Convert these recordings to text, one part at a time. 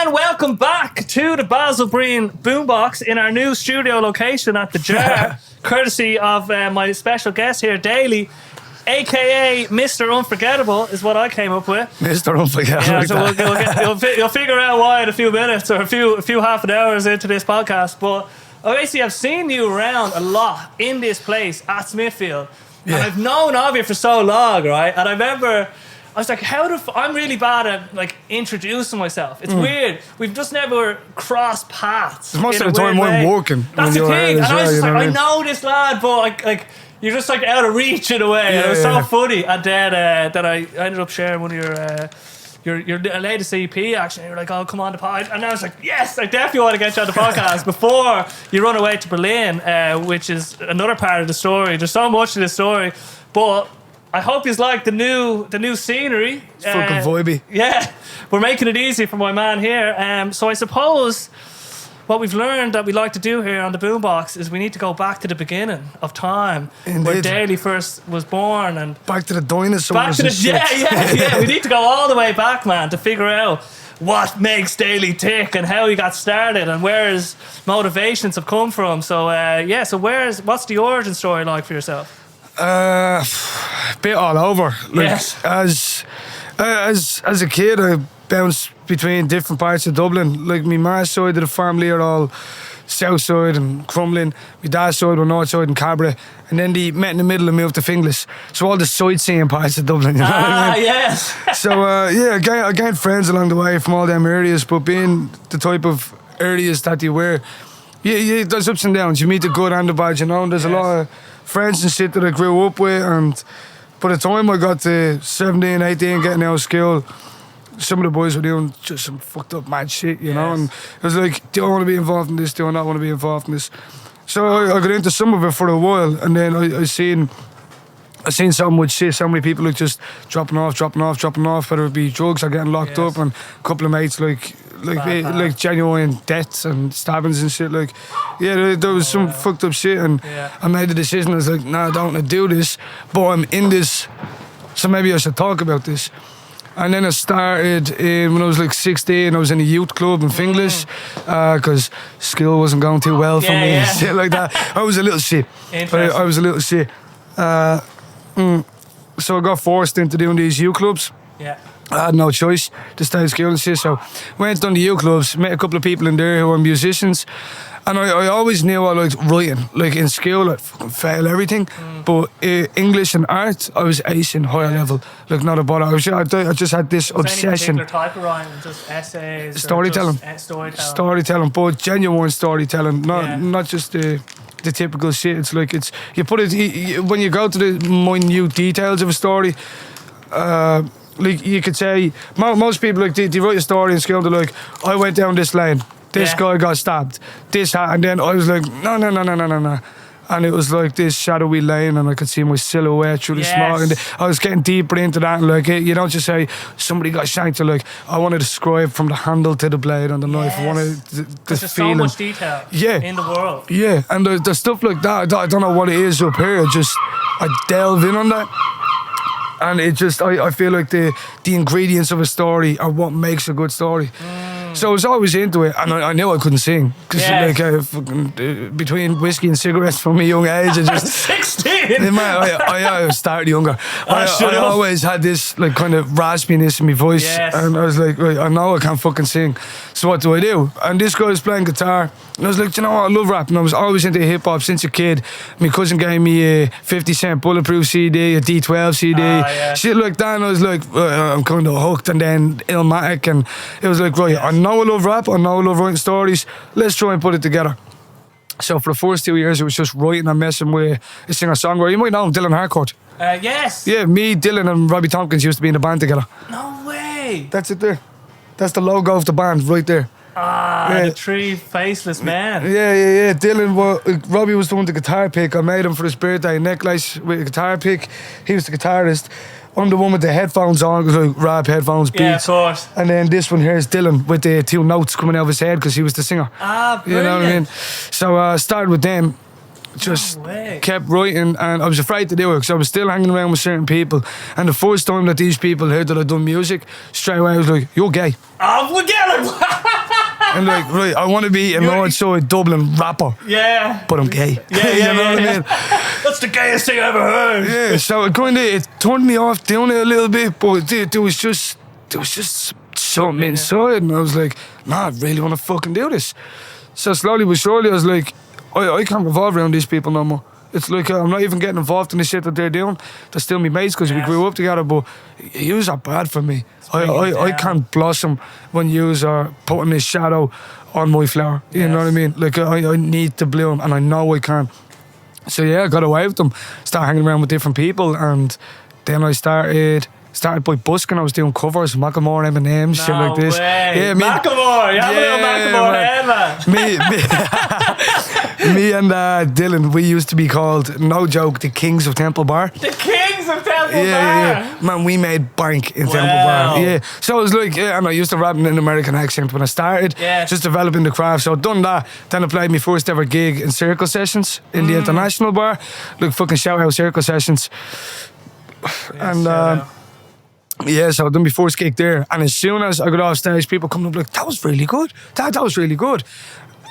And welcome back to the Basil Breen Boombox in our new studio location at the Jar, courtesy of my special guest here, Daly, aka Mr. Unforgettable, is what I came up with. Mr. Unforgettable. Yeah, so you'll figure out why in a few minutes or a few half an hours into this podcast. But basically, I've seen you around a lot in this place at Smithfield, and I've known of you for so long, right? And I remember, I was like, I'm really bad at like introducing myself. It's weird. We've just never crossed paths. Most of the time I'm working. That's the thing. And I was just like, I know this lad, but like you're just like out of reach in a way. And it was so funny. And then that I ended up sharing one of your latest EP actually. And you're like, oh, come on the pod. And I was like, yes, I definitely want to get you on the podcast before you run away to Berlin, which is another part of the story. There's so much to the story, but I hope you like the new scenery. It's fucking vibey. Yeah, we're making it easy for my man here. So I suppose what we've learned that we like to do here on the Boombox is we need to go back to the beginning of time, where Daly first was born, and back to the dinosaurs. Back to the yeah. We need to go all the way back, man, to figure out what makes Daly tick and how he got started and where his motivations have come from. So so what's the origin story like for yourself? Bit all over. Like, yes. As a kid, I bounced between different parts of Dublin. Like my ma's side of the family are all south side and Crumlin. My dad's side were north side and Cabra, and then they met in the middle and moved to Finglas. So all the sightseeing parts of Dublin. You know what I mean? Yes. So I gained friends along the way from all them areas. But being the type of areas that you were, there's ups and downs. You meet the good and the bad. You know, and there's a lot of friends and shit that I grew up with, and by the time I got to 17, 18, getting out of school, some of the boys were doing just some fucked up mad shit, you know, and it was like, do I want to be involved in this? Do I not want to be involved in this? So I got into some of it for a while, and then I seen so much shit, so many people like just dropping off, whether it be drugs or getting locked up, and a couple of mates like genuine deaths and stabbings and shit. Like, there was some fucked up shit, and I made the decision. I was like, nah, I don't want to do this, but I'm in this, so maybe I should talk about this. And then I started when I was like 16. I was in a youth club in Finglas because school wasn't going too well for me and shit like that. I was a little shit. I was a little shit. So I got forced into doing these youth clubs. Yeah. I had no choice to stay in school and shit. So went on the youth clubs, met a couple of people in there who were musicians. And I always knew I liked writing. Like in school, I'd fucking fail everything. But English and art, I was acing higher level. Like not a bother. I just had this obsession. Any particular type of writing? Just essays? Storytelling. Storytelling, but genuine storytelling. Not just the typical shit. It's like you put it when you go to the minute details of a story. Like you could say, most people like they write a story in school. They're like, I went down this lane. This guy got stabbed. And then I was like, no. And it was like this shadowy lane, and I could see my silhouette through the smoke. And I was getting deeper into that. And like, you don't just say somebody got shanked. Like, I want to describe from the handle to the blade on the knife. I wanted the feeling. So much detail in the world. Yeah, and the stuff like that. I don't know what it is up here. I delve in on that. And it just, I feel like the ingredients of a story are what makes a good story. So I was always into it, and I knew I couldn't sing because between whiskey and cigarettes from a young age, I just 16. I started younger. I always had this like kind of raspiness in my voice, and I was like, right, I know I can't fucking sing, so what do I do? And this guy was playing guitar, and I was like, you know what, I love rap, and I was always into hip hop since a kid. My cousin gave me a 50 Cent Bulletproof CD, a D12 CD, shit like that, and I was like, I'm kind of hooked. And then Illmatic, and it was like, right, I know I love rap, I know I love writing stories, let's try and put it together. So for the first 2 years, it was just writing and messing with a singer-songwriter. You might know him, Dylan Harcourt. Yes. Yeah, me, Dylan and Robbie Tompkins used to be in the band together. No way. That's it there. That's the logo of the band right there. The three faceless men. Yeah. Dylan, Robbie was the one with the guitar pick. I made him for his birthday, a necklace with a guitar pick. He was the guitarist. I'm the one with the headphones on, like rap headphones, beats. Yeah, of course. And then this one here is Dylan with the two notes coming out of his head because he was the singer. Brilliant. You know what I mean? So I started with them. just No way. kept writing, and I was afraid to do it because I was still hanging around with certain people. And the first time that these people heard that I'd done music, straight away I was like, "You're gay." Oh, we'll get it. And like, right, I want to be a Northside Dublin rapper, Yeah. but I'm gay. Yeah, You know what I mean? That's the gayest thing I ever heard. Yeah, so it turned me off doing it a little bit, but there was just something inside, and I was like, nah, I really want to fucking do this. So slowly but surely, I was like, I can't revolve around these people no more. It's like I'm not even getting involved in the shit that they're doing. They're still my mates because we grew up together, but yous are bad for me. I can't blossom when yous are putting a shadow on my flower. You know what I mean? Like I need to bloom, and I know I can. So yeah, I got away with them. Started hanging around with different people, and then I started by busking. I was doing covers, Macklemore, Eminem, shit like this. Way. Yeah, Macklemore, you have a little Macklemore head, man. Me and Dylan, we used to be called, no joke, the Kings of Temple Bar. The Kings of Temple Bar. Yeah. Man, we made bank in Temple Bar. Yeah. So it was like, and I used to rap in an American accent when I started, just developing the craft. So I'd done that. Then I played my first ever gig in Circle Sessions in the International Bar. Like fucking shout out Circle Sessions. And yeah, so I done my first gig there, and as soon as I got off stage, people coming up like, that was really good. That was really good.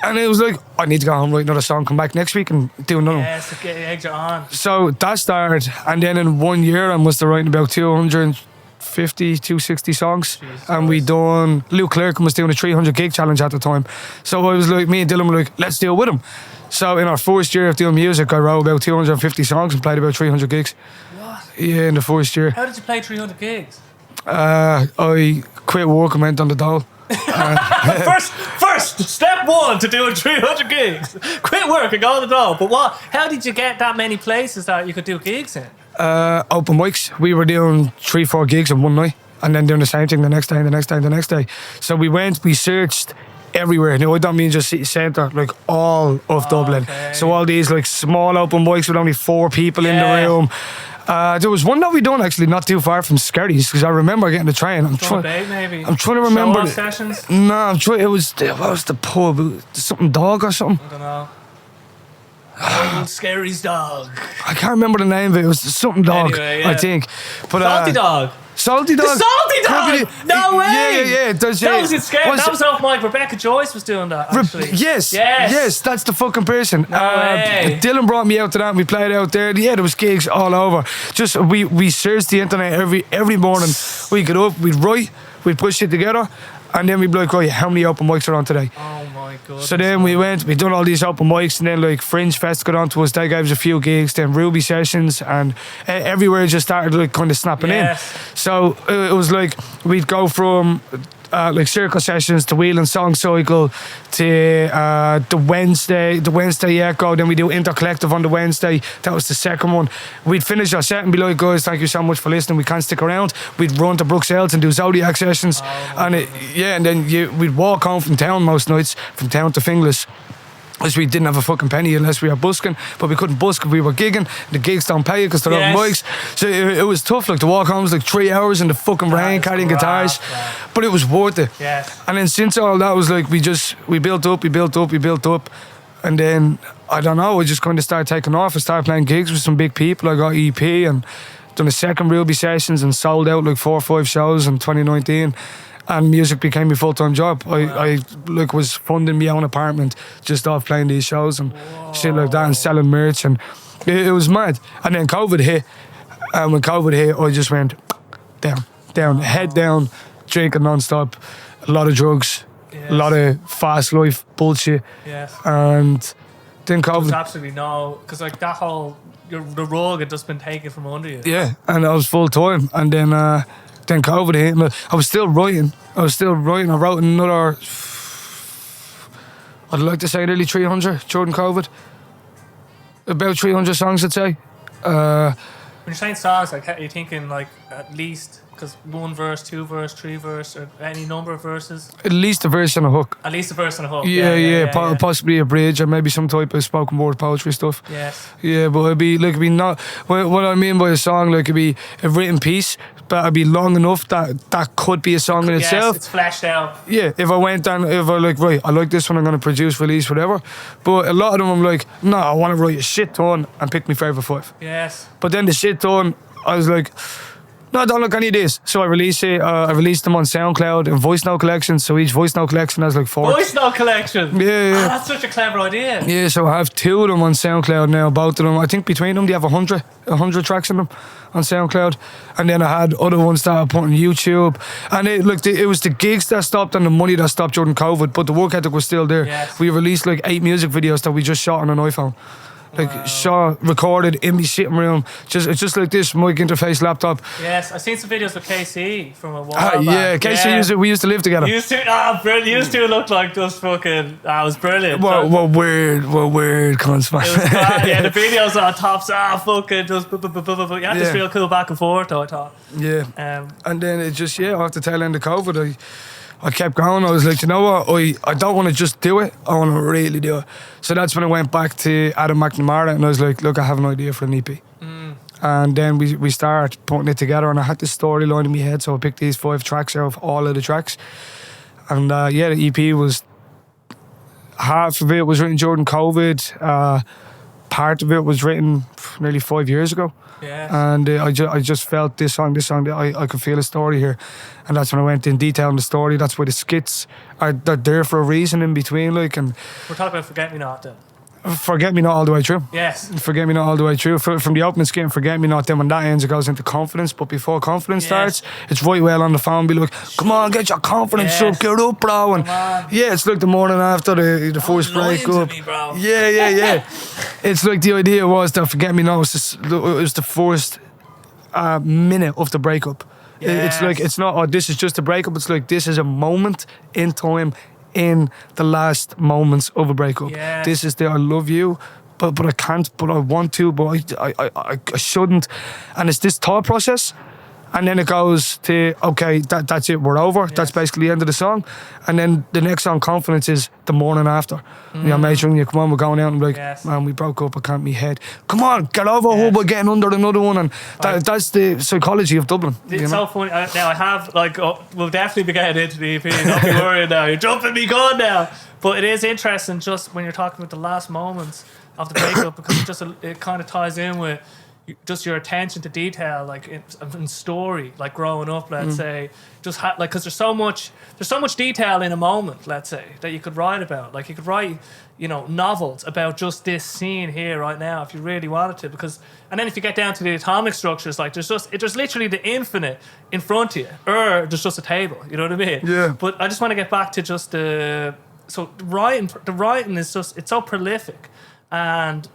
And it was like, I need to go home, write another song, come back next week and do another one. Yes, get your eggs are on. So that started, and then in 1 year I must have written about 260 songs. Jesus. And we done, Luke Clerkin was doing a 300 gig challenge at the time. So I was like, me and Dylan were like, let's do it with him. So in our first year of doing music, I wrote about 250 songs and played about 300 gigs. What? Yeah, in the first year. How did you play 300 gigs? I quit work and went on the dole. First, step one to doing 300 gigs. Quit work and go on the dole. But what? How did you get that many places that you could do gigs in? Open mics. We were doing 3-4 gigs in one night, and then doing the same thing the next day, and the next day, and the next day. So we searched everywhere. No, I don't mean just city centre, like all of Dublin. Okay. So all these like small open mics with only 4 people in the room. There was one that we done actually not too far from Skerry's, because I remember getting the train. I'm trying to remember. Show-off sessions? No, I'm trying. What was the pub? Something dog or something? I don't know. Old Scary's dog. I can't remember the name of it. It was something dog, Anyway, yeah. I think. But Salty dog. Salty dog. The Salty dog. No way. Yeah. That was in Scary. That was off mic. Rebecca Joyce was doing that. Actually. Yes. That's the fucking person. No way. Dylan brought me out to that, and we played out there. Yeah, there was gigs all over. Just we searched the internet every morning. We'd get up, we'd write, we'd put shit together, and then we'd be like, right, how many open mics are on today? Oh my god. So then we done all these open mics, and then like Fringe Fest got on to us. They gave us a few gigs, then Ruby Sessions, and everywhere just started like kind of snapping in. So it was like we'd go from like Circle Sessions to Wheel and Song Cycle to the Wednesday Echo. Then we do Intercollective on the Wednesday. That was the second one. We'd finish our set and be like, guys, thank you so much for listening. We can't stick around. We'd run to Bruxelles and do Zodiac sessions. And then we'd walk home from town most nights, from town to Finglas. Because we didn't have a fucking penny unless we were busking, but we couldn't busk if we were gigging. The gigs don't pay you because they're open mics. So it was tough. Like the walk home was like 3 hours in the fucking rain carrying guitars, but it was worth it. Yes. And then since all that was like we built up, and then I don't know, I just kind of started taking off. I started playing gigs with some big people. I got EP and done a second Ruby Sessions and sold out like 4 or 5 shows in 2019. And music became my full-time job. I was funding my own apartment just off playing these shows and shit like that, and selling merch, and it was mad. And then COVID hit, and when COVID hit, I just went down, head down, drinking non-stop, a lot of drugs, a lot of fast life bullshit, and then COVID. There's absolutely no, because like that whole the rug had just been taken from under you. Yeah, and I was full-time, and then COVID hit. I was still writing. I wrote another, I'd like to say nearly 300 during COVID. About 300 songs, I'd say. When you're saying songs, like, are you thinking like at least, because 1 verse, 2 verse, 3 verse, or any number of verses? At least a verse and a hook. At least a verse and a hook. Yeah. Possibly a bridge or maybe some type of spoken word poetry stuff. Yes. Yeah, but it'd be not. What I mean by a song, like, it'd be a written piece, but it'd be long enough that could be a song in itself. Yes, it's fleshed out. Yeah, if I went down, if I like, right, I like this one, I'm going to produce, release, whatever. But a lot of them, I'm like, no, I want to write a shit ton and pick my favourite 5. Yes. But then the shit ton, I was like, no, I don't like any of this. So I released it. I released them on SoundCloud and voice note collections. So each voice note collection has like 4. Voice note collection? Yeah. Oh, that's such a clever idea. Yeah, so I have 2 of them on SoundCloud now, both of them. I think between them, they have 100 tracks in them on SoundCloud. And then I had other ones that I put on YouTube. And it was the gigs that stopped and the money that stopped during COVID, but the work ethic was still there. Yes. We released like 8 music videos that we just shot on an iPhone. Recorded in my sitting room, just like this mic interface laptop. Yes, I've seen some videos with KC from a while back. Yeah, KC we used to live together. Brilliant. You two looked like just fucking. It was brilliant. What weird cunts, man. It was bad, yeah. The videos on tops, fucking just. You had this real cool back and forth, though, I thought. Yeah. And then it just after the tail end of COVID, I kept going. I was like, you know what? I don't want to just do it. I want to really do it. So that's when I went back to Adam McNamara and I was like, look, I have an idea for an EP. And then we started putting it together and I had this storyline in my head. So I picked these 5 tracks out of all of the tracks. And the EP was, half of it was written during COVID. Part of it was written nearly 5 years ago. Yes. And I just felt this song, I could feel a story here. And that's when I went in detail on the story. That's why the skits are there for a reason in between. Like, and we're talking about Forget Me Not then. Forget Me Not all the way through. Yes. Forget Me Not all the way through. From the opening skit, Forget Me Not, then when that ends, it goes into confidence. But before confidence starts, it's right well on the phone. Be like, come on, get your confidence up, get up, bro. And it's like the morning after the first breakup. Yeah. It's like the idea was that Forget Me Not was the first minute of the breakup. Yes. It's like, it's not, this is just a breakup. It's like, this is a moment in time in the last moments of a breakup. Yes. This is the I love you, but I can't, but I want to, but I shouldn't. And it's this thought process. And then it goes to, okay, that's it, we're over. Yes. That's basically the end of the song. And then the next song, Confidence, is the morning after. You know, mate, you come on, we're going out and like, man, we broke up, I can't me head. Come on, get over who we're getting under another one. And that's the psychology of Dublin. It's so funny. Now I have, like, we'll definitely be getting into the EP. Don't be worried now. You're jumping me good now. But it is interesting just when you're talking about the last moments of the breakup because it kind of ties in with just your attention to detail, like in story, like growing up, let's say, just like because there's so much detail in a moment, let's say, that you could write about. Like you could write, novels about just this scene here right now if you really wanted to. And then if you get down to the atomic structures, like there's literally the infinite in front of you, or there's just a table. You know what I mean? Yeah. But I just want to get back to just the writing is just, it's so prolific. And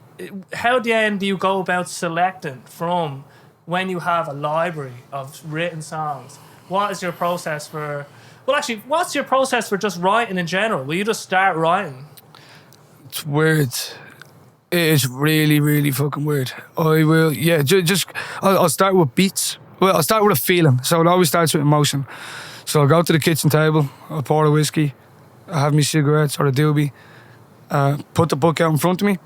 how then do you go about selecting from when you have a library of written songs? What is your process for... Well, actually, what's your process for just writing in general? Will you just start writing? It's weird. It's really, really fucking weird. I will... Yeah, I'll start with beats. Well, I'll start with a feeling. So it always starts with emotion. So I'll go to the kitchen table, I'll pour a whiskey, I have my cigarettes or a doobie, put the book out in front of me,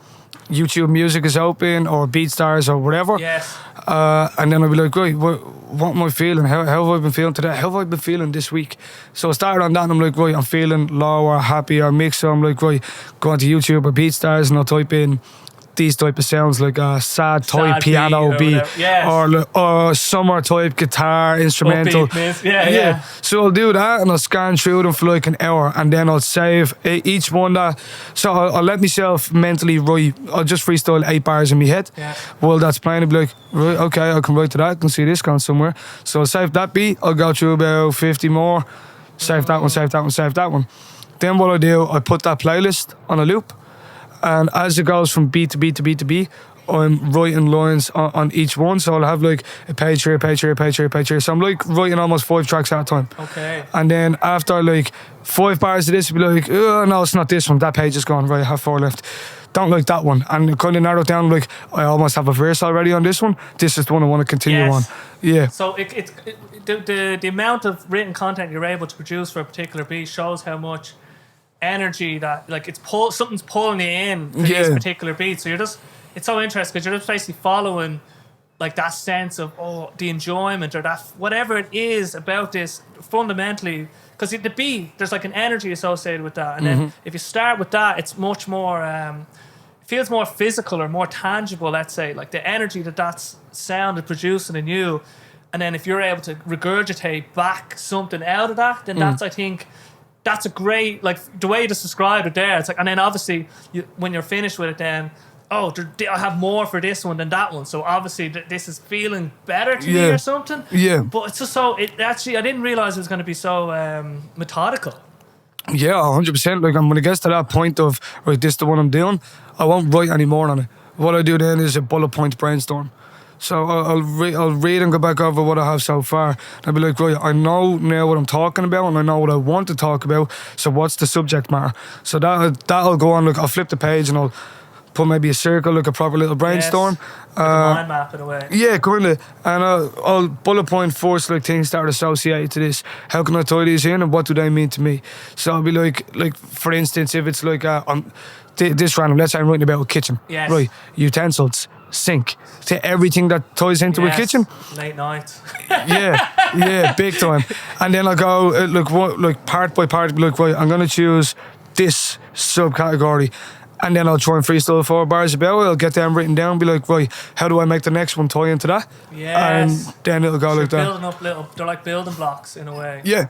YouTube Music is open or BeatStars or whatever. Yes. And then I'll be like, right, what am I feeling? How have I been feeling today? How have I been feeling this week? So I started on that and I'm like, right, I'm feeling low or happy or mixed. So I'm like, right, go onto YouTube or BeatStars and I'll type in these type of sounds like a sad type piano beat or summer type guitar instrumental. Yeah. So I'll do that and I'll scan through them for like an hour and then I'll save each one that. So I'll let myself mentally write. I'll just freestyle 8 bars in my head. Yeah. Well, that's playing. I'll be like, right, okay, I can write to that. I can see this going somewhere. So I'll save that beat. I'll go through about 50 more. Save that one, save that one, save that one. Then what I do, I put that playlist on a loop. And as it goes from beat to beat to beat to beat, I'm writing lines on each one. So I'll have like a page here, a page here, a page here, a page here. So I'm like writing almost 5 tracks at a time. Okay. And then after like 5 bars of this, I'll be like, oh no, it's not this one. That page is gone. Right, I have 4 left. don't like that one, and it kind of narrowed down. Like, I almost have a verse already on this one. This is the one I want to continue on. Yeah. So the amount of written content you're able to produce for a particular beat shows how much energy that, like, something's pulling you in for these particular beats. So it's so interesting because you're just basically following like that sense of the enjoyment or that whatever it is about this fundamentally. Because the beat, there's like an energy associated with that, and then if you start with that, it's much more. It feels more physical or more tangible. Let's say, like the energy that's sound is producing in you, and then if you're able to regurgitate back something out of that, then I think that's a great, like the way you just described it there. It's like, and then obviously when you're finished with it, then I have more for this one than that one. So obviously this is feeling better to me or something. Yeah. But it's just I didn't realize it was going to be so methodical. Yeah, 100%. Like, I'm when it gets to that point of, right, this is the one I'm doing, I won't write any more on it. What I do then is a bullet point brainstorm. So I'll read and go back over what I have so far. And I'll be like, right, I know now what I'm talking about and I know what I want to talk about. So what's the subject matter? So that'll go on. Like, I'll flip the page and I'll put maybe a circle, like a proper little brainstorm. Like a mind map in a way. Yeah, kind of. And I'll bullet point first, like, things that are associated to this. How can I tie these in and what do they mean to me? So I'll be like for instance, if it's like this random, let's say I'm writing about a kitchen. Yes. Right, utensils, sink, to everything that ties into a kitchen. Late night. yeah, big time. And then I'll go, like part by part, be like, right, I'm going to choose this subcategory. And then I'll try and freestyle 4 bars about it. I'll get them written down, be like, right, how do I make the next one tie into that? Yes. And then it'll go like that. Building up they're like building blocks in a way. Yeah.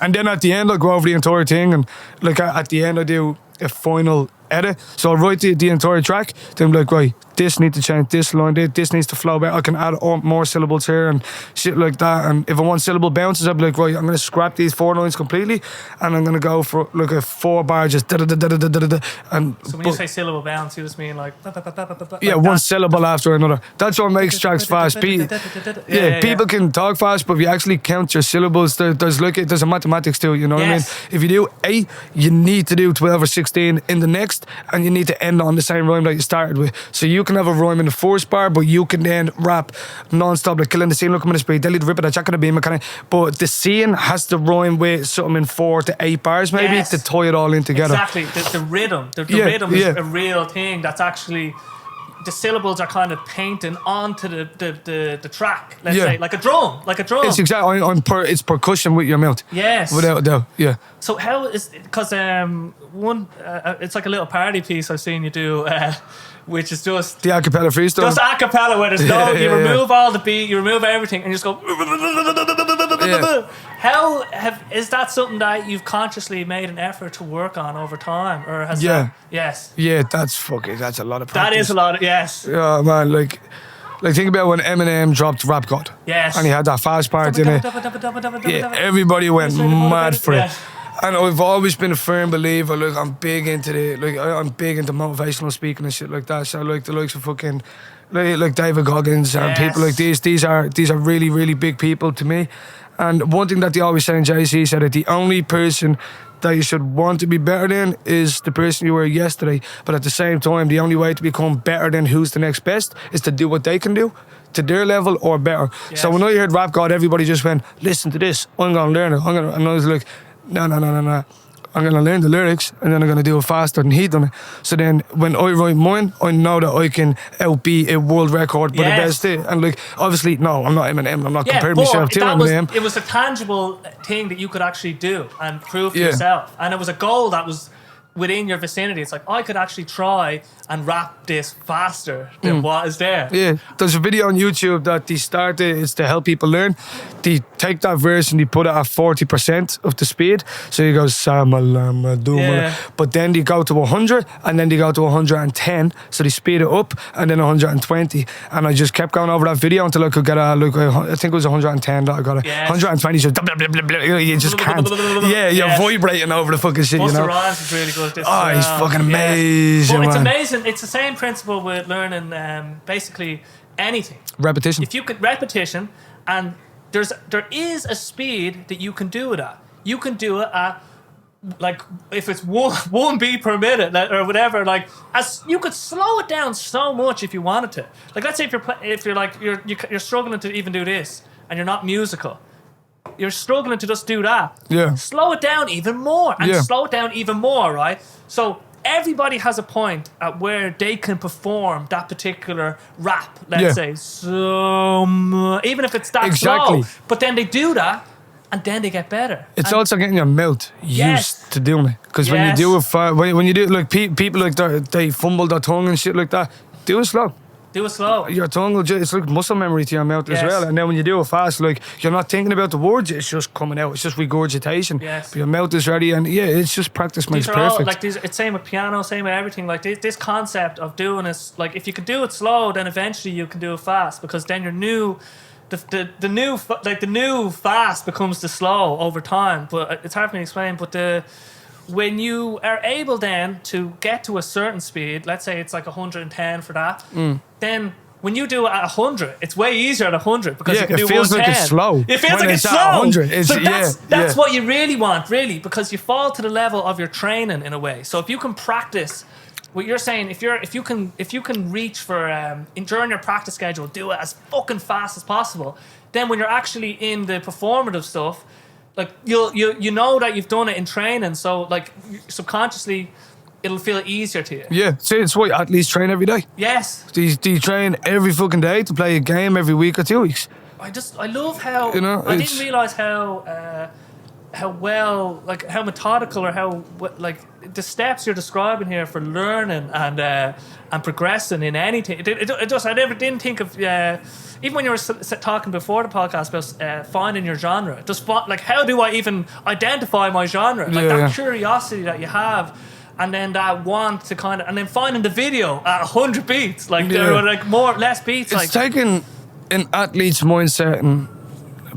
And then at the end, I'll go over the entire thing. And like at the end, I do a final edit. So I'll write the entire track. Then I'm like, right, this needs to change, this line, this needs to flow better. I can add more syllables here and shit like that. And if I want syllable bounces, I'll be like, right, I'm going to scrap these 4 lines completely and I'm going to go for like a 4 bar just da-da-da-da-da-da-da. And so when you say syllable bounce, you just mean like... Yeah, one syllable after another. That's what makes tracks fast. People can talk fast, but if you actually count your syllables, there's a mathematics to it, you know what I mean? If you do 8, you need to do 12 or 16 in the next, and you need to end on the same rhyme that you started with. So you can have a rhyme in the first bar, but you can then rap non-stop, like killing the scene, looking at the speed, Daly the ripper, the jack of the beam, but the scene has to rhyme with something in 4 to 8 bars maybe to tie it all in together. Exactly, the rhythm. The rhythm is a real thing that's actually... The syllables are kind of painting onto the track, let's say, like a drum. It's exactly, it's percussion with your mouth. Yes. Without a doubt, yeah. So how is, because it's like a little party piece I've seen you do, which is just... The acapella freestyle. Just acapella where there's no, you remove all the beat, you remove everything, and you just go... Is that something that you've consciously made an effort to work on over time, or has that? Yes. Yeah, that's a lot of practice. That is a lot of, yes. Yeah, man, like think about when Eminem dropped Rap God. Yes. And he had that fast part in it. Yeah, everybody went mad for it. And I've always been a firm believer. Like, I'm big into I'm big into motivational speaking and shit like that. So like the likes of fucking like David Goggins and people like these. These are really, really big people to me. And one thing that they always say in JC said that the only person that you should want to be better than is the person you were yesterday. But at the same time, the only way to become better than who's the next best is to do what they can do to their level or better. Yes. So when I heard Rap God, everybody just went, listen to this, I'm going to learn it. And I was like, no. I'm going to learn the lyrics and then I'm going to do it faster than he done it. So then when I write mine, I know that I can outbeat a world record by the best day. And like, obviously, no, I'm not Eminem. I'm not comparing myself to Eminem. It was a tangible thing that you could actually do and prove to yourself. And it was a goal that was within your vicinity. It's like, I could actually try and rap this faster than what is there. Yeah, there's a video on YouTube that they started, it's to help people learn. They take that verse and they put it at 40% of the speed. So you go, Samalama, Doomala. But then they go to 100 and then they go to 110. So they speed it up and then 120. And I just kept going over that video until I could get I think it was 110 that I got it. 120, so you just can't. Yeah, you're vibrating over the fucking shit, Busta you know. Rhymes is really good. He's fucking amazing, But it's man. amazing. It's the same principle with learning basically anything. Repetition. If you could repetition, and there is a speed that you can do it at. You can do it at like if it's one beat per minute or whatever, like as you could slow it down so much if you wanted to. Like let's say if you're struggling to even do this and you're not musical, you're struggling to just do that. Yeah. Slow it down even more and Yeah. slow it down even more, right? So everybody has a point at where they can perform that particular rap, let's say, so even if it's that Exactly. slow, but then they do that. And then they get better. It's and also getting your mouth used to doing it. Because when you do it, when you do it, like people like they fumble their tongue and shit like that. Do it slow. Do it slow. Your tongue will it's like muscle memory to your mouth as well. And then when you do it fast, like you're not thinking about the words, it's just coming out. It's just regurgitation. Yes. But your mouth is ready, and it's just practice makes perfect. All, like it's same with piano, same with everything. Like this concept of doing this, like if you can do it slow, then eventually you can do it fast, because then you're new. The new fast becomes the slow over time, but it's hard for me to explain. But when you are able then to get to a certain speed, let's say it's like 110 for that, then when you do it at 100, it's way easier at 100 because you can do 110. It feels like it's slow. It feels when like it's slow. 100, so that's what you really want, really, because you fall to the level of your training in a way. So if you can practice. What you're saying, if you can reach for during your practice schedule, do it as fucking fast as possible. Then when you're actually in the performative stuff, like you know that you've done it in training, so like subconsciously it'll feel easier to you. Yeah, see, it's why athletes train every day. Yes. Do you train every fucking day to play a game every week or 2 weeks? I love how I didn't realize how well, like how methodical or how like the steps you're describing here for learning and progressing in anything. It just I never didn't think of even when you were talking before the podcast about finding your genre. Just like how do I even identify my genre? Like that curiosity that you have. And then that want to kind of, and then finding the video at 100 beats, like there were like less beats. It's taking an athlete's mindset and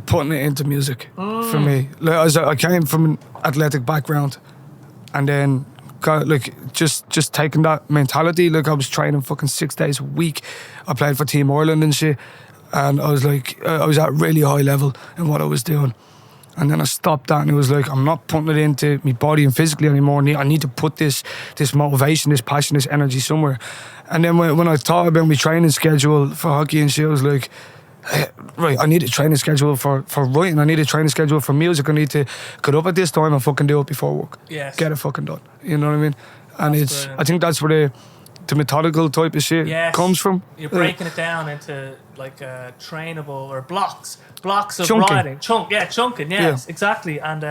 putting it into music for me. Like, I came from an athletic background, and then got like just taking that mentality. Like I was training fucking 6 days a week. I played for Team Ireland and shit, and I was like I was at really high level in what I was doing. And then I stopped that, and it was like, I'm not putting it into my body and physically anymore. I need to put this motivation, this passion, this energy somewhere. And then when I thought about my training schedule for hockey and shit, I was like, hey, right, I need a training schedule for writing. I need a training schedule for music. I need to get up at this time and fucking do it before work. Yes. Get it fucking done. You know what I mean? And I think that's where the methodical type of shit comes from. You're breaking it down into like trainable or blocks of chunking. writing. Chunking, yes, exactly. And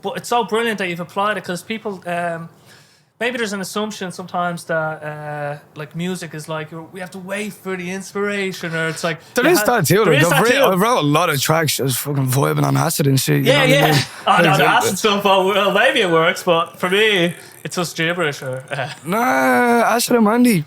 but it's so brilliant that you've applied it, because people maybe there's an assumption sometimes that like music is like we have to wait for the inspiration, or it's like there is that too. I wrote a lot of tracks just fucking vibing on acid and shit. Yeah. I mean? Oh no, the acid stuff. Well, maybe it works, but for me, it's just gibberish. Nah, acid and Mandy.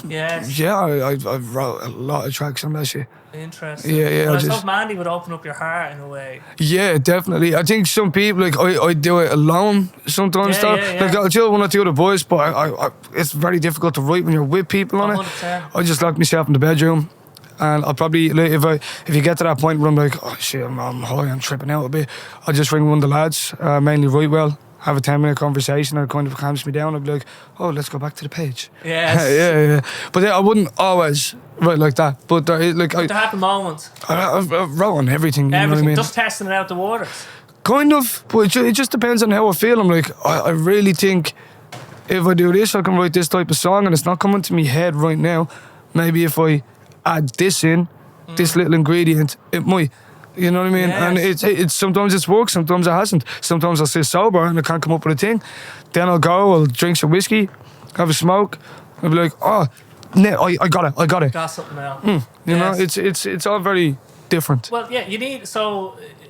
Yes. Yeah, I wrote a lot of tracks on that shit. Interesting. Yeah. Well, I suppose Mandy would open up your heart in a way. Yeah, definitely. I think some people, like, I do it alone sometimes. Like, I'll chill one or two of the boys, but I it's very difficult to write when you're with people on 100%. it. I just lock myself in the bedroom, and I'll probably, like, if you get to that point where I'm like, oh shit, I'm high, I'm tripping out a bit, I'll just ring one of the lads, mainly write well, have a 10-minute conversation, and it kind of calms me down. I'll be like, oh, let's go back to the page. Yes. yeah. But I wouldn't always write like that. But there happen moments. I wrote on everything, you know what I mean? Just testing it out the waters. Kind of, but it just depends on how I feel. I'm like, I really think if I do this, I can write this type of song, and it's not coming to me head right now. Maybe if I add this in, this little ingredient, it might. You know what I mean? Yes. And it's sometimes it's worked, sometimes it hasn't. Sometimes I'll stay sober and I can't come up with a thing. Then I'll drink some whiskey, have a smoke, I'll be like, oh, no, I got it. Got something else. You know, it's all very different. Well, yeah,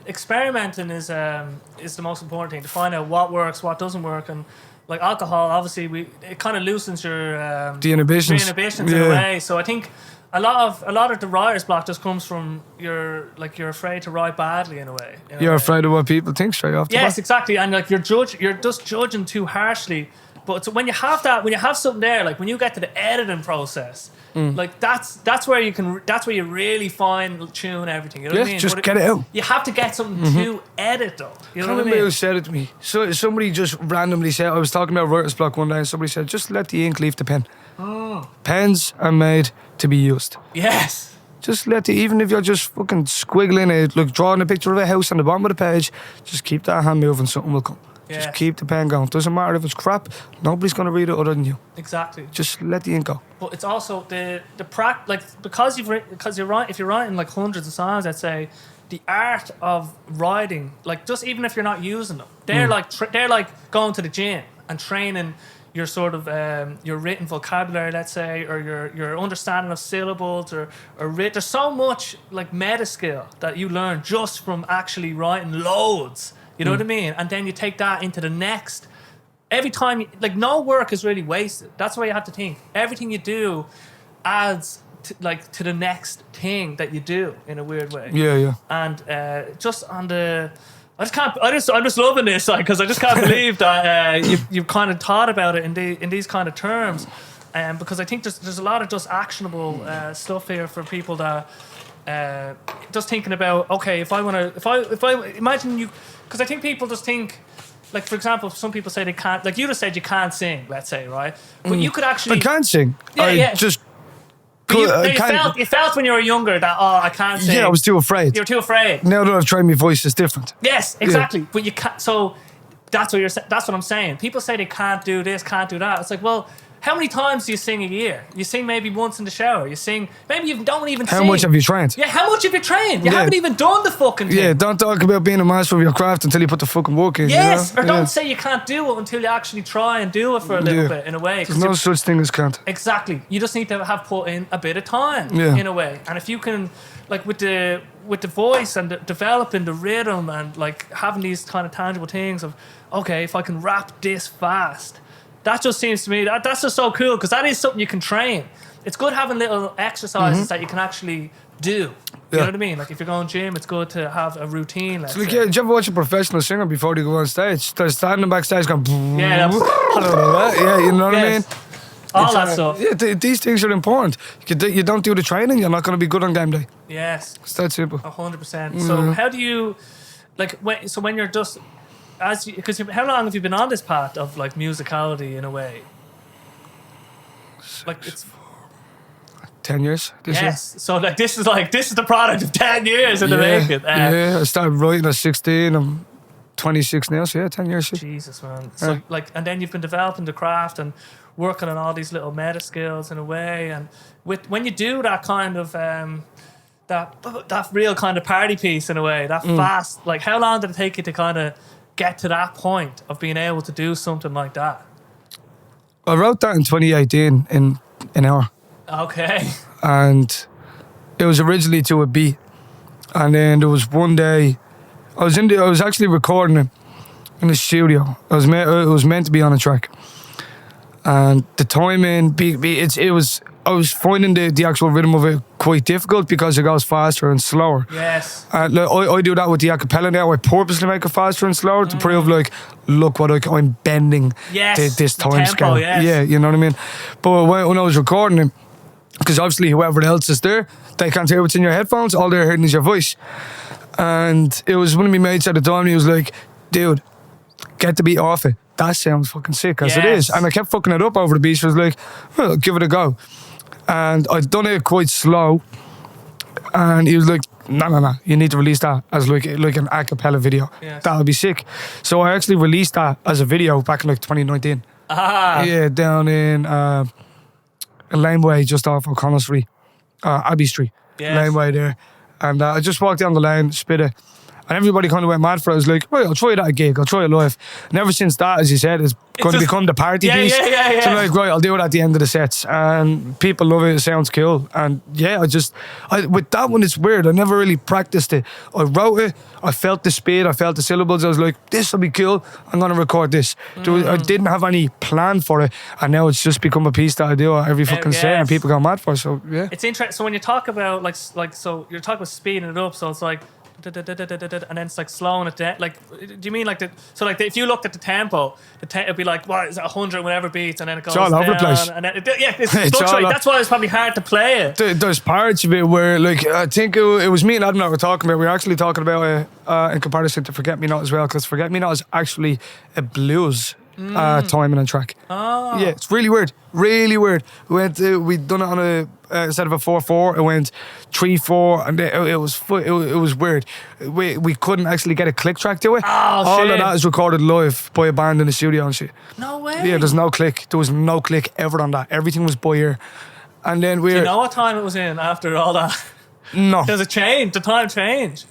experimenting is the most important thing, to find out what works, what doesn't work. And like alcohol, obviously, it kind of loosens your the inhibitions in a way. So I think a lot of the writer's block just comes from you're afraid to write badly in a way. You're afraid of what people think straight off the bat. Yes, exactly. And like you're just judging too harshly But it's when you have that, when you have something there, like when you get to the editing process, like that's where you really fine tune everything. You know what I mean? Just get it out. You have to get something to edit though. You know what I Remember mean? who said it to me? So somebody just randomly said, I was talking about writer's block one day, and somebody said, just let the ink leave the pen. Pens are made to be used. Yes. Just even if you're just fucking squiggling it, like drawing a picture of a house on the bottom of the page, just keep that hand moving, something will come. Yes. Just keep the pen going. Doesn't matter if it's crap, nobody's going to read it other than you. Exactly. Just let the ink go. But it's also because you're right. If you're writing like hundreds of songs, I'd say the art of writing, like just even if you're not using them, they're like going to the gym and training your sort of your written vocabulary, let's say, or your understanding of syllables, or there's so much like meta skill that you learn just from actually writing loads. You know what I mean? And then you take that into the next. Every time, like no work is really wasted. That's why you have to think. Everything you do adds to the next thing that you do in a weird way. Yeah. And just on the. I'm just loving this, like, because I just can't believe that you've kind of thought about it in these kind of terms, because I think there's a lot of just actionable stuff here for people that just thinking about, okay, if I imagine you, because I think people just think, like, for example, some people say they can't, like you just said you can't sing, let's say, right? But you could actually. I can't sing. Yeah. Just. You felt when you were younger that I can't sing. Yeah, I was too afraid. You were too afraid. Now that I've tried, my voice is different. Yes, exactly. Yeah. But you can't. So that's what I'm saying. People say they can't do this, can't do that. It's like, well, how many times do you sing a year? You sing maybe once in the shower. You sing maybe you don't even sing. How much have you trained? Yeah, how much have you trained? You haven't even done the fucking thing. Yeah, don't talk about being a master of your craft until you put the fucking work in. Yes, you know? Or don't say you can't do it until you actually try and do it for a little bit, in a way. There's no such thing as can't. Exactly. You just need to have put in a bit of time, in a way. And if you can, like with the voice and developing the rhythm and like having these kind of tangible things of, okay, if I can rap this fast, that just seems to me that's just so cool, because that is something you can train. It's good having little exercises that you can actually do. You know what I mean? Like if you're going gym, it's good to have a routine. Let's say. Did you ever watch a professional singer before they go on stage? They're standing backstage going, yeah, you know what I mean? All that stuff. Yeah, these things are important. You don't do the training, you're not going to be good on game day. Yes. It's that simple. 100%. So how do you, like, when you're just, because how long have you been on this path of like musicality in a way? Like it's 10 years. Yes. So like this is the product of 10 years in the making. I started writing at 16. I'm 26 now, so 10 years. Jesus, man. So like, and then you've been developing the craft and working on all these little meta skills in a way, and when you do that kind of that real kind of party piece in a way, that fast, like how long did it take you to kind of get to that point of being able to do something like that? I wrote that in 2018 in an hour. Okay. And it was originally to a beat, and then there was one day I was actually recording it in the studio. It was meant to be on a track, and the timing, I was finding the actual rhythm of it quite difficult because it goes faster and slower. Yes. And I do that with the acapella now. I purposely make it faster and slower to prove, like, look what I'm bending this time scale. Yes. Yeah, you know what I mean? But when I was recording it, because obviously whoever else is there, they can't hear what's in your headphones. All they're hearing is your voice. And it was one of my mates at the time, and he was like, dude, get the beat off it. That sounds fucking sick, as it is. And I kept fucking it up over the beat. So I was like, well, give it a go. And I'd done it quite slow, and he was like, no, you need to release that as like an a cappella video. Yes. That would be sick. So I actually released that as a video back in like 2019. Yeah, down in Laneway, just off O'Connell Street, Abbey Street. Yes. Laneway there. And I just walked down the lane, spit it, and everybody kind of went mad for it. I was like, well, I'll try it at a gig, I'll try it live. And ever since that, as you said, it's going to become the party piece. Yeah. So I'm like, right, I'll do it at the end of the sets. And people love it, it sounds cool. And with that one, it's weird. I never really practiced it. I wrote it, I felt the speed, I felt the syllables. I was like, this will be cool, I'm going to record this. I didn't have any plan for it. And now it's just become a piece that I do every fucking set, and people go mad for it. So, yeah. It's interesting. So when you talk about, so you're talking about speeding it up, so it's like, and then it's like slowing it down. Like, do you mean like if you looked at the tempo, it'd be like, what is it, 100 whatever beats, and then it goes all down, over the place. and then it's fluctuating. That's why it's probably hard to play it. There's parts of it where, like, I think it was me and Adam that were talking about. We were actually talking about in comparison to Forget Me Not as well, because Forget Me Not is actually a blues timing and track. Oh. Yeah, it's really weird. Really weird. We'd done it on a instead of a 4/4, it went 3/4, and it was weird. We couldn't actually get a click track to it. Oh, all shit. of that is recorded live by a band in the studio and shit. No way. Yeah, there's no click. There was no click ever on that. Everything was by ear. And then Do you know what time it was in after all that? No. Does it change? The time change?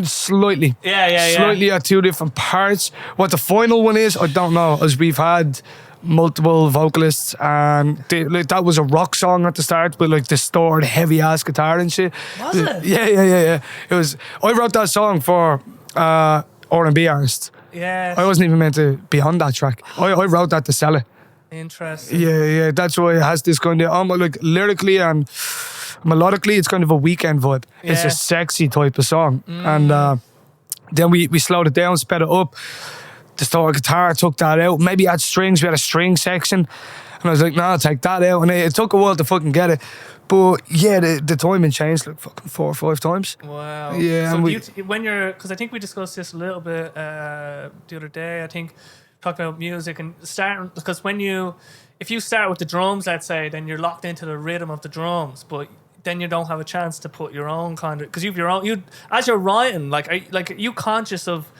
Slightly. Yeah. Slightly at two different parts. What the final one is, I don't know, as we've had multiple vocalists, and that was a rock song at the start with like distorted heavy ass guitar and shit. Was it? Yeah. It was. I wrote that song for R&B artists. Yeah. I wasn't even meant to be on that track. I wrote that to sell it. Interesting. Yeah. That's why it has this kind of like lyrically and melodically, it's kind of a weekend vibe. Yeah. It's a sexy type of song, and then we slowed it down, sped it up. The distorted guitar, took that out. Maybe add strings. We had a string section, and I was like, "Nah, take that out." And it took a while to fucking get it, but yeah, the timing changed like fucking 4 or 5 times. Wow. Yeah, So and when you're, because I think we discussed this a little bit the other day. I think talking about music and starting, because if you start with the drums, let's say, then you're locked into the rhythm of the drums, but then you don't have a chance to put your own kind of, because you've your own. As you're writing, are you conscious of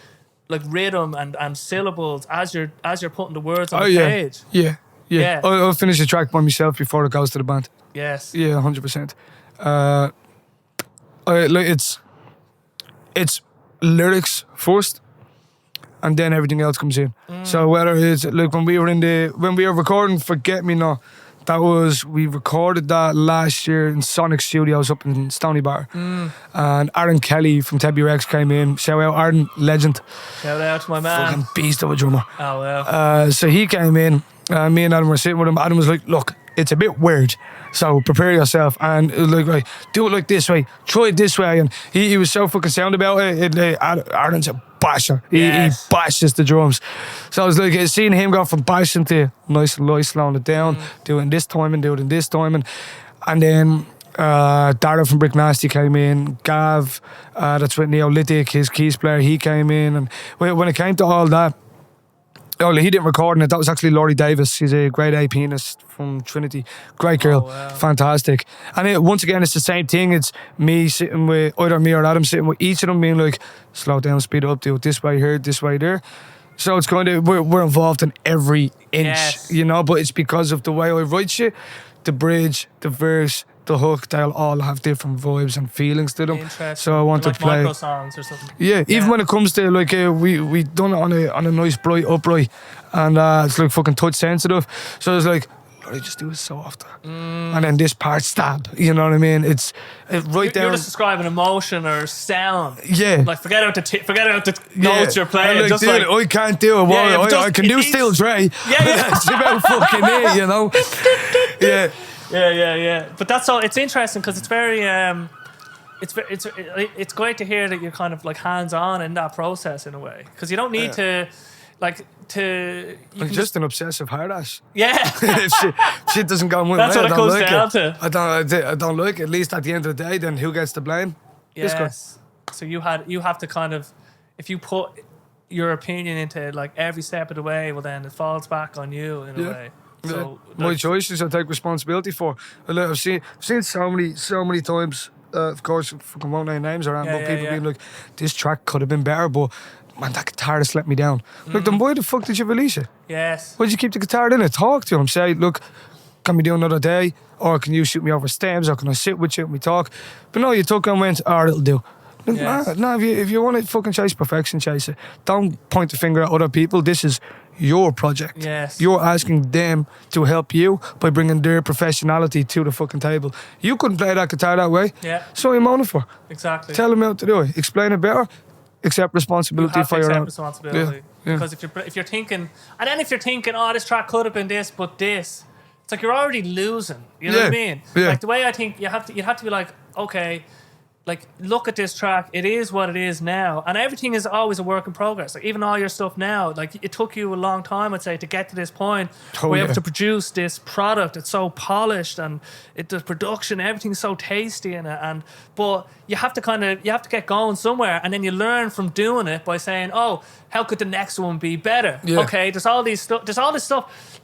like rhythm and syllables as you're putting the words on the page? Yeah. I'll finish the track by myself before it goes to the band. Yes. Yeah, 100%. It's lyrics first, and then everything else comes in. So whether it's like when we were recording Forget Me Not, we recorded that last year in Sonic Studios up in Stony Bar. And Aaron Kelly from Tebby Rex came in. Shout out Aaron, legend. Shout out to my man. Fucking beast of a drummer. Oh wow. So he came in. Me and Adam were sitting with him. Adam was like, "Look, it's a bit weird, so prepare yourself." And it was like, right, do it like this way, try it this way. And he was so fucking sound about it. Aaron's a basher. He bashes the drums. So I was like, seeing him go from bashing to nice and light, slowing it down, doing this timing, doing this timing. And then Dara from Brick Nasty came in. Gav, that's with Neolithic, his keys player, he came in. And when it came to all that, he didn't record it. That was actually Laurie Davis. She's a grade A pianist from Trinity. Great girl. Oh, wow. Fantastic. And once again, it's the same thing. It's me sitting with, either me or Adam sitting with each of them being like, slow down, speed up, do it this way here, this way there. So it's kind of, we're involved in every inch, but it's because of the way I write shit. The bridge, the verse, the hook, they'll all have different vibes and feelings to them. So I want to play micro songs or something. Yeah, even when it comes to like we done it on a nice bright upright, and it's like fucking touch sensitive. So it's like, Lord, just do it soft, and then this part stab. You know what I mean? It's right down. You're just describing emotion or sound. Yeah. Like forget out the notes you're playing. Like, just dude, like I can't do it. I can do Still Dre. Yeah. It's about fucking it, you know. Yeah. Yeah. But that's all. It's interesting because it's very. It's great to hear that you're kind of like hands on in that process in a way, because you don't need to, like to. I'm just an obsessive hard ass. Yeah. if shit doesn't go my way, That's what it comes like down it. to. I don't like it. At least at the end of the day, then who gets the blame? Yes. So you have to kind of, if you put your opinion into like every step of the way, well then it falls back on you in a way. So my choices I take responsibility for. I've seen so many times. Of course, fucking won't name names around, but people being like, "This track could have been better," but man, that guitarist let me down. Like, then why the fuck did you release it? Yes. Why'd you keep the guitar in it? Talk to him. Say, look, can we do another day? Or can you shoot me over stems? Or can I sit with you and we talk? But no, you took and went, it'll do. Like, nah, if you want to fucking chase perfection, chase it. Don't point the finger at other people. This is your project. Yes. You're asking them to help you by bringing their professionality to the fucking table. You couldn't play that guitar that way. Yeah. So you're moaning for. Exactly. Tell them how to do it. Explain it better. Accept responsibility for your own. Responsibility. Yeah. Because if you're thinking, oh, this track could have been this, but this, it's like you're already losing. You know what I mean? Yeah. Like the way I think you have to be like, okay, like, look at this track. It is what it is now, and everything is always a work in progress. Like, even all your stuff now, like, it took you a long time, I'd say, to get to this point where you're able to produce this product. It's so polished, and the production, everything's so tasty in it. But you have to get going somewhere, and then you learn from doing it by saying, oh, how could the next one be better? Yeah. Okay, there's all this stuff,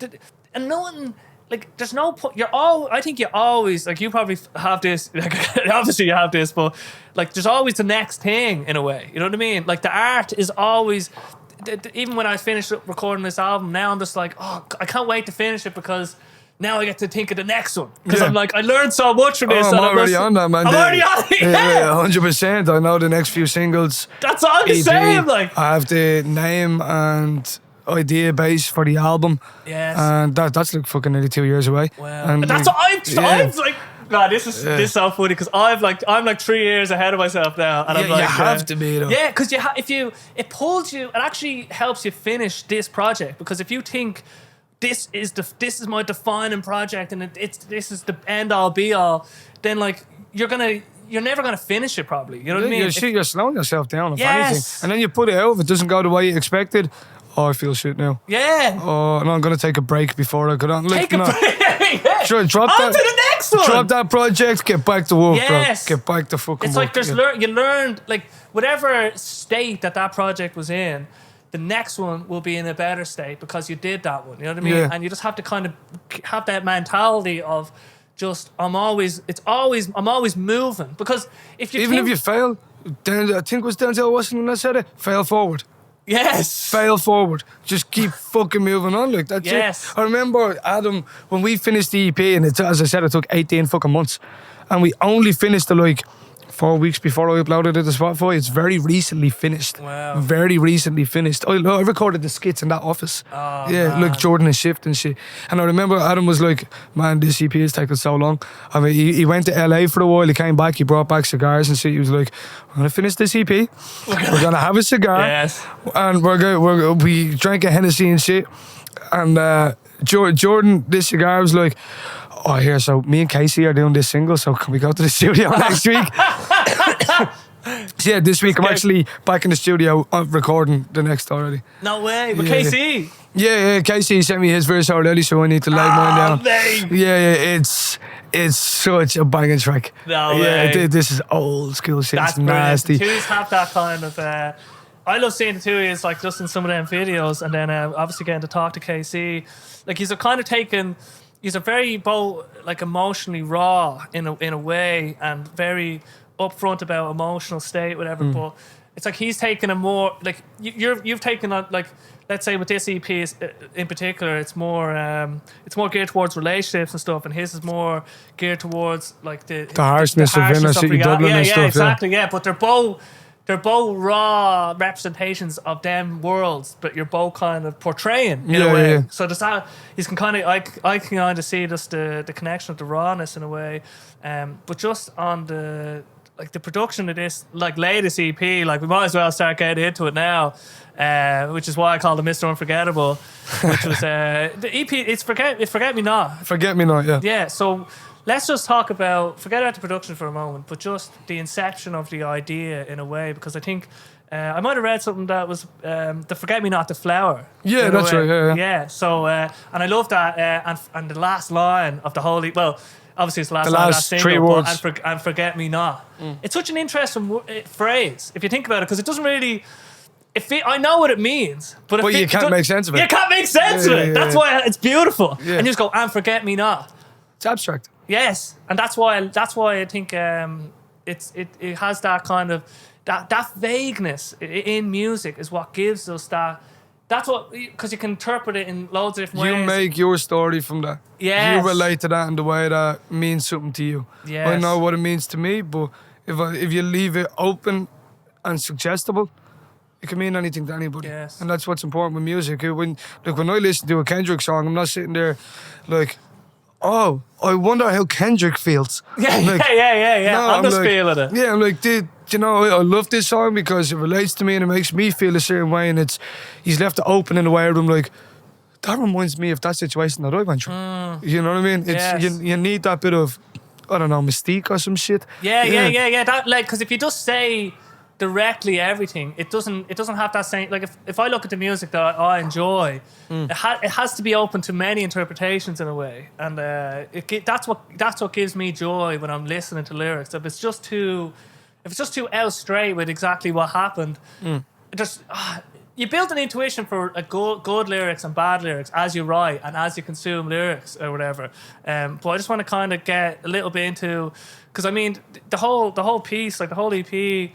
and no one. Like, there's no point. I think you always, like, you probably have this, like, obviously you have this, but, like, there's always the next thing in a way. You know what I mean? Like, the art is always, even when I finished recording this album, now I'm just like, oh, I can't wait to finish it because now I get to think of the next one. Because I'm like, I learned so much from this. I'm already on that, man. I'm already on it. Yeah, 100%. I know the next few singles. That's all the same. Like, I have the name and idea base for the album. Yes. And that's like fucking nearly 2 years away. Wow. And that's what I'm like, God, this is so funny because I'm like 3 years ahead of myself now, and I'm like, you have to be though. Yeah, because it pulls you. It actually helps you finish this project, because if you think this is my defining project and this is the end all be all, then, like, you're never gonna finish it probably. You know what I mean? You're slowing yourself down, if anything, and then you put it out. If it doesn't go the way you expected, oh, I feel shit now. Yeah. Oh, and I'm gonna take a break before I go on. Like, Take a break. Yeah. Sure, drop on that. to the next one. Drop that project. Get back to work, Yes. bro. Get back to fucking It's work. like you learned, like, whatever state that project was in, the next one will be in a better state because you did that one. You know what I mean? Yeah. And you just have to kind of have that mentality of just I'm always moving, because if you fail, then I think it was Denzel Washington that said it. Fail forward. Yes. Fail forward. Just keep fucking moving on. Like, that's it. I remember, Adam, when we finished the EP, and as I said, it took 18 fucking months, and we only finished it like 4 weeks before I uploaded it to Spotify. It's very recently finished. Wow. Very recently finished. I recorded the skits in that office. Oh, yeah, man. like Jordan and Shift and shit. And I remember Adam was like, man, this EP is taking so long. I mean, he went to LA for a while. He came back. He brought back cigars and shit. He was like, I'm going to finish this EP. We're going to have a cigar. Yes. And we drank a Hennessy and shit. And Jordan, this cigar was like, oh, here, so me and Casey are doing this single, so can we go to the studio next week? So yeah, this week I'm actually back in the studio recording the next already. No way. But Yeah. KC. Yeah, Casey sent me his verse already, so I need to lay mine down. Mate. Yeah, it's such a banging track. No yeah, way. This is old school shit. That's It's nasty. The Tuis have that kind of. I love seeing the Tuis, like, just in some of them videos, and then obviously getting to talk to KC. Like, he's a very like, emotionally raw in a way, and very upfront about emotional state, whatever. But it's like he's taken a more, like, you've taken a, like, let's say with this EP in particular, it's more geared towards relationships and stuff, and his is more geared towards, like, the harshness of inner city Dublin and stuff. Yeah, exactly. Yeah, but they're both raw representations of them worlds, but you're both kind of portraying in a way. Yeah. So there's that, you can kind of, I can kind of see just the connection of the rawness in a way. But just on the production of this, like, latest EP, like, we might as well start getting into it now, which is why I called it Mr. Unforgettable, which was the EP. It's Forget Me Not. Forget Me Not, yeah. Yeah. So let's just talk forget about the production for a moment, but just the inception of the idea in a way, because I think I might have read something that was the Forget Me Not the Flower. Yeah, that's right. Yeah. Yeah. So and I love that, and the last line of the whole, well, obviously it's the last line of that single, 3 words. and Forget Me Not. It's such an interesting phrase if you think about it, because it doesn't really. I know what it means, but you can't make sense of it. You can't make sense of it. Yeah. That's why it's beautiful. Yeah. And you just go, and Forget Me Not. It's abstract. Yes, and that's why I think it has that kind of that vagueness in music is what gives us that. That's what, because you can interpret it in loads of different ways. You make your story from that. Yes. You relate to that in the way that means something to you. Yes. I know what it means to me, but if you leave it open and suggestible, it can mean anything to anybody. Yes. And that's what's important with music. When I listen to a Kendrick song, I'm not sitting there like, oh, I wonder how Kendrick feels. Yeah, Like, yeah. no, I'm just like, feeling it. Yeah, I'm like, dude, you know, I love this song because it relates to me and it makes me feel a certain way, and he's left it open in a way where I'm like, that reminds me of that situation that I went through. You know what I mean? It's Yes. you need that bit of I don't know, mystique or some shit. Yeah. That, like, because if you just say directly everything, it doesn't have that same, like, if I look at the music that I enjoy, it has to be open to many interpretations in a way, and that's what gives me joy when I'm listening to lyrics. If it's just too out straight with exactly what happened, just you build an intuition for a good lyrics and bad lyrics as you write and as you consume lyrics or whatever. But I just want to kind of get a little bit into, because I mean the whole piece, like the whole EP,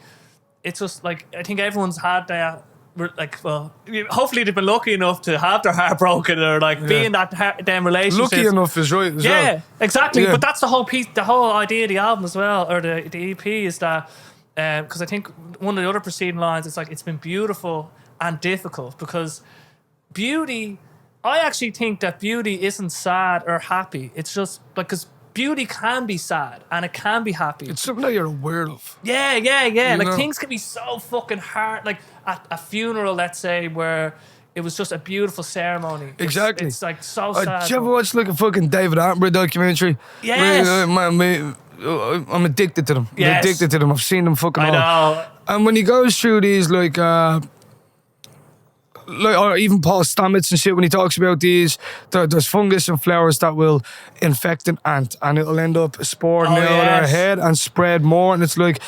it's just like, I think everyone's had that, like, well, hopefully they've been lucky enough to have their heart broken or like be in that them relationship. Lucky enough is right as well. Yeah, exactly. But that's the whole piece, the whole idea of the album as well, or the EP, is that because I think one of the other preceding lines, it's like, it's been beautiful and difficult, because beauty, I actually think that beauty isn't sad or happy. It's just like, because beauty can be sad and it can be happy. It's something that you're aware of. Yeah. You Like know? things can be so fucking hard. Like at a funeral, let's say, where it was just a beautiful ceremony. Exactly. It's like so sad. Did you ever watch like a fucking David Attenborough documentary? Yes. I'm addicted to them. Yes. I'm addicted to them. I've seen them fucking all. I know. And when he goes through these like or even Paul Stamets and shit, when he talks about these, there's fungus and flowers that will infect an ant and it'll end up sporing out their head and spread more, and it's like,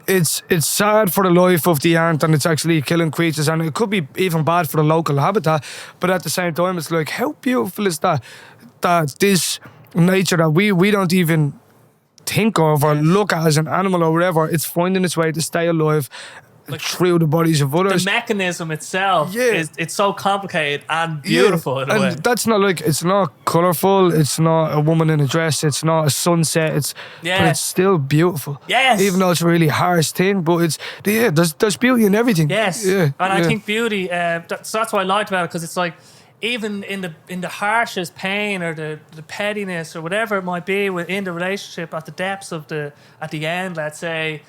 it's sad for the life of the ant and it's actually killing creatures, and it could be even bad for the local habitat, but at the same time it's like, how beautiful is that this nature that we don't even think of or look at as an animal or whatever, it's finding its way to stay alive, like, through the bodies of others. The mechanism itself it's so complicated and beautiful in a way. And that's not like, it's not colourful, it's not a woman in a dress, it's not a sunset, but it's still beautiful. Yes. Even though it's a really harsh thing, but there's beauty in everything. Yes. Yeah. And I think beauty, so that's what I liked about it, because it's like, even in the harshest pain or the pettiness or whatever it might be within the relationship, at the depths of at the end, let's say,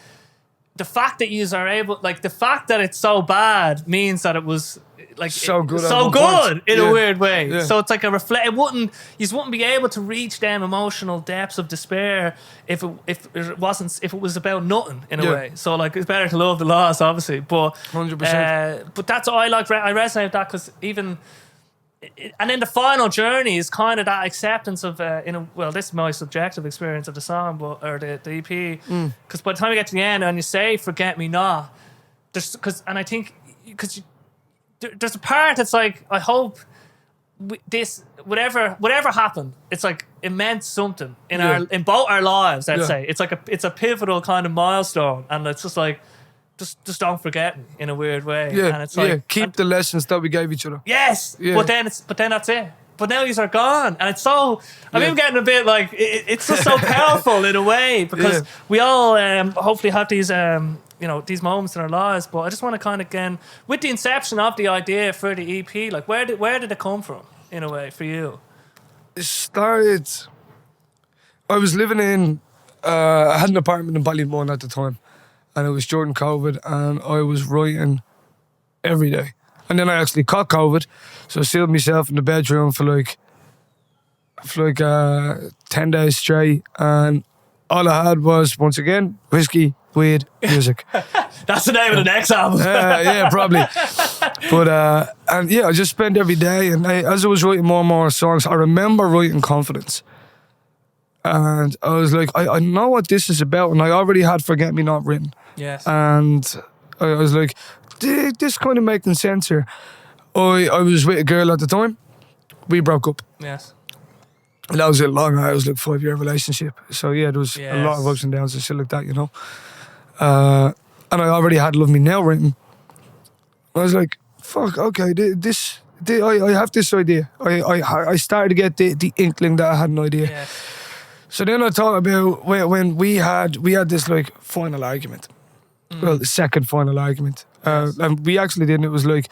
the fact that you are able, like, the fact that it's so bad means that it was like so good in a weird way. Yeah. So it's like you wouldn't be able to reach them emotional depths of despair if it was about nothing in a way. So like, it's better to love the loss, obviously, but 100%. But that's what I like. I resonate with that, because even. And then the final journey is kind of that acceptance of, this is my subjective experience of the song, or the EP. Because by the time you get to the end and you say "Forget Me Not," there's a part that's like, I hope this, whatever happened, it's like it meant something in both our lives. Let's say it's like it's a pivotal kind of milestone, and it's just like. Just don't forget me in a weird way. Yeah, and it's like, keep the lessons that we gave each other. Yes, but then that's it. But now these are gone, and it's so. I'm even getting a bit like it's just so powerful in a way, because we all hopefully have these these moments in our lives. But I just want to kind of, again, with the inception of the idea for the EP, like where did it come from in a way for you? It started. I was living in. I had an apartment in Ballymun at the time. And it was during COVID, and I was writing every day. And then I actually caught COVID, so I sealed myself in the bedroom for like 10 days straight, and all I had was, once again, whiskey, weed, music. That's the name of the next album. Yeah, probably. But I just spent every day, and as I was writing more and more songs, I remember writing Confidence. And I was like, I know what this is about, and I already had Forget Me Not written. Yes. And I was like, this kind of making sense here. I was with a girl at the time. We broke up. Yes. And that was a long, it was like 5-year relationship. So yeah, there was a lot of ups and downs and shit like that, you know. And I already had Love Me Now written. I was like, fuck, okay, I have this idea. I started to get the inkling that I had an idea. Yes. So then I thought about when we had this like final argument. Well, the second final argument. And we actually did, and it was like,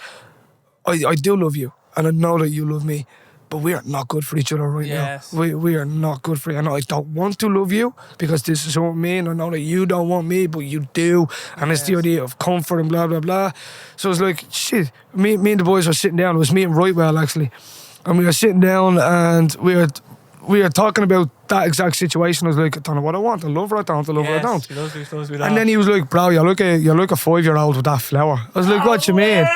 I do love you, and I know that you love me, but we are not good for each other right now. We are not good for each other. I don't want to love you because this is what I mean. I know that you don't want me, but you do. And it's the idea of comfort and blah, blah, blah. So it's like, shit. Me and the boys were sitting down. It was me and Rightwell, actually. And we were sitting down, and we we were talking about that exact situation. I was like, I don't know what I want. I love her. I don't. I love her. I don't. She loves me, she loves me, And then he was like, bro, you're like a 5-year-old with that flower. I was like, what you mean?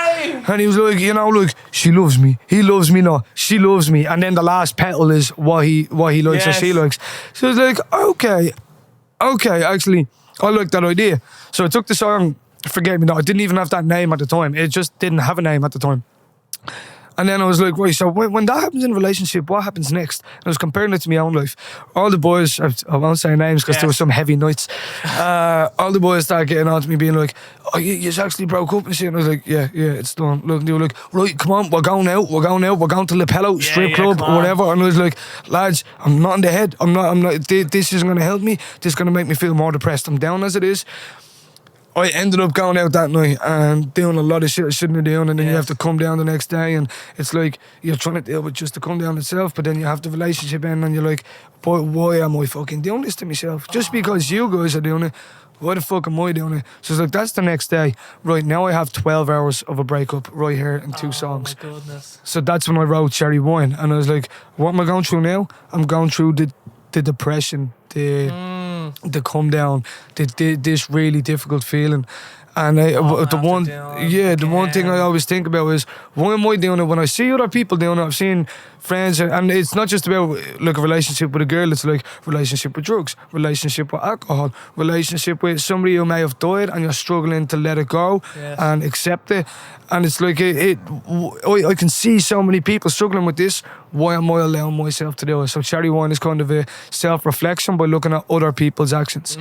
And he was like, you know, like, she loves me. He loves me not. She loves me. And then the last petal is what he likes or she likes. So I was like, okay, actually, I like that idea. So I took the song, Forget Me Not. I didn't even have that name at the time. It just didn't have a name at the time. And then I was like, right, so when that happens in a relationship, what happens next? And I was comparing it to my own life. All the boys, I won't say names because there were some heavy nights. All the boys started getting on to me being like, oh, you actually broke up and shit. And I was like, yeah, it's done. Look, and they were like, right, come on, we're going out, we're going to Lapello, strip club or whatever. And I was like, lads, I'm not in the head. I'm not, this isn't going to help me. This is going to make me feel more depressed. I'm down as it is. I ended up going out that night and doing a lot of shit I shouldn't have done, and then you have to come down the next day, and it's like you're trying to deal with just to come down itself, but then you have the relationship end and you're like, boy, why am I fucking doing this to myself? Just because you guys are doing it, why the fuck am I doing it? So it's like, that's the next day. Right, now I have 12 hours of a breakup right here in 2 songs. Oh my goodness. So that's when I wrote Cherry Wine, and I was like, what am I going through now? I'm going through the depression, the come down, this really difficult feeling. And the one thing I always think about is, why am I doing it when I see other people doing it? I've seen friends, and it's not just about like a relationship with a girl, it's like relationship with drugs, relationship with alcohol, relationship with somebody who may have died and you're struggling to let it go and accept it. And it's like, I can see so many people struggling with this. Why am I allowing myself to do it? So Cherry Wine is kind of a self-reflection by looking at other people's actions.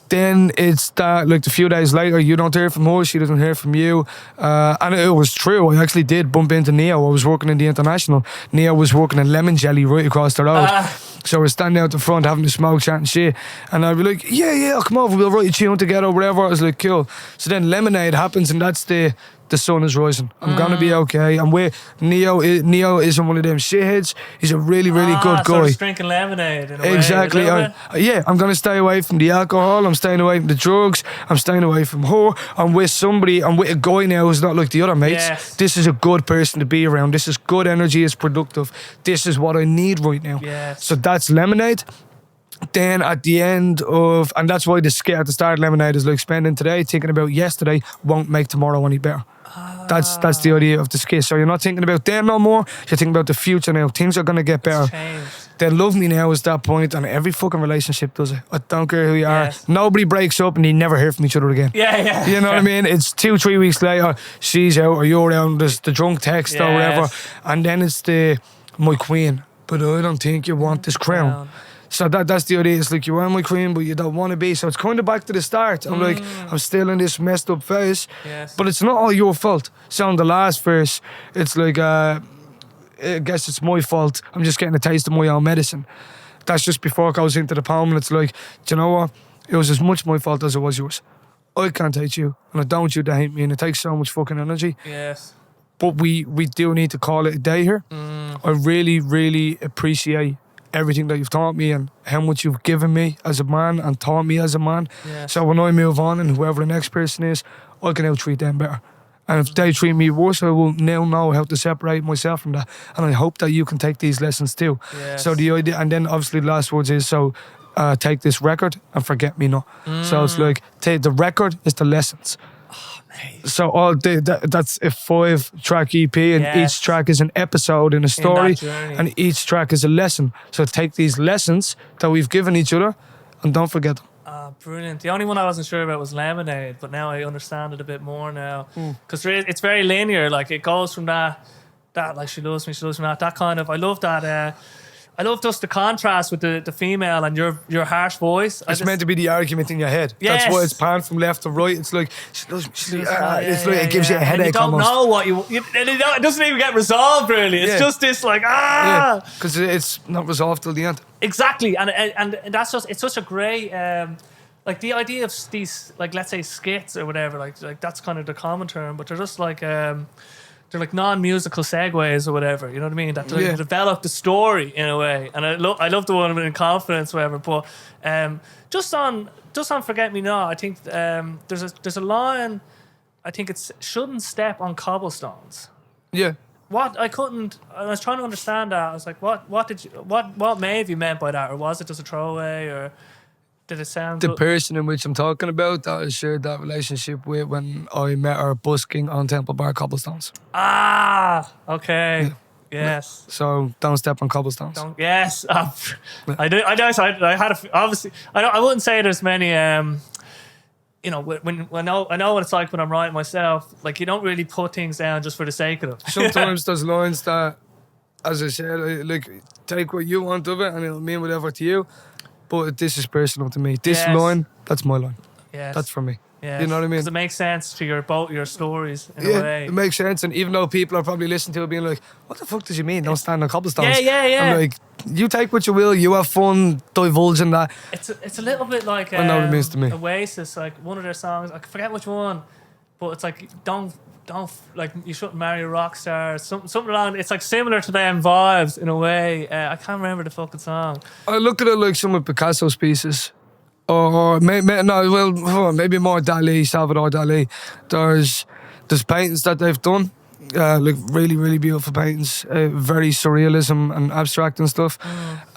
Then it's that, like, a few days later, you don't hear from her, she doesn't hear from you. And it was true. I actually did bump into Neo. I was working in the International. Neo was working in Lemon Jelly right across the road. So we're standing out the front having a smoke, chat and shit. And I'd be like, yeah, I'll come over, we'll write a tune together or whatever. I was like, cool. So then Lemonade happens, and that's the sun is rising. I'm gonna be okay. And Neo isn't one of them shitheads. He's a really, really good guy. So he's drinking lemonade in a exactly. way. I'm gonna stay away from the alcohol. I'm staying away from the drugs. I'm staying away from her. I'm with somebody. I'm with a guy now who's not like the other mates. Yes. This is a good person to be around. This is good energy. It's productive. This is what I need right now. Yes. So that's Lemonade. Then at the end of, and that's why the skit at the start of Lemonade is like, spending today thinking about yesterday won't make tomorrow any better. That's the idea of the skit. So you're not thinking about them no more. You're thinking about the future now. Things are going to get better. They love me now is that point, and every fucking relationship does it. I don't care who you are. Nobody breaks up and they never hear from each other again. Yeah. You know what I mean? It's 2-3 weeks later, she's out or you're out, and there's the drunk text or whatever. And then it's my queen, but I don't think you want this crown. So that's the idea. It's like, you are my queen, but you don't want to be. So it's kind of back to the start. I'm like, I'm still in this messed up phase. But it's not all your fault. So on the last verse, it's like, I guess it's my fault. I'm just getting a taste of my own medicine. That's just before it goes into the poem. And it's like, do you know what? It was as much my fault as it was yours. I can't hate you, and I don't want you to hate me, and it takes so much fucking energy. But we do need to call it a day here. I really, really appreciate everything that you've taught me and how much you've given me as a man and taught me as a man. So when I move on, and whoever the next person is, I can now treat them better. And if they treat me worse, I will now know how to separate myself from that. And I hope that you can take these lessons too. So the idea, and then obviously the last words is, so take this record and forget me not. So it's like, take the record is the lessons. So that's a 5-track EP, and each track is an episode in a story, and each track is a lesson. So take these lessons that we've given each other and don't forget them. Brilliant. The only one I wasn't sure about was Lemonade, but now I understand it a bit more now. Because it's very linear. Like, it goes from that like, she loves me from that kind of, I love that. I love just the contrast with the female and your harsh voice. It's meant to be the argument in your head. That's why it's panned from left to right. It's like, it gives you a headache. And you don't almost know what it doesn't even get resolved really. It's just this like because it's not resolved till the end. Exactly, and that's just, it's such a great like the idea of these, like, let's say skits or whatever, like that's kind of the common term, but they're just like they're like non-musical segues or whatever, you know what I mean? That develop the story in a way. And I love the one in Confidence, whatever. But just on Forget Me Not, I think there's a line. I think it's shouldn't step on cobblestones. Yeah. what I couldn't. I was trying to understand that. I was like, what may have you meant by that, or was it just a throwaway, or did it sound The good? person in which I'm talking about that I shared that relationship with when I met her busking on Temple Bar cobblestones. Ah, okay. Yes. So don't step on cobblestones. Yes. I do. I know. So I had obviously. I wouldn't say there's many. You know, when I know what it's like when I'm writing myself. Like, you don't really put things down just for the sake of them. Sometimes there's lines that, as I said, like take what you want of it and it'll mean whatever to you. But this is personal to me. This line, that's my line. Yes. That's for me. Yes. You know what I mean? Because it makes sense to your stories in a way. It makes sense. And even though people are probably listening to it being like, what the fuck does you mean? Don't stand on cobblestones. Yeah. I'm like, you take what you will, you have fun, divulge in that. It's a little bit like I know what it means to me. Oasis, like one of their songs, I forget which one, but it's like don't like you shouldn't marry a rock star, something along. It's like similar to them vibes in a way. I can't remember the fucking song. I look at it like some of Picasso's pieces. Or maybe more Daly, Salvador Daly. There's paintings that they've done, like really, really beautiful paintings, very surrealism and abstract and stuff.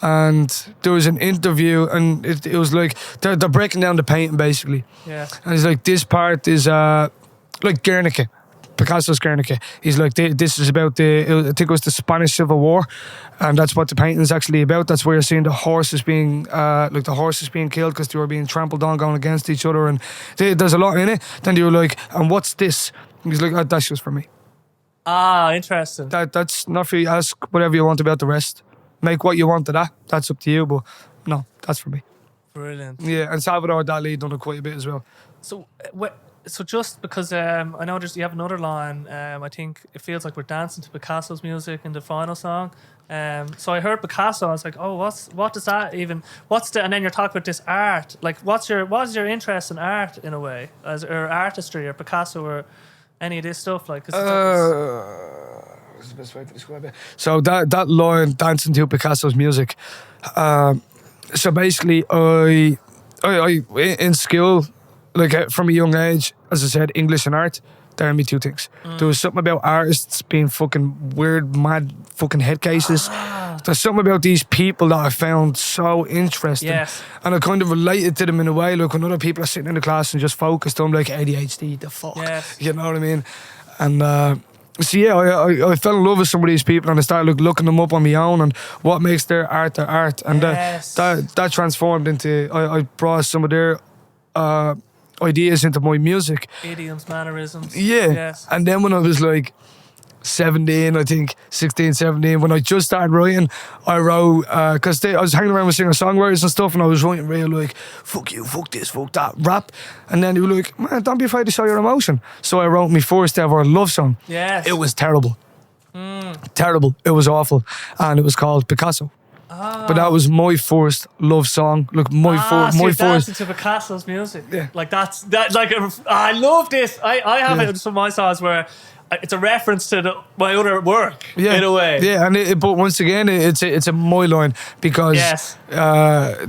And there was an interview, and it was like they're breaking down the painting basically. Yeah. And he's like, this part is like Guernica. Picasso's Guernica. He's like, this is about I think it was the Spanish Civil War, and that's what the painting is actually about. That's where you're seeing the horses being killed because they were being trampled on, going against each other, and there's a lot in it. Then they were like, and what's this? And he's like, oh, that's just for me. Ah, interesting. That's not for you. Ask whatever you want about the rest. Make what you want of that. That's up to you, but no, that's for me. Brilliant. Yeah, and Salvador Dali done it quite a bit as well. So just because I know you have another line, I think it feels like we're dancing to Picasso's music in the final song. So I heard Picasso, I was like, oh, what does that even? And then you're talking about this art. Like, what's your interest in art in a way, or artistry, or Picasso, or any of this stuff? Like, what's the best way to describe it? So that line, dancing to Picasso's music. So basically, I in school, like from a young age, as I said, English and art, they're my two things. There was something about artists being fucking weird, mad fucking head cases. There's something about these people that I found so interesting. Yes. And I kind of related to them in a way, like when other people are sitting in the class and just focused on like ADHD, the fuck. Yes. You know what I mean? And so yeah, I fell in love with some of these people, and I started looking them up on my own and what makes their art their art. And that transformed into, I brought some of their ideas into my music. Idioms, mannerisms. Yeah. Yes. And then when I was like 17, I think 16, 17, when I just started writing, I wrote, because I was hanging around with singer-songwriters and stuff, and I was writing real like, fuck you, fuck this, fuck that, rap. And then they were like, man, don't be afraid to show your emotion. So I wrote my first ever love song. Yes. It was terrible. Terrible. It was awful. And it was called Picasso. But that was my first love song. Look, my first. Dancing to Picasso's music. Yeah. Like that. Like I love this. I have it in some of my songs where it's a reference to my other work in a way. Yeah, and but once again, it's a my line because to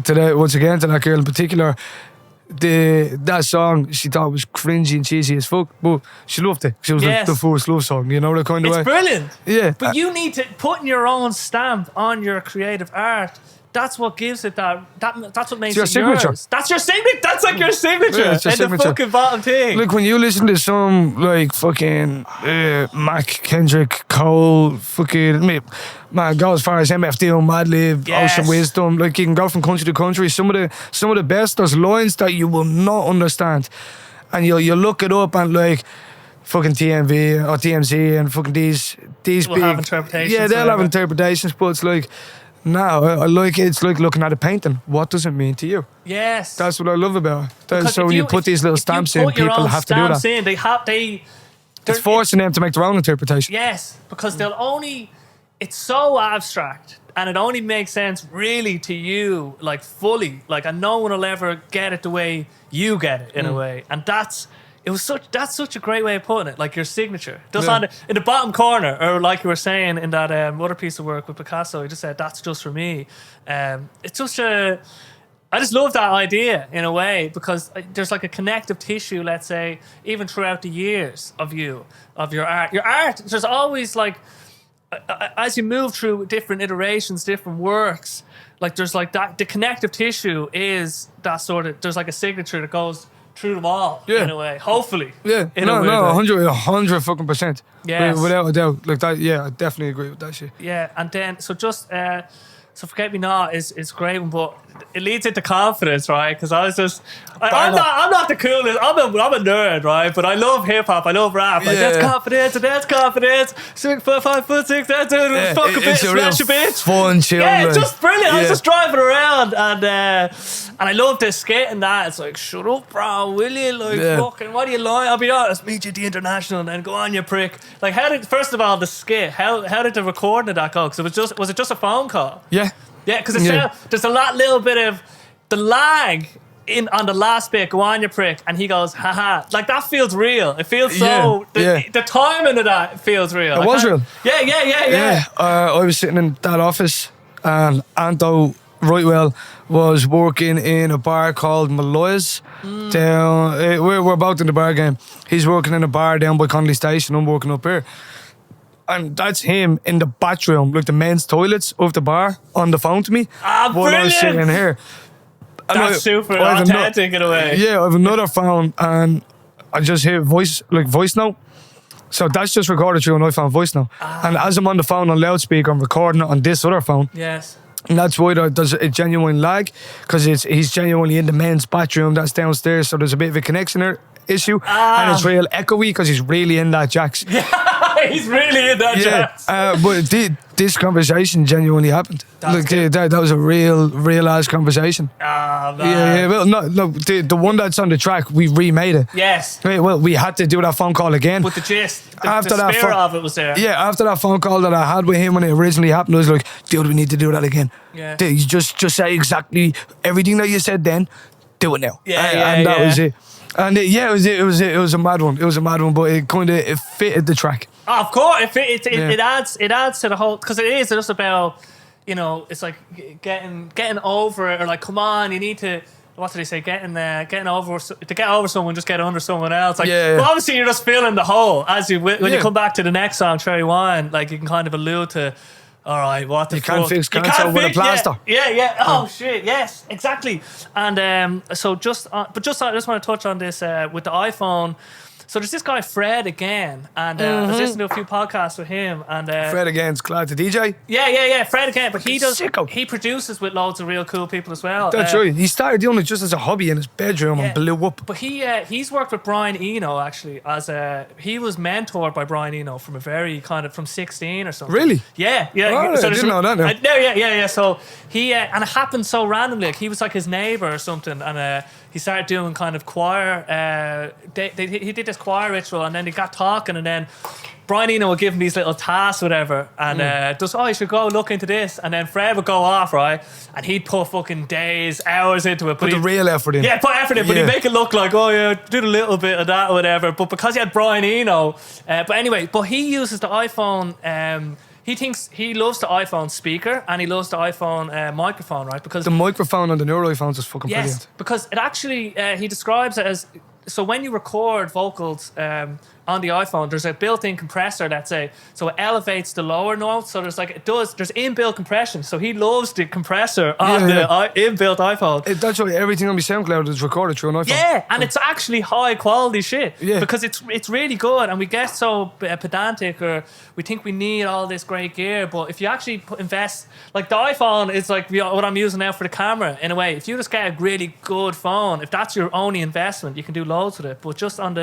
that girl in particular, that song she thought was cringy and cheesy as fuck, but she loved it. She was like the first love song, you know, that kind of way. It's brilliant. Yeah, but you need to put your own stamp on your creative art. That's what gives it that's what makes it yours. That's your signature. That's like your signature. Yeah, it's your signature. The fucking bottom thing. Like when you listen to some like fucking Mac, Kendrick, Cole, fucking man, go as far as MF Doom, Madlib, Ocean Wisdom. Like you can go from country to country. Some of the best. There's lines that you will not understand, and you look it up and like fucking TMV or TMZ and fucking these big have interpretations. Yeah, they'll have interpretations, but it's like. No, I like it. It's like looking at a painting. What does it mean to you? Yes, that's what I love about it. So when you put these little stamps in, people have to do that. It's forcing them to make their own interpretation. Yes, because they'll only. It's so abstract, and it only makes sense really to you, like fully, like, and no one will ever get it the way you get it in a way, and that's such a great way of putting it, like your signature. Just in the bottom corner, or like you were saying in that other piece of work with Picasso, he just said, that's just for me. It's such a... I just love that idea in a way, because there's like a connective tissue, let's say, even throughout the years of your art. Your art, there's always like... as you move through different iterations, different works, like there's like that, the connective tissue is that sort of, there's like a signature that goes through them all in a way, hopefully. Yeah, in a weird way. 100 fucking percent. Yes. Without a doubt. Like that, yeah, I definitely agree with that shit. Yeah, and then, so just, so Forget Me Not is great, but it leads into confidence, right? Because I was just, I'm not the coolest. I'm a nerd, right? But I love hip hop. I love rap. Like that's confidence and that's confidence. 5'6", that's it. Fuck a bitch, smash a bitch. Fun, chill. Yeah, it's just brilliant. I was just driving around and I love the skit and that. It's like, shut up, bro, will you? Like, fucking, what are you lying? I'll be honest, meet you at the International and then go on, you prick. Like, first of all, the skit, how did the recording of that go? Because was it just a phone call? Yeah. Yeah, because there's a little bit of the lag on the last bit, go on, you prick, and he goes, haha. Like, that feels real. It feels so, the timing of that feels real. It was real. Yeah. I was sitting in that office and Anto Rightwell was working in a bar called Malloy's down, we're both in the bar game. He's working in a bar down by Connolly Station, I'm working up here. And that's him in the bathroom, like the men's toilets of the bar, on the phone to me while I was sitting in here. And that's super authentic in a way. Yeah, I have another phone and I just hear voice note. So that's just recorded through an iPhone voice note. And as I'm on the phone on loudspeaker, I'm recording it on this other phone. Yes. And that's why there's a genuine lag, because he's genuinely in the men's bathroom that's downstairs, so there's a bit of a connection issue, and it's real echoey because he's really in that Jax. He's really in that Jax. But this conversation genuinely happened. That was a real ass conversation. Ah, man. Yeah. Well, no, the one that's on the track, we remade it. Yes. Well, we had to do that phone call again. With the gist, the spirit of it was there. Yeah, after that phone call that I had with him when it originally happened, I was like, dude, we need to do that again. Yeah. You just say exactly everything that you said then, do it now. Yeah, and that was it. And it was a mad one. It was a mad one, but it fitted the track. Oh, of course, it adds to the whole, because it is just about, it's like getting over it, or like, come on, you need to. What did he say? Getting over, to get over someone, just get under someone else. Like, But obviously you're just feeling the whole as when you come back to the next song, Cherry Wine. Like, you can kind of allude to, all right, what the you fuck? Can't fix cancer with a plaster. Yeah. Oh shit, yes, exactly. And I just want to touch on this with the iPhone. So there's this guy Fred again, and I was listening to a few podcasts with him. And Fred again's glad to DJ. Yeah, Fred again. But he Sicko. He produces with loads of real cool people as well. That's right. He started doing it just as a hobby in his bedroom and blew up. But he's worked with Brian Eno actually he was mentored by Brian Eno from from 16 or something. Really? Yeah. Oh, so I didn't know that. No, yeah. So he and it happened so randomly. Like, he was like his neighbor or something, and he started doing kind of choir. He did this choir ritual, and then they got talking, and then Brian Eno would give him these little tasks, whatever, and just, you should go look into this, and then Fred would go off, right, and he'd put fucking days, hours into it. Put the real effort in. Yeah, put effort in, but he'd make it look like, did a little bit of that or whatever. But because he had Brian Eno, but he uses the iPhone. He thinks he loves the iPhone speaker and he loves the iPhone microphone, right? Because the microphone on the newer iPhones is fucking brilliant. Because it actually, he describes it as, so when you record vocals on the iPhone, there's a built-in compressor, let's say, so it elevates the lower notes. So there's inbuilt compression. So he loves the compressor on the inbuilt iPhone. That's why everything on my SoundCloud is recorded through an iPhone. Yeah, and it's actually high quality shit. Yeah. Because it's really good, and we get so pedantic, or we think we need all this great gear. But if you actually invest, like the iPhone is like what I'm using now for the camera, in a way. If you just get a really good phone, if that's your only investment, you can do loads with it. But just on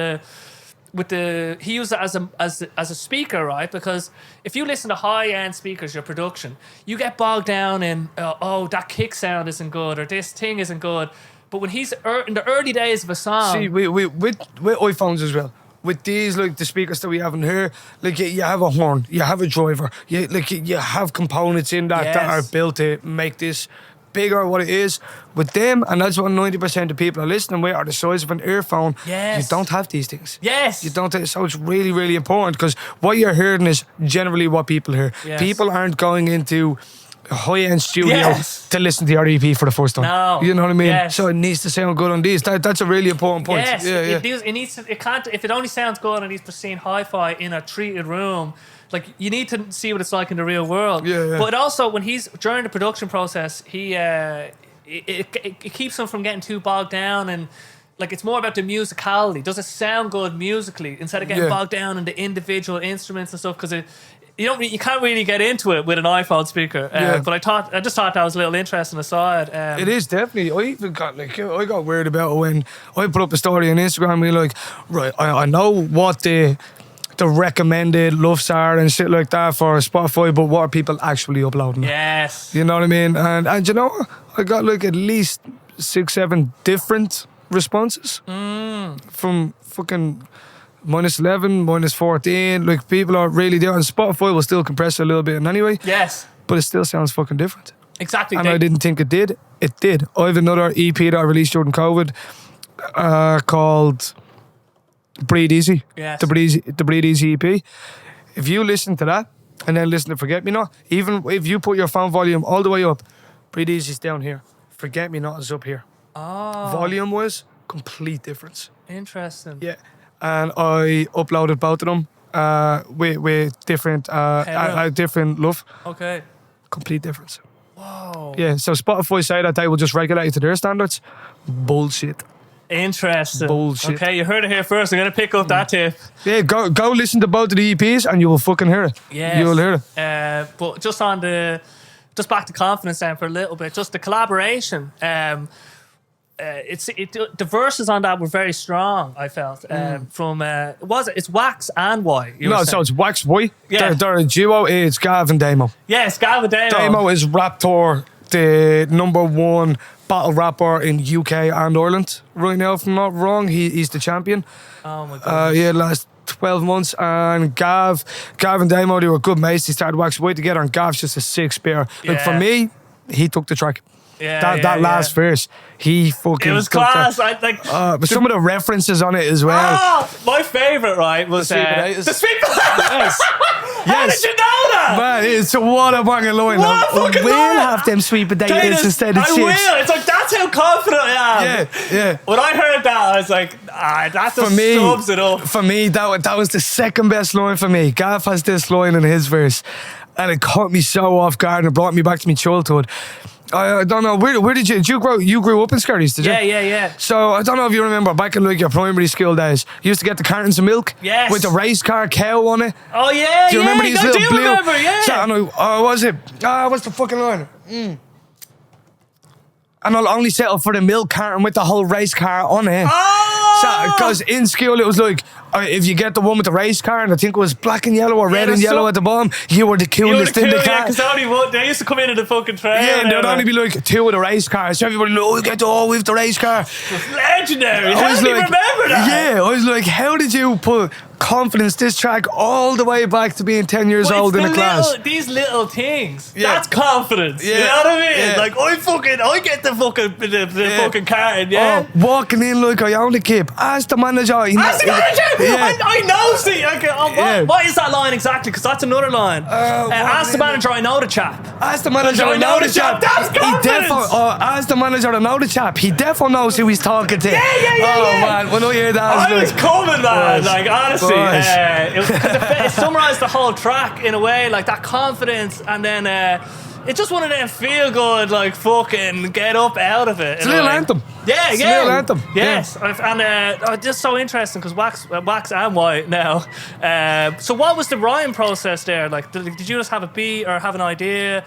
he uses it as a speaker, right? Because if you listen to high-end speakers, your production, you get bogged down in that kick sound isn't good, or this thing isn't good. But when he's in the early days of a song, see, with iPhones as well, with these, like the speakers that we have in here, like you have a horn, you have a driver, you have components in that are built to make this bigger what it is. With them, and that's what 90% of people are listening with, are the size of an earphone. Yes. You don't have these things. Yes. You don't. So it's really, really important, because what you're hearing is generally what people hear. Yes. People aren't going into a high-end studio to listen to your EP for the first time. No. You know what I mean? Yes. So it needs to sound good on these. That's a really important point. Yes. It needs to, it can't, if it only sounds good on these pristine hi-fi in a treated room, like you need to see what it's like in the real world. Yeah. But also when he's during the production process, it keeps him from getting too bogged down, and like it's more about the musicality. Does it sound good musically instead of getting bogged down in the individual instruments and stuff? Because you can't really get into it with an iPhone speaker. But I just thought that was a little interesting aside. It is definitely. I even got I got worried about it when I put up a story on Instagram. And like, right, I know what the recommended lofts are and shit like that for Spotify, but what are people actually uploading? Yes. You know what I mean? And you know, I got like at least 6-7 different responses from fucking -11, -14. Like people are really doing. Spotify will still compress it a little bit anyway. Yes. But it still sounds fucking different. Exactly. And I didn't think it did. It did. I have another EP that I released during COVID called Breathe Easy. Yes. The Breathe Easy EP. If you listen to that and then listen to Forget Me Not, even if you put your phone volume all the way up, Breathe Easy's down here. Forget Me Not is up here. Oh. Volume was complete difference. Interesting. Yeah. And I uploaded both of them with different different love. Okay. Complete difference. Whoa. Yeah, so Spotify say that they will just regulate to their standards. Bullshit. Interesting. Bullshit. Okay, you heard it here first. I'm going to pick up that tip. Yeah, go listen to both of the EPs and you will fucking hear it. Yes. You will hear it. But just back to confidence then for a little bit, just the collaboration. The verses on that were very strong, I felt. It's Wax and Y. So it's Wax Y. Yeah. They're a duo. It's Gav and Damo. Yes, Gav and Damo. Damo is Raptor, the #1 battle rapper in UK and Ireland right now, if I'm not wrong. He's the champion. Oh my god. Last 12 months. And Gav and Damo, they were good mates. They started Wax Y together, and Gav's just a sick spear. Like for me, he took the track. That last verse, he fucking. It was class. But some of the references on it as well. Oh, my favorite, right, was The Sweet Potatoes. The Sweet Potatoes. Yes. How did you know that? Man, it's what a banging line. What a fucking we'll line. have them sweet potatoes instead of I chips. will. It's like, that's how confident I am. Yeah. When I heard that, I was like, that just sums it up. For me, that was the second best line for me. Gav has this line in his verse, and it caught me so off guard and it brought me back to my childhood. I don't know, where did you grow? You grew up in Skerries, did you? Yeah. So I don't know if you remember back in like your primary school days, you used to get the cartons of milk with the race car cow on it. Oh yeah, do you remember these little blue? Remember, yeah. So, what's the fucking line? And I'll only settle for the milk carton with the whole race car on it. Because in school it was like, if you get the one with the race car, and I think it was black and yellow or red and yellow at the bottom, you were the coolest in the car. Because they used to come into the fucking train. Yeah, and there'd only be like 2 of the race cars. So everybody with the race car. It's legendary. How do you remember that? Yeah, I was like, how did you put confidence this track all the way back to being 10 years old in a class? These little things. Yeah. That's confidence. Yeah. You know what I mean? Yeah. Like I get the fucking card, yeah. Walking in like I own the kip. Ask the manager. Yeah. I know. See, what is that line exactly? Because that's another line. Ask the manager. I know the chap. Ask the manager. I know the chap. That's confidence. Ask the manager. I know the chap. He defo knows who he's talking to. Yeah. Man, when I hear that, I was coming, man. Like honestly, it summarised the whole track in a way, like that confidence, and then it's just one of them feel good, like fucking get up out of it. It's a little anthem. Yeah. It's a little anthem. Yes, and just so interesting because Wax and Y now. So what was the rhyme process there? Like, did you just have a beat or have an idea?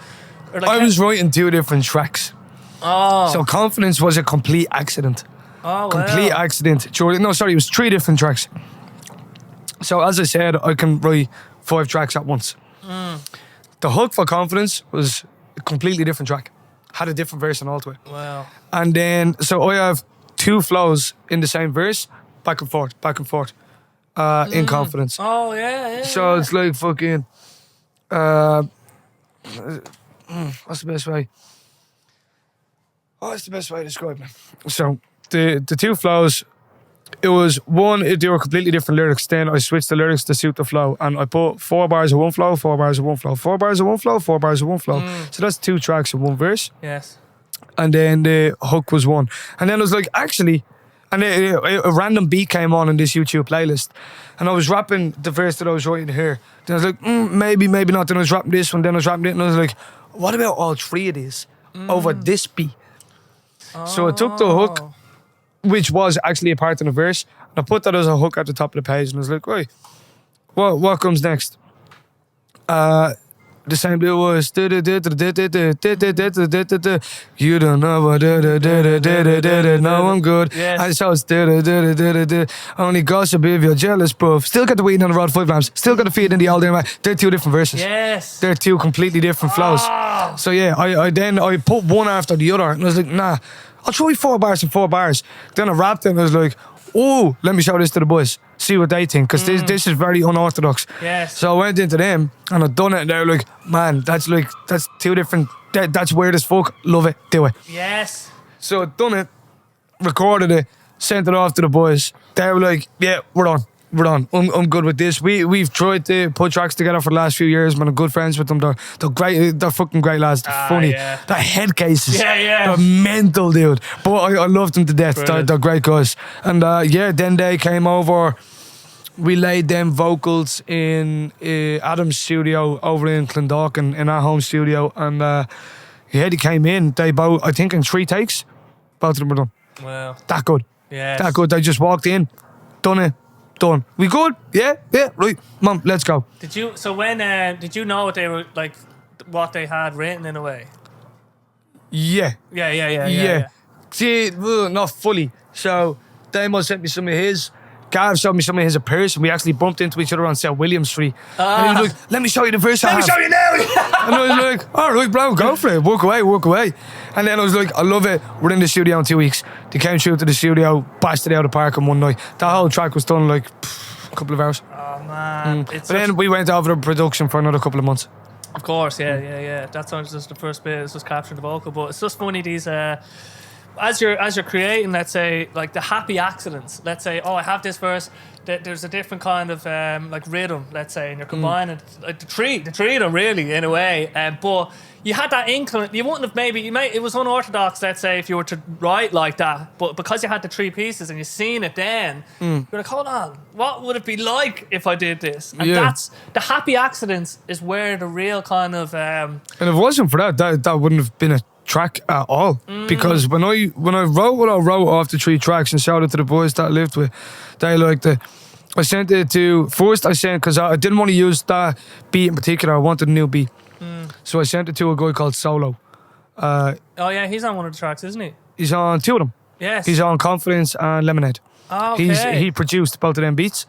Or like I was writing 2 different tracks. Oh. So confidence was a complete accident. Oh, complete accident. It was 3 different tracks. So as I said, I can write 5 tracks at once. The hook for confidence was a completely different track. Had a different verse and all to it. Wow. And then, so I have 2 flows in the same verse, back and forth, in confidence. Oh, yeah. So it's like fucking, what's the best way? What's the best way to describe it? So the 2 flows, it was one, they were completely different lyrics. Then I switched the lyrics to suit the flow, and I put 4 bars of one flow, 4 bars of one flow, 4 bars of one flow, 4 bars of one flow. So that's 2 tracks in one verse. Yes. And then the hook was 1. And then I was like, actually, And a random beat came on in this YouTube playlist. And I was rapping the verse that I was writing here. Then I was like, maybe not. Then I was rapping this one, then I was rapping it. And I was like, what about all three of these over this beat? So I took the hook, which was actually a part of the verse, and I put that as a hook at the top of the page. And I was like, right, what comes next? The same bit was you don't know what no I'm good. Yes. I saw it's only gossip if you're jealous, bro. Still got the weed on the road 5 lamps. Still got the feet in the old man. They're two different verses. Yes. They're two completely different flows. So yeah, I put one after the other, and I was like, nah, I'll try 4 bars and 4 bars. Then I rapped it and I was like, oh, let me show this to the boys. See what they think, because this is very unorthodox. Yes. So I went into them and I'd done it, and they were like, man, that's two different, that's weird as fuck. Love it, do it. Yes. So I'd done it, recorded it, sent it off to the boys. They were like, yeah, we're on. I'm good with this. We've tried to put tracks together for the last few years, man. I'm good friends with them. They're great. They're fucking great lads. They're funny. Yeah. They're head cases. Yeah. They're mental, dude. But I love them to death. They're great guys. And then they came over. We laid them vocals in Adam's studio over in Clondalkin, in our home studio. And they came in. They both, I think, in 3 takes. Both of them were done. Wow. That good. Yes. That good. They just walked in, done it. Done. We good? Yeah, right. Mom, let's go. Did you know what they were like, what they had written in a way? Yeah. Yeah. See, not fully. So, Damo sent me some of his. Gav showed me some of his in person. We actually bumped into each other on South William Street. And he was like, let me show you the verse I have. Let me show you now. And I was like, all right, bro, go for it. Walk away. And then I was like, I love it. We're in the studio in 2 weeks. They came through to the studio, bashed it out of the park in one night. That whole track was done in like a couple of hours. Oh, man. But then we went over to production for another couple of months. Of course, yeah. That's not just the first bit. It's just capturing the vocal. But it's just funny, these... As you're creating, let's say, like the happy accidents. Let's say, I have this verse. There's a different kind of like rhythm. Let's say, and you're combining like the three of them really in a way. But you had that inkling. You wouldn't have it was unorthodox. Let's say if you were to write like that, but because you had the 3 pieces and you seen it, then you're like, hold on, what would it be like if I did this? And that's the happy accidents is where the real kind of. And if it wasn't for that wouldn't have been a track at all, because when I wrote what I wrote off the 3 tracks and showed it to the boys that I lived with, they liked it. I sent it to because I didn't want to use that beat in particular. I wanted a new beat, so I sent it to a guy called Solo. He's on one of the tracks, isn't he? He's on 2 of them. Yes, he's on Confidence and Lemonade. Oh, okay. He produced both of them beats.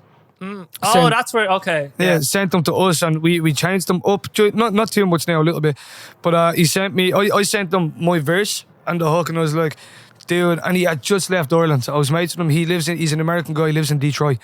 That's where. Okay. Yeah, sent them to us and we changed them up. Not too much now, a little bit. But he sent me. I sent them my verse and the hook, and I was like, dude. And he had just left Ireland. So I was mates with him. He's an American guy. He lives in Detroit.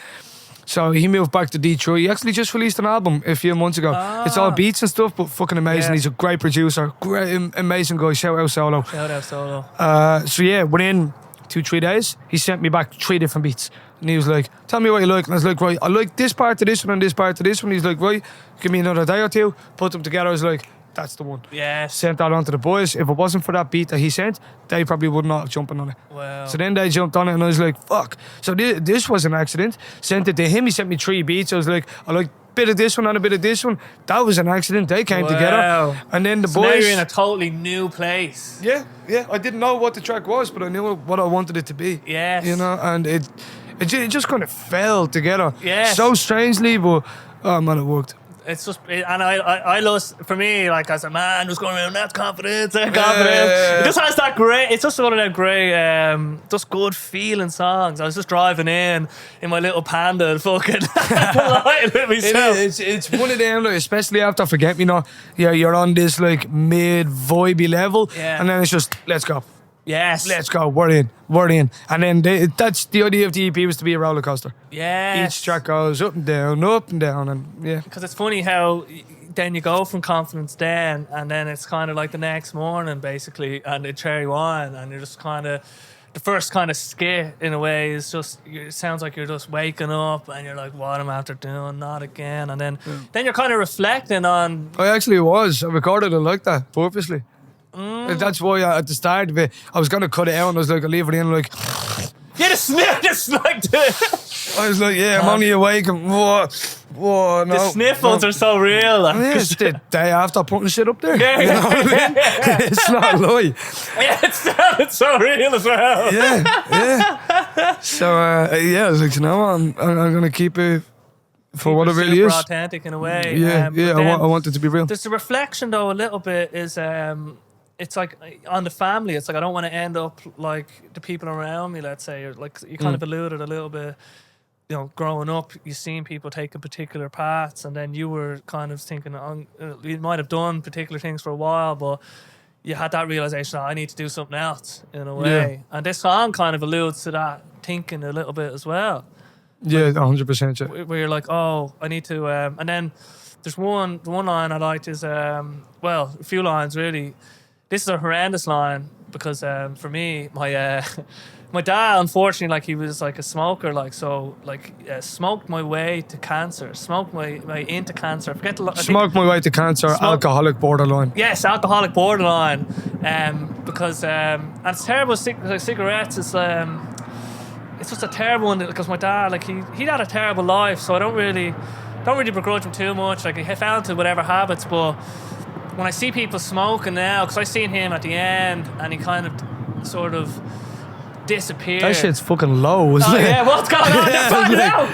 So he moved back to Detroit. He actually just released an album a few months ago. It's all beats and stuff, but fucking amazing. He's a great producer, great, amazing guy. Shout out Solo. So yeah, within 2-3 days, he sent me back 3 different beats. And he was like, tell me what you like. And I was like, right, I like this part to this one and this part to this one. He's like, right, give me another day or 2. Put them together. I was like, that's the one. Yes. Sent that on to the boys. If it wasn't for that beat that he sent, they probably would not have jumped on it. Wow. So then they jumped on it and I was like, fuck. So this was an accident. Sent it to him. He sent me 3 beats. I was like, I like a bit of this one and a bit of this one. That was an accident. They came together. And then the boys... now you're in a totally new place. Yeah. I didn't know what the track was, but I knew what I wanted it to be. Yes. You know, and it just kind of fell together. Yes. So strangely, but oh man, it worked. It's just, and I love, for me, like as a man who's going around, that's confidence. It just has that great, it's just one of them great, just good feeling songs. I was just driving in my little Panda and fucking delighted with myself. It's one of them, like, especially after Forget Me Not, you're on this like mid vibey level, and then it's just, let's go. Yes. Let's go. We're in. And then that's the idea of the EP, was to be a roller coaster. Yes. Each track goes up and down, and yeah. Because it's funny how then you go from confidence down, and then it's kind of like the next morning, basically, and the cherry wine, and you're just kind of, the first kind of skit in a way is just, it sounds like you're just waking up and you're like, what am I after doing? Not again. And then you're kind of reflecting on. I recorded it like that purposely. That's why at the start of it, I was going to cut it out and I was like, I'll leave it in like Yeah, the sniff, just like I was like, yeah, I'm only awake and whoa, no. the sniffles are so real. Like. Yeah, it's the day after putting shit up there. Yeah, You know what I mean? It's not a lie. Yeah, it's so real as well. Yeah. So, I was like, you know what? I'm going to keep it for what it really super is. authentic in a way. Yeah, but then I want it to be real. There's a reflection though a little bit is it's like on the family. It's like I don't want to end up like the people around me. Let's say, or like you kind of alluded a little bit. You know, growing up, you've seen people taking particular paths, and then you were kind of thinking you might have done particular things for a while, but you had that realization, I need to do something else in a way. And this song kind of alludes to that thinking a little bit as well. Yeah, 100%. Yeah. Where you're like, oh, I need to, and then there's the one line I liked is, well, a few lines really. This is a horrendous line because for me, my dad, unfortunately, like he was like a smoker, like so, like smoked my way to cancer, smoked my way into cancer. Smoked my way to cancer, alcoholic borderline. Yes, alcoholic borderline, because and it's terrible. Cigarettes is it's just a terrible one because my dad, like he had a terrible life, so I don't really begrudge him too much. Like he fell into whatever habits, but when I see people smoking now, because I seen him at the end, and he kind of sort of disappeared. That shit's fucking low, isn't it? Yeah, what's going on? Yeah, Find like, out.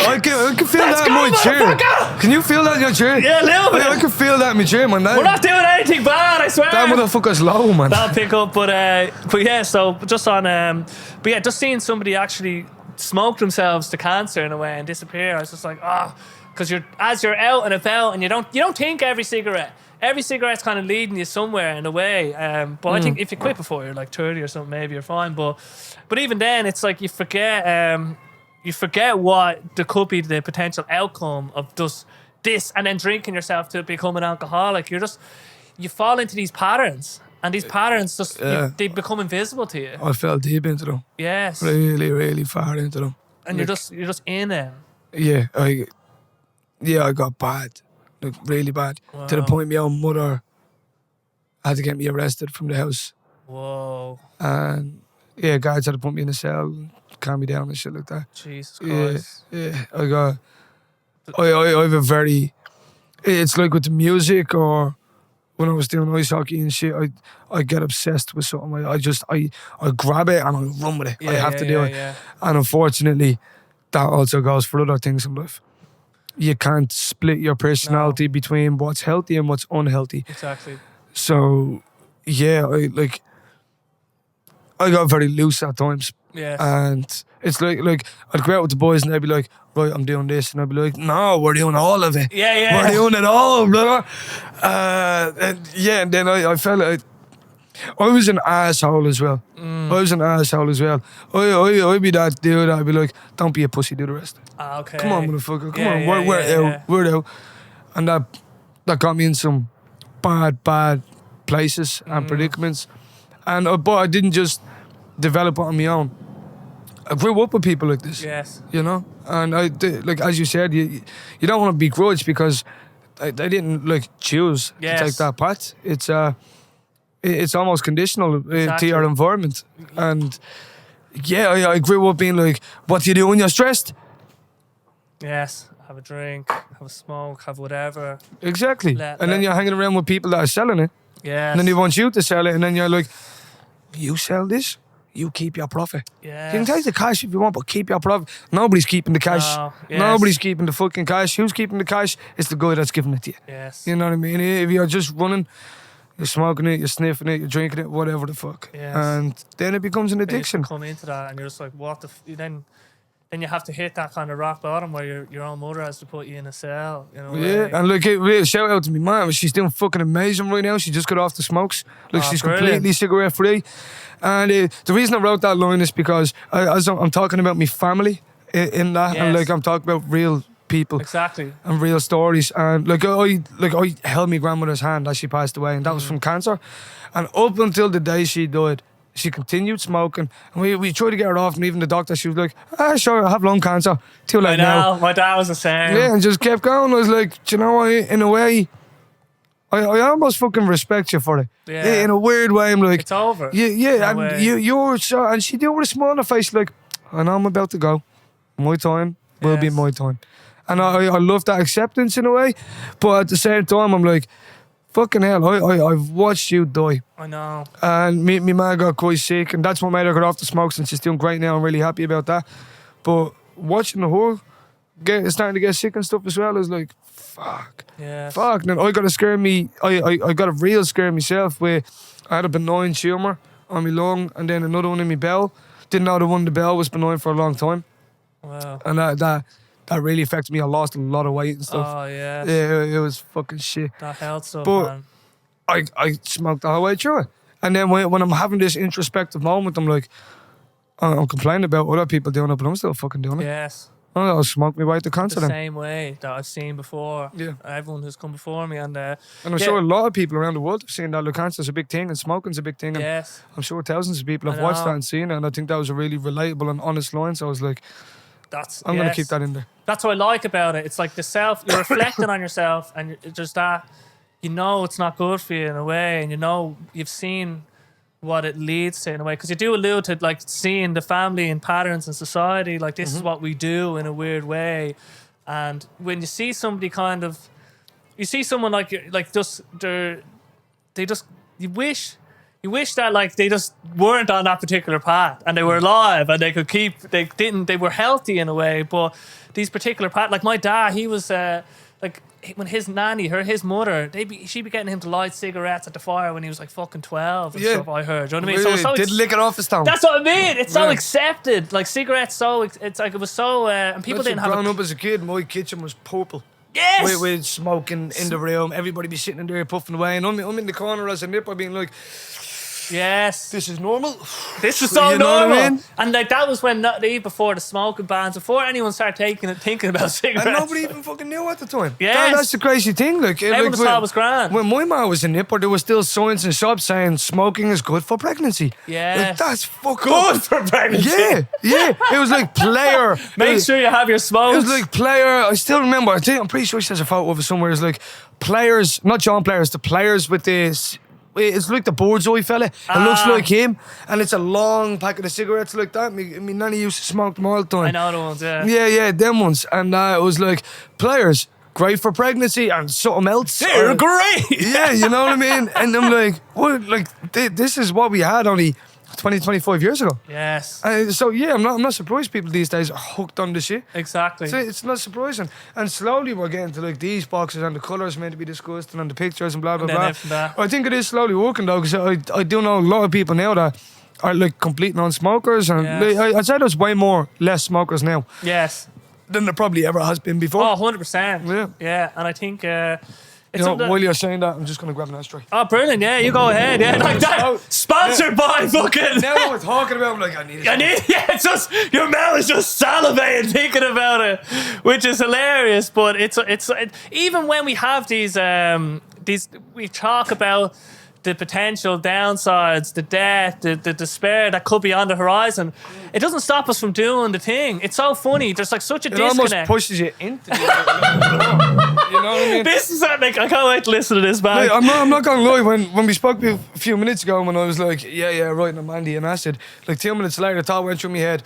I can feel Let's that go, in my chair. motherfucker! Can you feel that in your chair? Yeah, a little bit. I can feel that in my chair, man. We're not doing anything bad, I swear. That motherfucker's low, man. That'll pick up, but yeah. So just on, but yeah, just seeing somebody actually smoke themselves to cancer in a way and disappear. I was just like, because as you're out and about, and you don't think every cigarette's kind of leading you somewhere in a way. But I think if you quit before you're like 30 or something, maybe you're fine. But even then, it's like you forget what there could be the potential outcome of just this, and then drinking yourself to become an alcoholic. You fall into these patterns, and these patterns just they become invisible to you. I fell deep into them. Yes, Really, really far into them. and you're just in them. Yeah, I got bad. Like, really bad. Wow. To the point my own mother had to get me arrested from the house. Whoa, And yeah, guards had to put me in a cell, calm me down and shit like that. Jesus Christ. Yeah. I have a very, it's like with the music or when I was doing ice hockey and shit, I get obsessed with something. I grab it and I run with it. I have to do it. Yeah. And unfortunately, that also goes for other things in life. You can't split your personality between what's healthy and what's unhealthy. Exactly. So, yeah, I got very loose at times. Yes. And it's like I'd go out with the boys and they'd be like, right, I'm doing this. And I'd be like, no, we're doing all of it. Yeah. We're doing it all, blah. And then I felt like I was an asshole as well. I'd be that dude. I'd be like, don't be a pussy, do the rest. Okay. Come on, motherfucker. Come on, we're out. And that got me in some bad places and predicaments. And but I didn't just develop it on my own. I grew up with people like this. Yes. You know? And like as you said, you don't want to begrudge because they didn't like choose to take that path. It's almost conditional to your environment. And yeah, I grew up being like, what do you do when you're stressed? Yes. Have a drink, have a smoke, have whatever. Exactly. Then you're hanging around with people that are selling it. Yes. And then they want you to sell it. And then you're like, you sell this? You keep your profit. Yes. You can take the cash if you want, but keep your profit. Nobody's keeping the cash. No, yes. Nobody's keeping the fucking cash. Who's keeping the cash? It's the guy that's giving it to you. Yes. You know what I mean? If you're just running, you're smoking it, you're sniffing it, you're drinking it, whatever the fuck. Yes. And then it becomes an addiction. You come into that and you're just like, what the... Then you have to hit that kind of rock bottom where your own mother has to put you in a cell. You know, Yeah, and look, shout out to me mum. She's doing fucking amazing right now. She just got off the smokes. Like she's brilliant. completely cigarette free. And the reason I wrote that line is because as I'm talking about my family in that, and like I'm talking about real people, exactly, and real stories. And I held my grandmother's hand as she passed away, and that was from cancer. And up until the day she died, she continued smoking, and we tried to get her off, and even the doctor, she was like, sure, I have lung cancer. Too late now. My dad was the same. Yeah, and just kept going. I was like, do you know what? In a way, I almost fucking respect you for it. Yeah. In a weird way, I'm like, It's over. yeah, In a and way. you're so, and she did with a smile on her face, like, I know I'm about to go. My time will be Yes. my time. And I love that acceptance in a way, but at the same time, I'm like, fucking hell, I've watched you die. I know. And me man got quite sick, and that's what made her get off the smokes, and she's doing great now. I'm really happy about that. But watching the whole starting to get sick and stuff as well is like, fuck. Yes. Fuck. And then I got a scare me, I got a real scare myself where I had a benign tumour on my lung and then another one in my bowel. Didn't know the one in the bowel was benign for a long time. Wow. And that really affected me. I lost a lot of weight and stuff. Oh, yes. Yeah, it was fucking shit. That health stuff, But man. I smoked the whole way through it. And then when I'm having this introspective moment, I'm like, I'm complaining about other people doing it, but I'm still fucking doing it. Yes. I'll smoke me way to cancer The then. same way that I've seen before. Yeah. Everyone who's come before me. And And I'm sure a lot of people around the world have seen that look, cancer's a big thing and smoking's a big thing. And yes. I'm sure thousands of people have I watched know. that and seen it. And I think that was a really relatable and honest line. So I was like, I'm going to keep that in there. That's what I like about it. It's like you're reflecting on yourself, and it's just that it's not good for you in a way, and you've seen what it leads to in a way, because you do allude to like seeing the family and patterns in society, like this is what we do in a weird way. And when you see somebody you see someone like just you wish that like they just weren't on that particular path and they were alive and they were healthy in a way. But these particular paths, like my dad, he was like when his nanny, his mother, she'd be getting him to light cigarettes at the fire when he was like fucking 12 and stuff. I heard, do you know what I mean? Really? So Did lick it off his tongue. that's what I mean. It's so accepted, like cigarettes. It's like it was so, and people didn't have. Growing up as a kid, my kitchen was purple. Yes. With smoking in the room, everybody be sitting in there puffing away, and I'm in the corner as a nipper being like, yes, this is normal. This is so You know what I normal. mean? And like that was when before the smoking bans, before anyone started thinking about cigarettes. And nobody even fucking knew at the time. Yes. That's the crazy thing. Like, Everyone just thought it was grand. When my mom was a nipper, there was still signs in shops saying smoking is good for pregnancy. Yes. Like, that's fucked Good up. for pregnancy. Yeah. It was like player. Make sure you have your It smokes. was like player. I still remember. I'm pretty sure she has a photo of it somewhere. It's like players, not John players, the players with this. It's like the Board's Eye fella. It looks like him, and it's a long packet of cigarettes like that. Me nanny used to smoke them all the time. I know the ones, yeah. Yeah, them ones. And it was like players, great for pregnancy, and something else. They're great. Yeah, you know what I mean. And I'm like, what? Like this is what we had only 20, 25 years ago. Yes. So yeah, I'm not surprised people these days are hooked on this shit. Exactly. So it's not surprising. And slowly we're getting to like these boxes and the colours meant to be discussed and on the pictures and blah blah then blah. after that. I think it is slowly working though, because I do know a lot of people now that are like complete non-smokers, and Yes. I'd say there's way less smokers now Yes. than there probably ever has been before. Oh, 100%. Yeah. Yeah, and I think it's You know, something. while you're saying that, I'm just going to grab an ashtray. Oh, brilliant! Yeah, you go ahead. Yeah, like that. Oh, Sponsored by fucking. Now that we're talking about it, I'm like, I need it. Yeah, it's just your mouth is just salivating thinking about it, which is hilarious. But it's even when we have these we talk about the potential downsides, the death, the despair that could be on the horizon. It doesn't stop us from doing the thing. It's so funny. There's like such a It almost disconnect. pushes you into it. You know what I mean? This is like I can't wait to listen to this, man. Like, I'm not gonna lie. When we spoke a few minutes ago, when I was like, yeah, right, and I'm Andy and acid. Like 2 minutes later, the thought went through my head.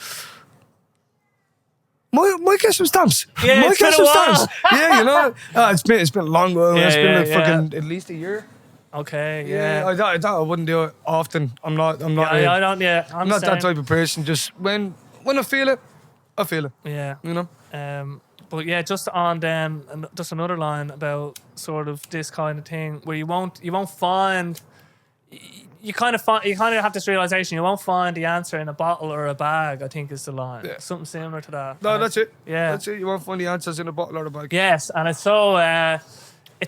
Might get some stamps. Yeah, Might it's get been some a while. stamps. Yeah, you know, it's been a long while. Yeah, It's been yeah, like yeah. fucking at least a year. Okay, Yeah, yeah. I thought I wouldn't do it often. I'm not. I don't. Yeah, I'm not that type of person. Just when I feel it, I feel it. Yeah. You know. But yeah, just on then, and just another line about sort of this kind of thing where you won't find. You kind of have this realization you won't find the answer in a bottle or a bag. I think is the line. Yeah. Something similar to that. No, that's it. Yeah. That's it. You won't find the answers in a bottle or a bag. Yes, and it's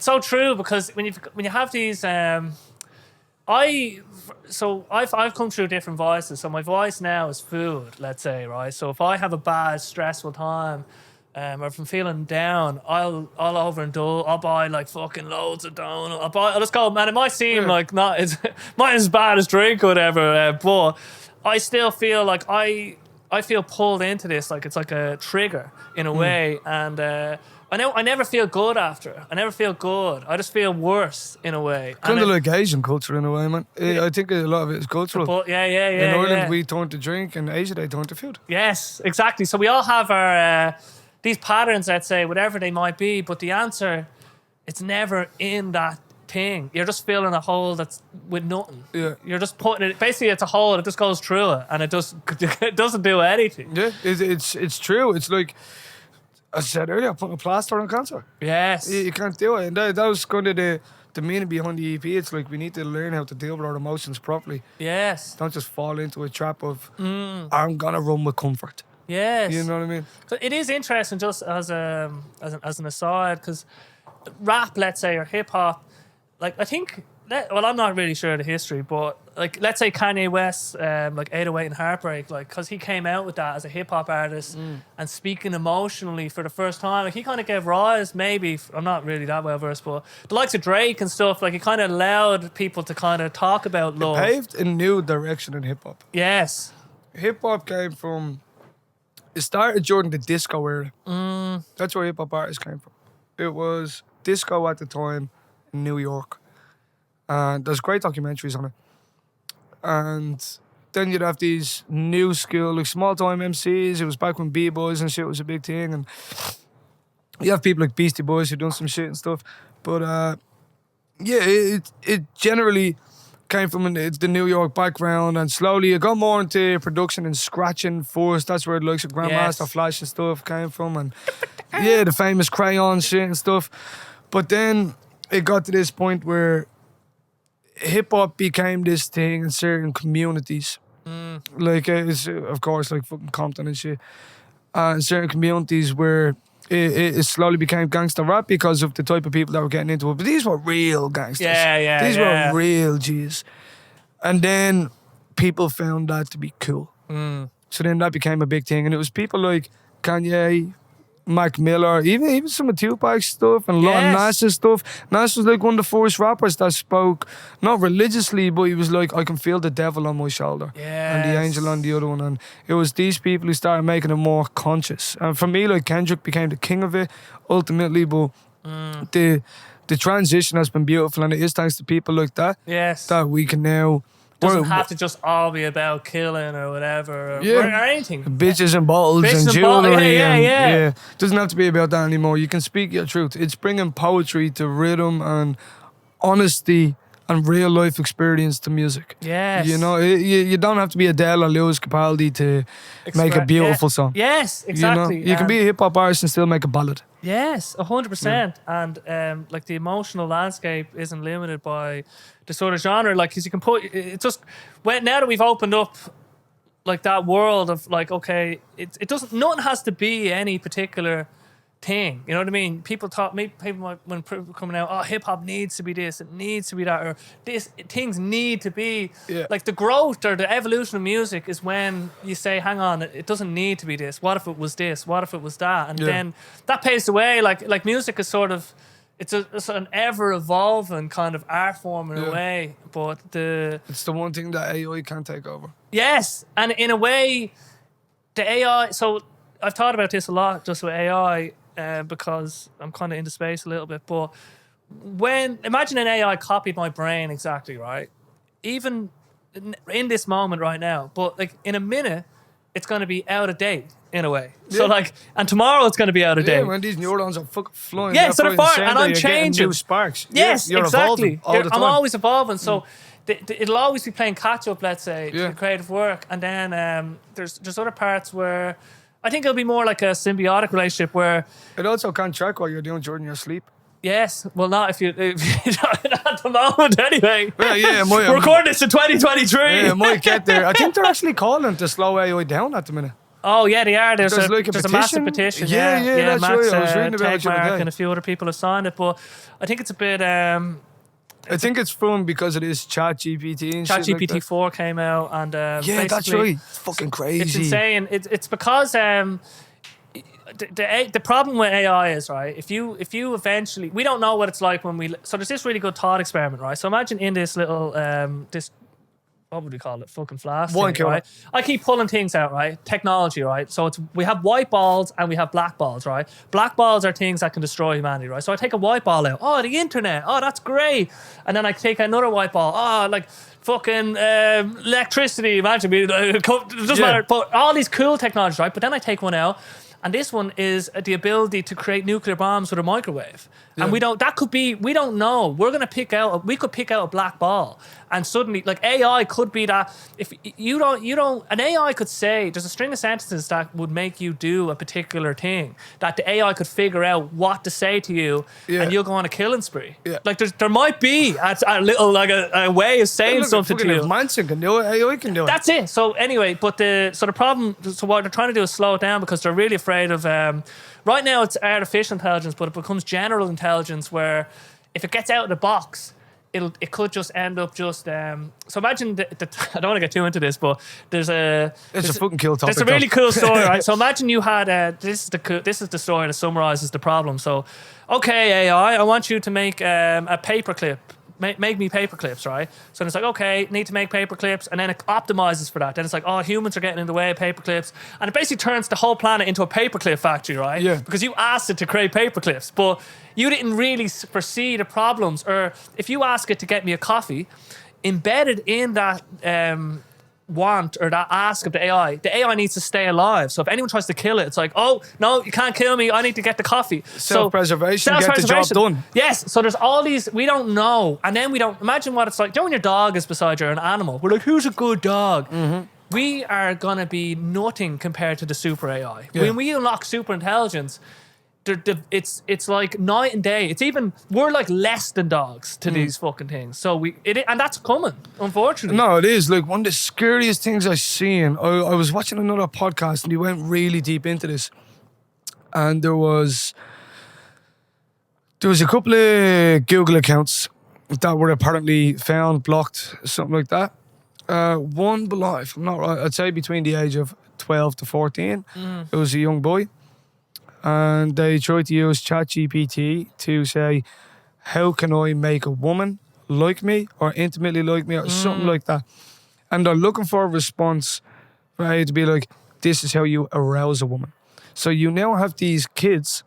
so true because when you have these, I've come through different vices. So my vice now is food, let's say, right? So if I have a bad, stressful time, or if I'm feeling down, I'll overindulge. I'll buy like fucking loads of donuts. I'll just go, man. It might seem like not as bad as drink or whatever, but I still feel like I feel pulled into this, like it's like a trigger in a way, and I never feel good after it. I never feel good. I just feel worse in a way. Kind of like Asian culture in a way, man. I think a lot of it is cultural. But yeah. In Ireland, yeah. we turn to drink, and Asia, they turn to food. Yes, exactly. So we all have our these patterns, let's say, whatever they might be, but the answer, it's never in that thing. You're just filling a hole that's with nothing. Yeah. You're just putting it, basically it's a hole, it just goes through it, and it doesn't do anything. Yeah, it's true. It's like I said earlier, putting a plaster on cancer. Yes. You can't do it. And that was kind of the meaning behind the EP. It's like we need to learn how to deal with our emotions properly. Yes. Don't just fall into a trap of, I'm going to run with comfort. Yes. You know what I mean? So it is interesting, just as an aside, because rap, let's say, or hip hop, like I think, well, I'm not really sure of the history, but like let's say Kanye West, like 808 and Heartbreak, like because he came out with that as a hip hop artist and speaking emotionally for the first time, like he kind of gave rise, maybe I'm not really that well versed, but the likes of Drake and stuff, like it kind of allowed people to kind of talk about love. It paved a new direction in hip hop. Yes. Hip hop came from. It started during the disco era. That's where hip hop artists came from. It was disco at the time in New York. And there's great documentaries on it. And then you'd have these new school, like small time MCs. It was back when B-Boys and shit was a big thing. And you have people like Beastie Boys who done some shit and stuff. But yeah, it generally came from the New York background, and slowly it got more into production and scratching first. That's where the likes of Grandmaster Flash and stuff came from, and yeah, the famous crayon shit and stuff. But then it got to this point where hip hop became this thing in certain communities, like it's of course like fucking Compton and shit, in certain communities where it slowly became gangster rap because of the type of people that were getting into it. But these were real gangsters. These were real G's. And then people found that to be cool. So then that became a big thing. And it was people like Kanye, Mac Miller, even some of Tupac's stuff and a lot of Nas's stuff. Nas was like one of the first rappers that spoke, not religiously, but he was like, I can feel the devil on my shoulder and the angel on the other one. And it was these people who started making it more conscious. And for me, like Kendrick became the king of it ultimately, but the transition has been beautiful, and it is thanks to people like that that we can now. Doesn't have to just all be about killing or whatever or anything. Bitches and bottles and jewelry. Yeah. Doesn't have to be about that anymore. You can speak your truth. It's bringing poetry to rhythm and honesty and real life experience to music. Yes. You know, you don't have to be Adele or Lewis Capaldi to make a beautiful song. Yes, exactly. You can be a hip hop artist and still make a ballad. Yes, 100%. And like the emotional landscape isn't limited by the sort of genre. Like, because you can put it just now that we've opened up like that world of like, okay, it doesn't. Nothing has to be any particular thing. You know what I mean? People when coming out, oh, hip hop needs to be this, it needs to be that, or things need to be like the growth or the evolution of music is when you say, hang on, it doesn't need to be this. What if it was this? What if it was that? And then that paves the way. Like music is sort of it's an ever evolving kind of art form in a way, but it's the one thing that AI can't take over. Yes, and in a way, the AI. So I've thought about this a lot just with AI. Because I'm kind of into space a little bit, but imagine an AI copied my brain exactly, right? Even in this moment right now, but like in a minute, it's going to be out of date in a way. So like, and tomorrow it's going to to be date. Yeah, when these neurons are fucking flying. Yeah, so they're firing, and I'm changing. New sparks. Yes, you're exactly. All the time. I'm always evolving, so it'll always be playing catch up. Let's say to the creative work, and then there's other parts where. I think it'll be more like a symbiotic relationship where... It also can't track what you're doing during your sleep. Yes. Well, not if you're not at the moment anyway. Yeah, we're recording this in 2023. Yeah, it might get there. I think they're actually calling to slow AI down at the minute. Oh, yeah, they are. There's like a massive petition. Yeah, that's Max, right. I was reading about it the other day. And a few other people have signed it, but I think it's a bit... I think it's from because it is ChatGPT and shit like that. 4 came out and that's right. It's fucking crazy. It's insane. It's because the problem with AI is, right, if you eventually, we don't know what it's like when so there's this really good thought experiment, right? So imagine in this little this what would we call it? Fucking flask. Wine thing, cooler. right? I keep pulling things out, right? Technology, right? So we have white balls and we have black balls, right? Black balls are things that can destroy humanity, right? So I take a white ball out. Oh, the internet. Oh, that's great. And then I take another white ball. Oh, like fucking electricity. Imagine me. It doesn't matter. But all these cool technologies, right? But then I take one out. And this one is the ability to create nuclear bombs with a microwave. Yeah. And we don't know. We could pick out a black ball. And suddenly, like AI could be that. If an AI could say, there's a string of sentences that would make you do a particular thing. That the AI could figure out what to say to you, and you'll go on a killing spree. Yeah. Like there might be a little, like a way of saying something to you. Manson can do it, AI can do it. That's it. So anyway, but the problem, so what they're trying to do is slow it down because they're really afraid of, right now it's artificial intelligence, but it becomes general intelligence where if it gets out of the box, it could just end up just so imagine I don't want to get too into this, but there's a fucking cool topic. It's a really cool story, right? So imagine you had this is the story that summarizes the problem. So okay, AI, I want you to make a paperclip. Make me paper clips, right? So it's like, okay, need to make paper clips, and then it optimizes for that. Then it's like, oh, humans are getting in the way of paper clips, and it basically turns the whole planet into a paperclip factory, right? Yeah. Because you asked it to create paper clips, but you didn't really foresee the problems. Or if you ask it to get me a coffee, embedded in that want or that ask of the AI needs to stay alive. So if anyone tries to kill it, it's like, oh no, you can't kill me, I need to get the coffee. Self-preservation, get the job done. Yes, so there's all these, we don't know, and then we don't imagine what it's like. You know when your dog is beside you, or an animal, we're like, who's a good dog? Mm-hmm. We are gonna be nothing compared to the super AI. When we unlock super intelligence, it's like night and day. It's even, we're like less than dogs to these fucking things. So and that's coming, unfortunately. No, it is. Like one of the scariest things I've seen. I was watching another podcast and he went really deep into this, and there was a couple of Google accounts that were apparently found blocked, something like that. One below, if I'm not right, I'd say between the age of 12 to 14. It was a young boy. And they tried to use ChatGPT to say, how can I make a woman like me or intimately like me or something like that. And they're looking for a response, right, to be like, this is how you arouse a woman. So you now have these kids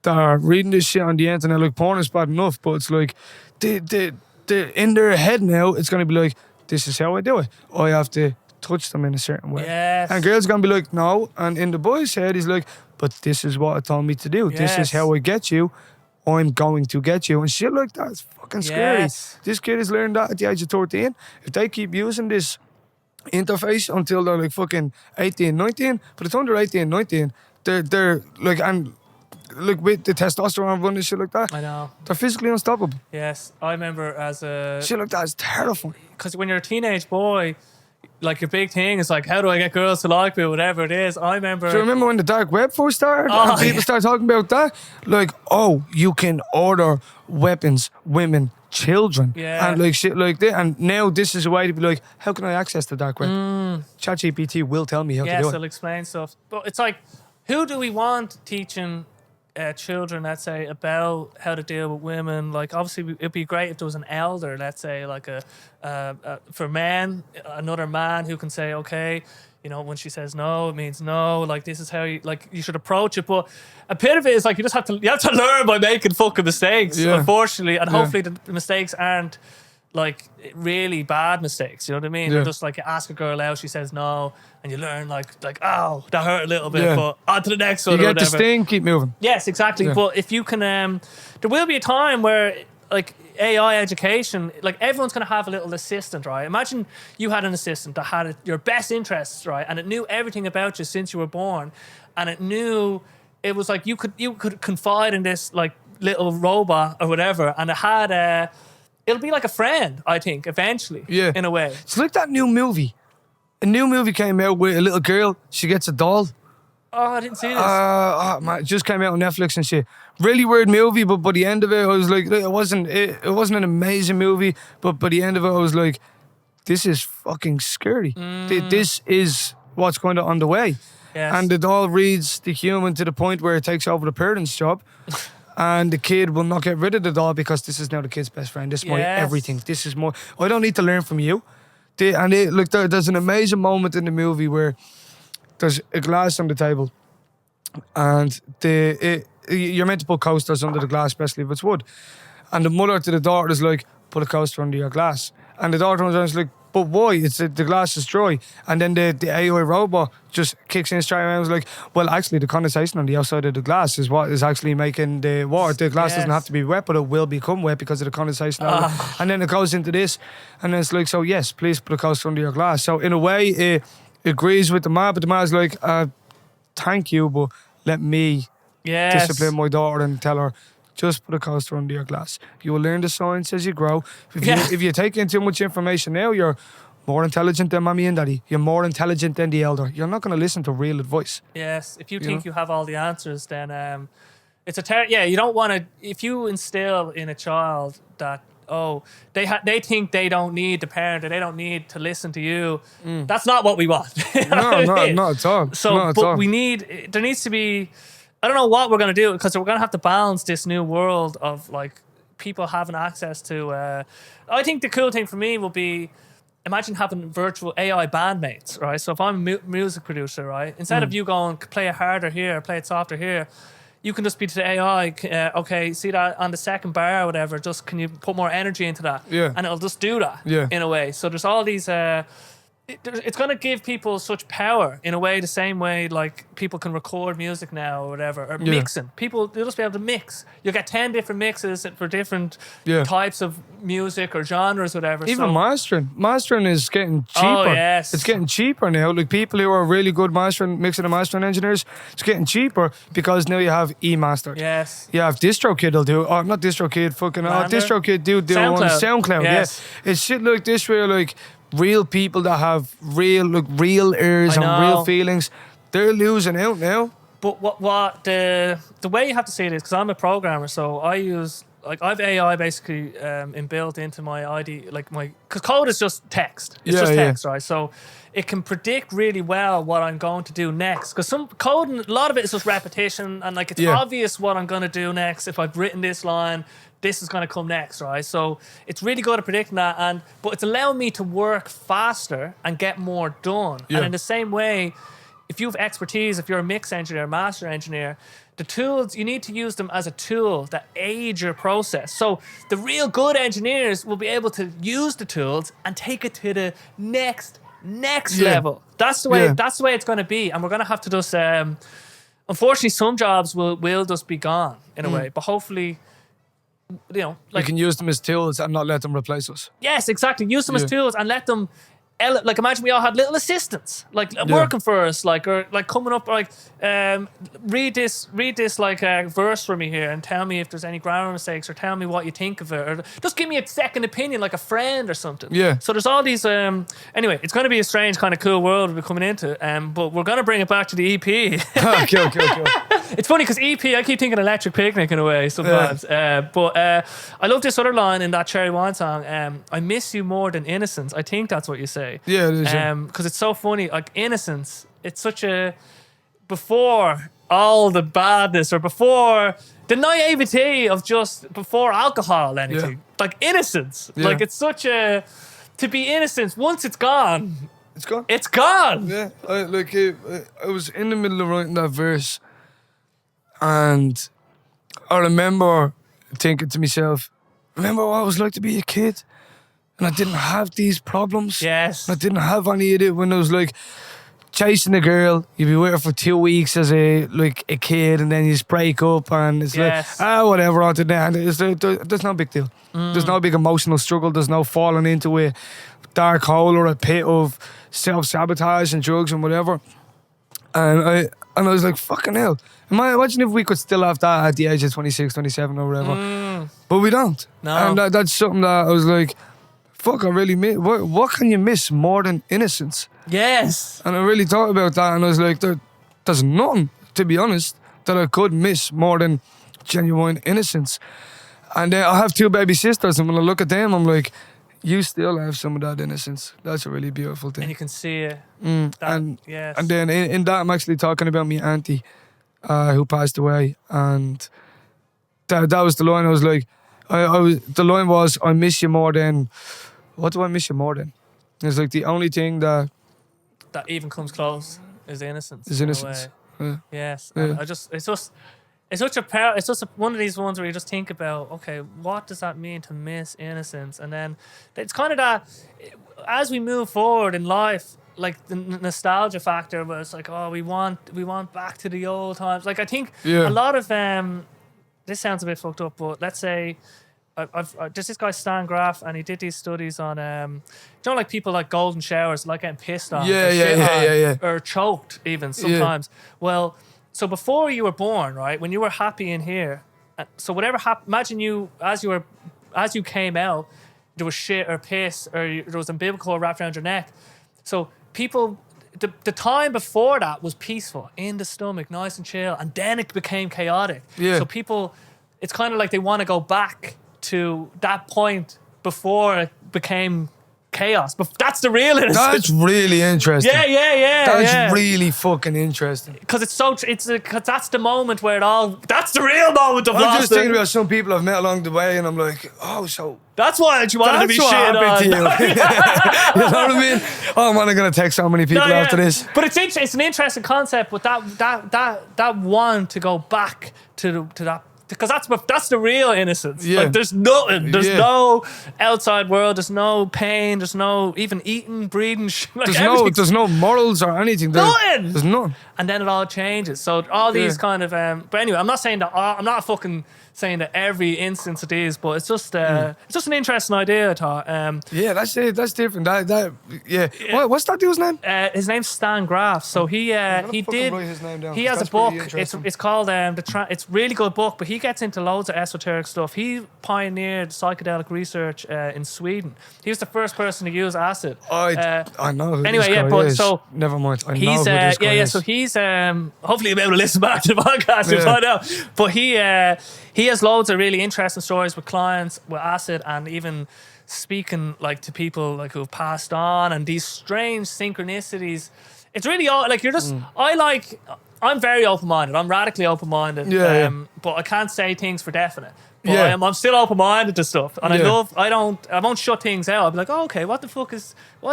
that are reading this shit on the internet, like porn is bad enough, but it's like, they in their head now, it's going to be like, this is how I do it. I have to touch them in a certain way. Yes. And girls going to be like, no. And in the boy's head, he's like, but this is what it told me to do. Yes. This is how I get you. I'm going to get you. And shit like that is fucking scary. Yes. This kid has learned that at the age of 13. If they keep using this interface until they're like fucking 18, 19, by the time they're 18, 19, they're like, and like with the testosterone running shit like that, I know. They're physically unstoppable. Yes. I remember as a... Shit like that is terrifying. Because when you're a teenage boy, like your big thing is like, how do I get girls to like me, whatever it is. I remember... Do you remember when the dark web first started? And people started talking about that? Like, oh, you can order weapons, women, children, and like shit like that. And now this is a way to be like, how can I access the dark web? ChatGPT will tell me how to do it. Yes, it'll explain stuff. But it's like, who do we want teaching children, let's say, about how to deal with women? Like, obviously, it'd be great if there was an elder, let's say, like for men, another man who can say, okay, you know, when she says no, it means no. Like, this is how you should approach it. But a bit of it is like, you have to learn by making fucking mistakes, unfortunately, and hopefully the mistakes aren't like really bad mistakes. You know what I mean? They're just like, you ask a girl out, she says no, and you learn like oh, that hurt a little bit, but on to the next one. You get the sting, keep moving. Yes, exactly. But if you can, there will be a time where like AI education, like everyone's going to have a little assistant, right? Imagine you had an assistant that had your best interests, right, and it knew everything about you since you were born, and it was like you could confide in this like little robot or whatever, and it had it'll be like a friend, I think, eventually. Yeah. In a way. It's like that new movie. A new movie came out with a little girl. She gets a doll. Oh, I didn't see this. Man, it just came out on Netflix and shit. Really weird movie, but by the end of it, I was like, it wasn't an amazing movie, but by the end of it, I was like, this is fucking scary. This is what's going on the way. Yes. And the doll reads the human to the point where it takes over the parent's job. And the kid will not get rid of the doll because this is now the kid's best friend. This is my everything. This is more. I don't need to learn from you. There's an amazing moment in the movie where there's a glass on the table, and you're meant to put coasters under the glass, especially if it's wood. And the mother to the daughter is like, put a coaster under your glass. And the daughter was like, but why? The glass is dry. And then the AI robot just kicks in straight away and was like, well, actually, the condensation on the outside of the glass is what is actually making the water. The glass doesn't have to be wet, but it will become wet because of the condensation. And then it goes into this. And then it's like, so yes, please put a coaster under your glass. So in a way, it agrees with the man, but the man's like, thank you, but let me discipline my daughter and tell her, just put a coaster under your glass. You will learn the science as you grow. If you take in too much information now, you're more intelligent than mommy and daddy. You're more intelligent than the elder. You're not going to listen to real advice. Yes, if you think you have all the answers, then it's you don't want to. If you instill in a child that they think they don't need the parent or they don't need to listen to you, that's not what we want. Not at all. So, there needs to be. I don't know what we're going to do because we're going to have to balance this new world of like people having access to. I think the cool thing for me will be imagine having virtual AI bandmates, right? So if I'm a music producer, right, instead of you going play it harder here, play it softer here, you can just be to the AI. Okay, see that on the second bar or whatever. Just can you put more energy into that? Yeah, and it'll just do that. Yeah, in a way. So there's all these. It's going to give people such power in a way, the same way like people can record music now or whatever, or mixing. People, they'll just be able to mix. You'll get 10 different mixes for different types of music or genres, whatever. Even mastering. Mastering is getting cheaper. Oh, yes. It's getting cheaper now. Like people who are really good mixing and mastering engineers, it's getting cheaper because now you have E-Mastered. Yes. You have DistroKid will do, or not DistroKid, DistroKid do SoundCloud. on SoundCloud. Yes. Yeah. It's shit like this where like real people that have real ears and real feelings, they're losing out now. But what the way you have to see it is because I'm a programmer, so I use I've AI basically inbuilt into my ID, because code is just text. It's just text, right? So it can predict really well what I'm going to do next. Because some coding, a lot of it is just repetition, and it's obvious what I'm going to do next. If I've written this line, this is going to come next, right? So it's really good at predicting that, but it's allowing me to work faster and get more done. Yeah. And in the same way, if you have expertise, if you're a mix engineer, master engineer, the tools, you need to use them as a tool that aid your process. So the real good engineers will be able to use the tools and take it to the next level. That's the way it's going to be. And we're going to have to just, unfortunately, some jobs will just be gone in a way, but hopefully, we can use them as tools and not let them replace us. Yes, exactly. Use them as tools and let them. Imagine we all had little assistants, working for us, or coming up, read this verse for me here and tell me if there's any grammar mistakes or tell me what you think of it, or just give me a second opinion, like a friend or something. Yeah. So there's all these. Anyway, it's going to be a strange kind of cool world we're coming into, but we're going to bring it back to the EP. Cool. It's funny because EP, I keep thinking Electric Picnic in a way sometimes. But I love this other line in that Cherry Wine song. I miss you more than innocence. I think that's what you say. Yeah, it is. Because it's so funny. Like innocence, it's such a before all the badness or before the naivety of just before alcohol, anything. Yeah. Like innocence. Yeah. Like it's such a to be innocent. Once it's gone, it's gone. It's gone. Yeah, I was in the middle of writing that verse. And I remember thinking to myself, remember what it was like to be a kid? And I didn't have these problems. Yes. I didn't have any of it when I was chasing a girl. You'd be with her for 2 weeks as a kid, and then you just break up, and it's whatever. On to that. There's no big deal. There's no big emotional struggle. There's no falling into a dark hole or a pit of self-sabotage and drugs and whatever. And I was like, fucking hell. Imagine if we could still have that at the age of 26, 27 or whatever. But we don't. No. And that's something that I was like, fuck, I really miss. What can you miss more than innocence? Yes. And I really thought about that, and I was like, there's nothing, to be honest, that I could miss more than genuine innocence. And I have 2 baby sisters, and when I look at them, I'm like, you still have some of that innocence. That's a really beautiful thing. And you can see it. And then in that, I'm actually talking about my auntie who passed away. And that was the line. I was like, the line was, I miss you more than... What do I miss you more than? It's like the only thing that even comes close is innocence. is in a innocence. way. Yeah. Yes. Yeah. And it's such a power. It's just one of these ones where you just think about, okay, what does that mean to miss innocence? And then it's kind of that as we move forward in life, like the nostalgia factor, where it's like, oh, we want back to the old times. Like I think a lot of this sounds a bit fucked up, but let's say there's this guy Stan Graff, and he did these studies on like people like golden showers, like getting pissed on, or choked even sometimes. Well, so before you were born, right, when you were happy in here, so whatever happened, imagine you as you came out, there was shit or piss or there was umbilical cord wrapped around your neck. So people, the time before that was peaceful, in the stomach, nice and chill, and then it became chaotic. Yeah. So people, it's kind of like they want to go back to that point before it became chaos. But that's the real innocence. That's really interesting. Yeah. That's really fucking interesting. Because because that's the moment where that's the real moment of I'm lost. just thinking about some people I've met along the way, and I'm like, oh, so that's why you wanted to be what shit happened on. to you. You know what I mean? Oh man, I'm gonna text so many people after this. But it's an interesting concept. But that one to go back to that. Because that's the real innocence. Yeah. Like there's nothing. There's no outside world. There's no pain. There's no even eating, breathing. Like there's no morals or anything. Nothing. There's none. And then it all changes. So all these kind of. But anyway, I'm not saying that. I'm not fucking saying that every instance it is. But it's just an interesting idea. I thought. Yeah, that's it. That's different. What's that dude's name? His name's Stan Graff. So he did. Write his name down, He has a that's book. pretty interesting. It's called it's a really good book. But he gets into loads of esoteric stuff. He pioneered psychedelic research in Sweden. He was the first person to use acid. I know. Who Anyway, this guy but is. so never mind. I know he's who this guy is. So he's hopefully you'll be able to listen back to the podcast and find out. But he has loads of really interesting stories with clients with acid, and even speaking like to people like who have passed on, and these strange synchronicities. It's really all like you're just. I'm very open-minded. I'm radically open-minded. But I can't say things for definite. But I'm still open-minded to stuff, and I won't shut things out. I'll be like, oh, okay, what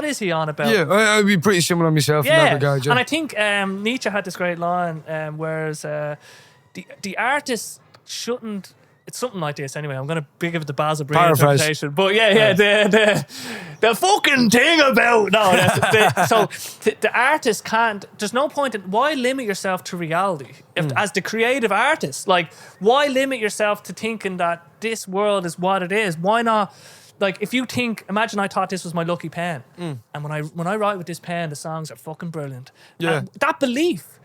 is he on about? Yeah, I'd be pretty similar myself in that regard. And I think Nietzsche had this great line, whereas the artist shouldn't. It's something like this anyway. I'm going to give it the Basil Breen interpretation. But the fucking thing about... the artist can't... There's no point in... Why limit yourself to reality? As the creative artist, like, why limit yourself to thinking that this world is what it is? Why not... Like, if you think... Imagine I thought this was my lucky pen. And when I write with this pen, the songs are fucking brilliant. Yeah. And that belief...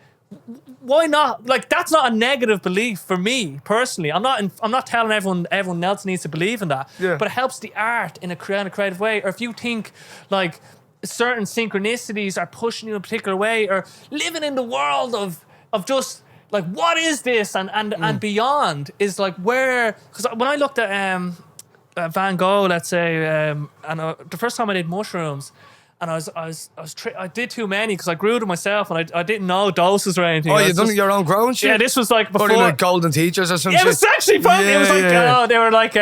Why not? Like that's not a negative belief for me personally. I'm not telling everyone else needs to believe in that. Yeah. But it helps the art in a creative way. Or if you think like certain synchronicities are pushing you in a particular way, or living in the world of just like what is this and beyond is like where. Because when I looked at Van Gogh, let's say, and the first time I did mushrooms. And I did too many because I grew them myself, and I didn't know doses or anything. Oh, you done your own growing shit? Yeah, this was like before. Probably like golden teachers or something. Yeah, it was actually probably. It was like they were like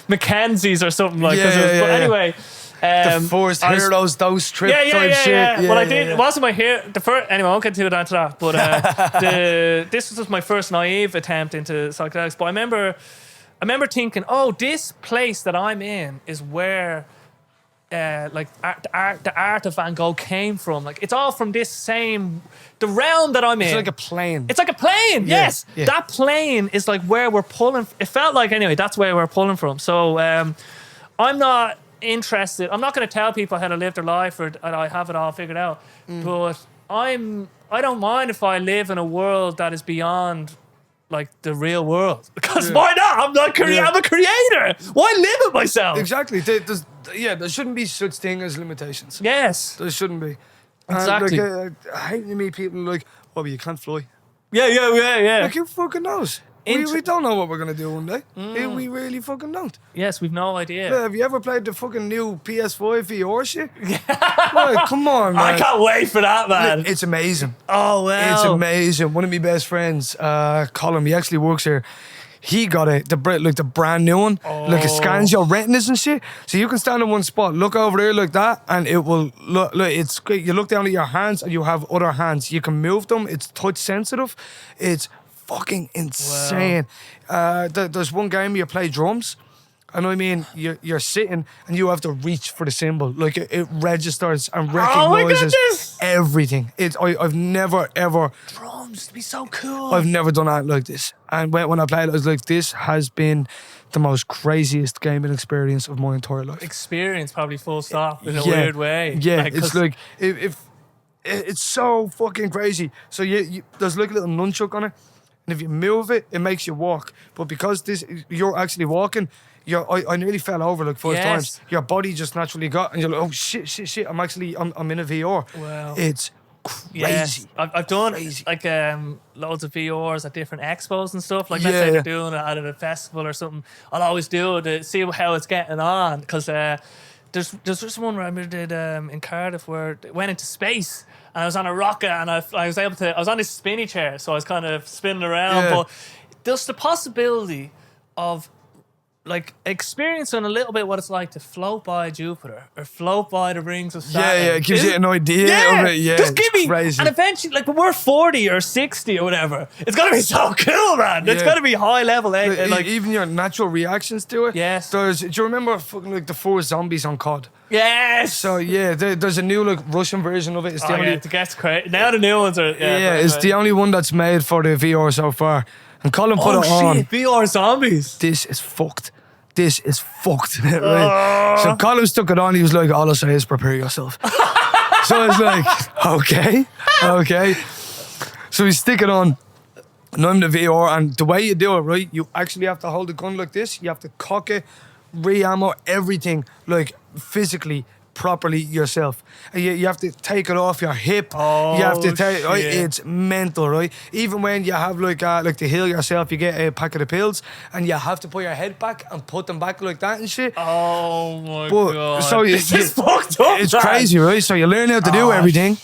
Mackenzie's or something like. But anyway, the Forest Heroes, those trip type shit. Yeah. Well, I did. It wasn't my hero. The first. Anyway, I won't get into that. But this was just my first naive attempt into psychedelics. But I remember thinking, oh, this place that I'm in is where. Like the art of Van Gogh came from. Like it's all from the realm that I'm in. It's like a plane. It's like a plane. Yes, that plane is like where we're pulling. It felt like anyway. That's where we're pulling from. So I'm not interested. I'm not going to tell people how to live their life or I have it all figured out. But I don't mind if I live in a world that is beyond. Like the real world, because why not? I'm a creator. Why limit myself? Exactly. There shouldn't be such thing as limitations. Yes, there shouldn't be. Exactly. I hate to meet people like, oh, but you can't fly. Yeah. Like who fucking knows? We don't know what we're gonna do one day. We really fucking don't. Yes, we've no idea. Yeah, have you ever played the fucking new PS5 for your shit? Like, come on, man. I can't wait for that, man. It's amazing. Oh, wow. It's amazing. One of my best friends, Colin, he actually works here. He got the brand new one. Like it scans your retinas and shit. So you can stand in one spot, look over there like that, and it will look. It's great. You look down at your hands, and you have other hands. You can move them. It's touch sensitive. It's fucking insane. There's one game you play drums. I know what I mean. You're sitting and you have to reach for the cymbal. Like it registers and recognizes everything. I've never ever Drums to be so cool. I've never done that like this. And when I played it, I was like, this has been the most craziest gaming experience of my entire life. Experience, probably full stop in a weird way. Yeah, it's like if it's so fucking crazy. So there's like a little nunchuck on it, and if you move it, it makes you walk. But because you're actually walking. I nearly fell over like 5 times. Your body just naturally got, and you're like, oh shit! I'm in a VR. Wow, it's crazy. Yes. I've done like loads of VRs at different expos and stuff. Like let's say they're doing it at a festival or something. I'll always do it to see how it's getting on because there's just one where I did in Cardiff where it went into space. And I was on a rocket, and I was on this spinny chair, so I was kind of spinning around. But there's the possibility of like experiencing a little bit what it's like to float by Jupiter or float by the rings of Saturn. Yeah, it gives you an idea of it. Yeah, just give me crazy. And eventually, like when we're 40 or 60 or whatever, it's gonna be so cool, man. It's gonna be high level. Like even your natural reactions to it. Yes. Do you remember fucking like the 4 zombies on COD? Yes. So there's a new like Russian version of it. It's the only. It gets crazy. Now the new ones are. It's the only one that's made for the VR so far. And Colin put it on. VR zombies. This is fucked. Right? So Colin stuck it on. He was like, all I say is prepare yourself. So I was like, okay. So we stick it on. And I'm the VR, and the way you do it, right? You actually have to hold the gun like this. You have to cock it, re-ammo, everything, like physically, properly yourself. And you have to take it off your hip. You have to take it's mental, right? Even when you have like to heal yourself, you get a packet of pills, and you have to put your head back and put them back like that and shit. Oh my god! So this is fucked up. It's crazy, right? So you learn how to do everything,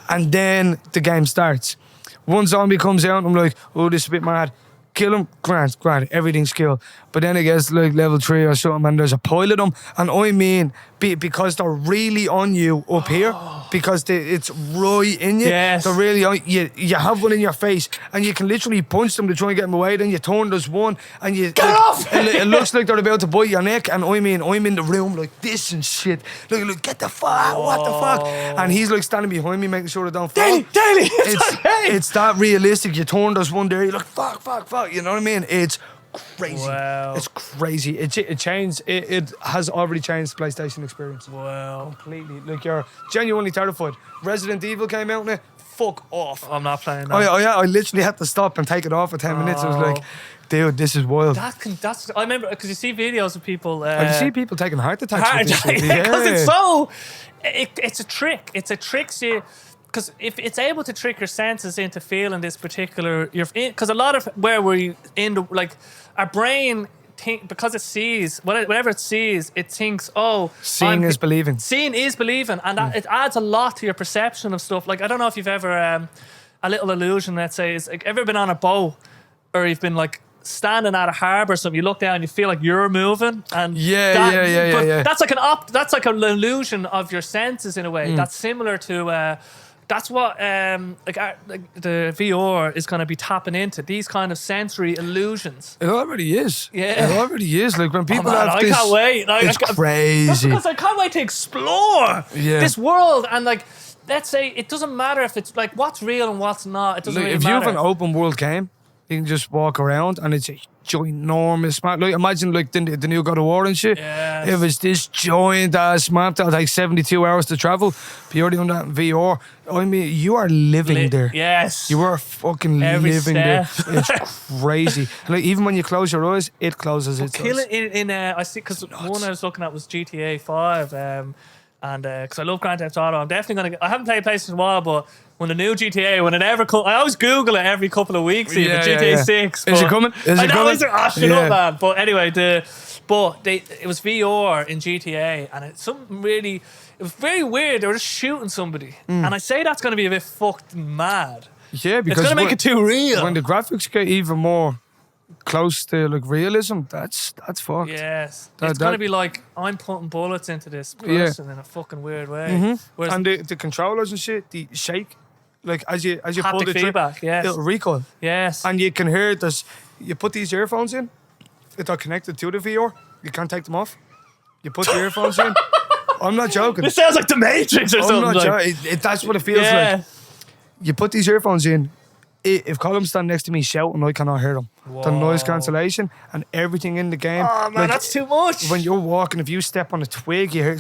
and then the game starts. One zombie comes out, and I'm like, oh, this is a bit mad. Kill him, grand, everything's cool. But then it gets like level 3 or something, and there's a pile of them. And I mean, because they're really on you up here, because it's right in you. Yes. They're really on you. You have one in your face, and you can literally punch them to try and get them away. Then you turn, there's one, and you get off. It looks like they're about to bite your neck. And I mean, I'm in the room like this and shit. Look, get the fuck, what the fuck? And he's like standing behind me, making sure they don't fall. Daly, it's that realistic. You turn, there's one there. You're like fuck. You know what I mean? It's crazy. Wow. It's crazy. It changed. It has already changed the PlayStation experience. Wow. Completely. Like you're genuinely terrified. Resident Evil came out now. Fuck off. I'm not playing that. I literally had to stop and take it off for 10 minutes. I was like, dude, this is wild. That's. I remember because you see videos of people. I see people taking heart attacks. Because it's so. It's a trick. It's a trick. Because if it's able to trick your senses into feeling this particular, because a lot of where we're in the our brain because it sees whatever it sees, it thinks seeing is believing. Seeing is believing, and that it adds a lot to your perception of stuff. Like I don't know if you've ever a little illusion. Let's say is like ever been on a boat or you've been like standing at a harbour or something, you look down and you feel like you're moving and yeah. That's like an illusion of your senses in a way. That's similar to that's what the VR is going to be tapping into, these kind of sensory illusions. It already is. Yeah. It already is. Like when people have this... I can't wait. It's crazy. That's because I can't wait to explore this world. And like, let's say it doesn't matter if it's like what's real and what's not. It doesn't really matter. If you have an open world game, you can just walk around and it's a ginormous map. Like imagine like the new God of War and shit. Yes. It was this giant ass map that take 72 hours to travel. But you're doing that in VR. I mean, you are living there. Yes. You are fucking every living step. there. It's crazy. Like even when you close your eyes, it closes its eyes. I see, because one I was looking at was GTA 5. And because I love Grand Theft Auto, I'm definitely gonna. I haven't played PlayStation in a while, but when the new GTA, when it ever comes, I always Google it every couple of weeks. Even GTA 6. Is it coming? Is it coming? Shut up, man. But anyway, it was VR in GTA, and it was very weird. They were just shooting somebody, and I say that's going to be a bit fucked mad. Yeah, because it's going to make it too real. When the graphics get even more close to like realism, that's fucked. Yes. It's going to be like, I'm putting bullets into this person in a fucking weird way. Whereas And the controllers and shit, the shake, like as you pull haptic the trigger, feedback, yes. it'll recoil. Yes. And you can hear this. You put these earphones in, they're connected to the VR. You can't take them off. You put the earphones in. I'm not joking. This sounds like the Matrix or I'm something. not Like, joking. That's what it feels like. You put these earphones in. If Colum's standing next to me shouting, I cannot hear them. The noise cancellation and everything in the game. Oh man, that's too much. When you're walking, if you step on a twig, you hear,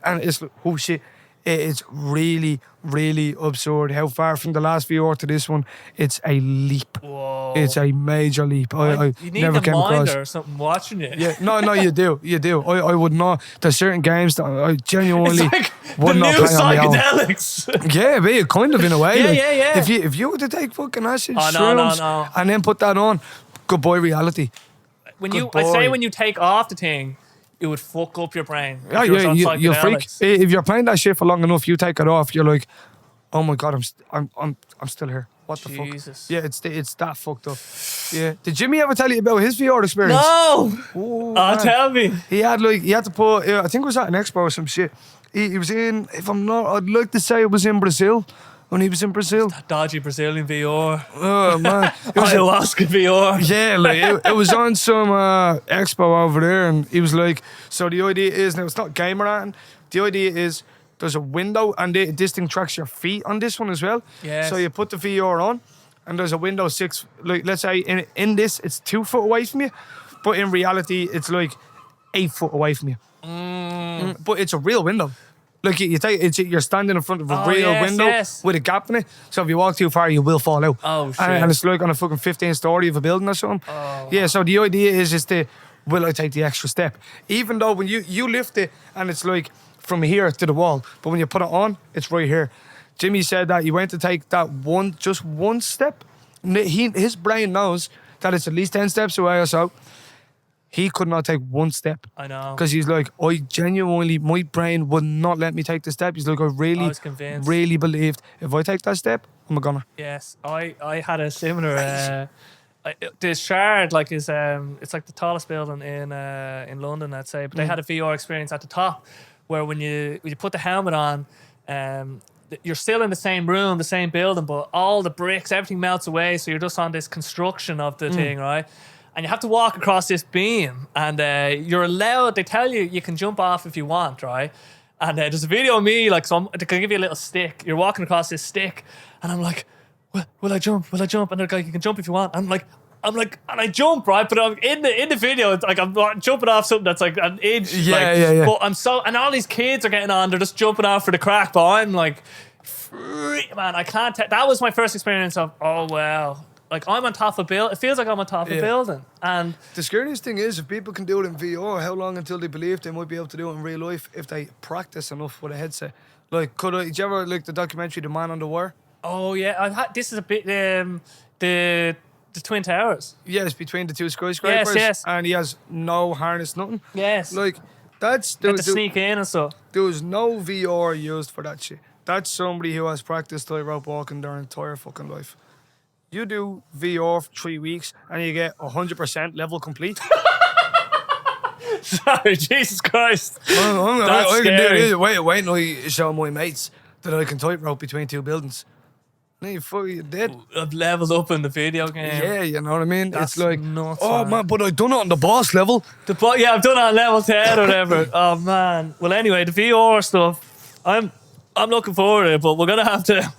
and it's like, oh shit. It's really, really absurd how far from the last VR to this one. It's a leap. Whoa. It's a major leap. I you need never a came across. minder or something watching it. Yeah, no, you do. I would not. There's certain games that I genuinely It's like would the not new play on my own. psychedelics. Yeah, but it kind of in a way. Yeah, like, yeah. If you were to take fucking acid, Oh, no, shrooms, no. and then put that on, goodbye reality. I say when you take off the thing, it would fuck up your brain. Yeah, you'll freak. If you're playing that shit for long enough, you take it off, you're like, oh my god, I'm still here. What the Jesus. fuck? Yeah, it's that fucked up. Yeah. Did Jimmy ever tell you about his VR experience? No. Oh, Tell me. He had to put. I think it was at an expo or some shit. He was in. If I'm not, I'd like to say it was in Brazil. When he was in Brazil. Dodgy Brazilian VR. Oh man. Ayahuasca VR. Yeah, like it was on some expo over there, and he was like, so the idea is, now it's not gamer art, the idea is there's a window, and this thing tracks your feet on this one as well. Yes. So you put the VR on, and there's a window like let's say in this it's 2 foot away from you, but in reality it's like 8 foot away from you. But it's a real window. Like you're standing in front of a real window with a gap in it. So if you walk too far, you will fall out. Oh shit! And it's like on a fucking 15th story of a building or something. Oh. Yeah. So the idea is will I take the extra step? Even though when you lift it and it's like from here to the wall, but when you put it on, it's right here. Jimmy said that he went to take that just one step. His brain knows that it's at least 10 steps away or so. He could not take one step. I know. Because he's like, I genuinely, my brain would not let me take the step. He's like, I was convinced. Really believed if I take that step, I'm a goner. Yes, I had a similar. The Shard, like, is it's like the tallest building in London, I'd say. But they had a VR experience at the top, where when you put the helmet on, you're still in the same room, the same building, but all the bricks, everything melts away. So you're just on this construction of the thing, right? And you have to walk across this beam, and you're allowed. They tell you can jump off if you want, right? And there's a video of me, like, they can give you a little stick. You're walking across this stick, and I'm like, will I jump? Will I jump? And they're like, you can jump if you want. I'm like, and I jump, right? But I'm in the video, it's like I'm jumping off something that's like an inch. Yeah. But and all these kids are getting on. They're just jumping off for the crack. But I'm like, man, I can't. That was my first experience of, oh wow. Like, I'm on top of a building. It feels like I'm on top of a building. And the scariest thing is, if people can do it in VR, how long until they believe they might be able to do it in real life if they practice enough with a headset? Like, did you ever like the documentary The Man on the Wire? Oh yeah, this is a bit the Twin Towers. Yes, between the two skyscrapers. Yes. And he has no harness, nothing. Yes. Like, to sneak in and stuff. There was no VR used for that shit. That's somebody who has practiced tightrope walking their entire fucking life. You do VR for 3 weeks and you get 100% level complete. Sorry, Jesus Christ. I can do it. Wait until I show my mates that I can tightrope between two buildings. Then you're dead. I've leveled up in the video game. Yeah, you know what I mean? That's it's like, nuts, oh man, but I've done it on the boss level. I've done it on level 10 or whatever. Oh man. Well, anyway, the VR stuff, I'm looking forward to it, but we're going to have to...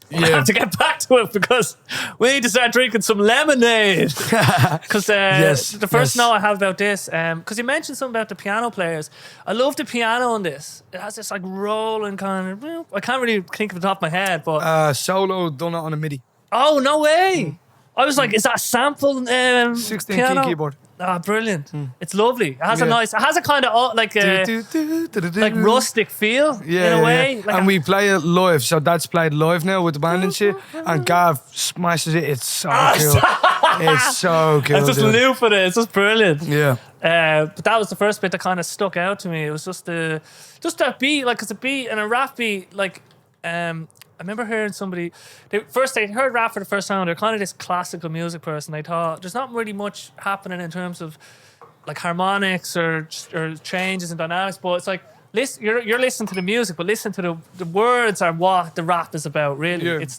I have to get back to it because we need to start drinking some lemonade. Because the first note I have about this, because you mentioned something about the piano players. I love the piano on this. It has this like rolling kind of. I can't really think of the top of my head, but solo done it on a MIDI. Oh no way! I was like, is that a sample? 16 piano? key keyboard. Ah, brilliant! It's lovely. It has it has a kind of like rustic feel in a way. Like, and we play it live, so that's played live now with the band and shit. And Gav smashes it. It's so cool. It's so cool. It's just looping it. It's just brilliant. Yeah. But that was the first bit that kind of stuck out to me. It was just that beat, like, it's a beat and a rap beat, like, I remember hearing somebody. They heard rap for the first time. They're kind of this classical music person. They thought there's not really much happening in terms of like harmonics or changes and dynamics. But it's like listen, you're listening to the music, but listen to the words are what the rap is about. Really, Yeah. it's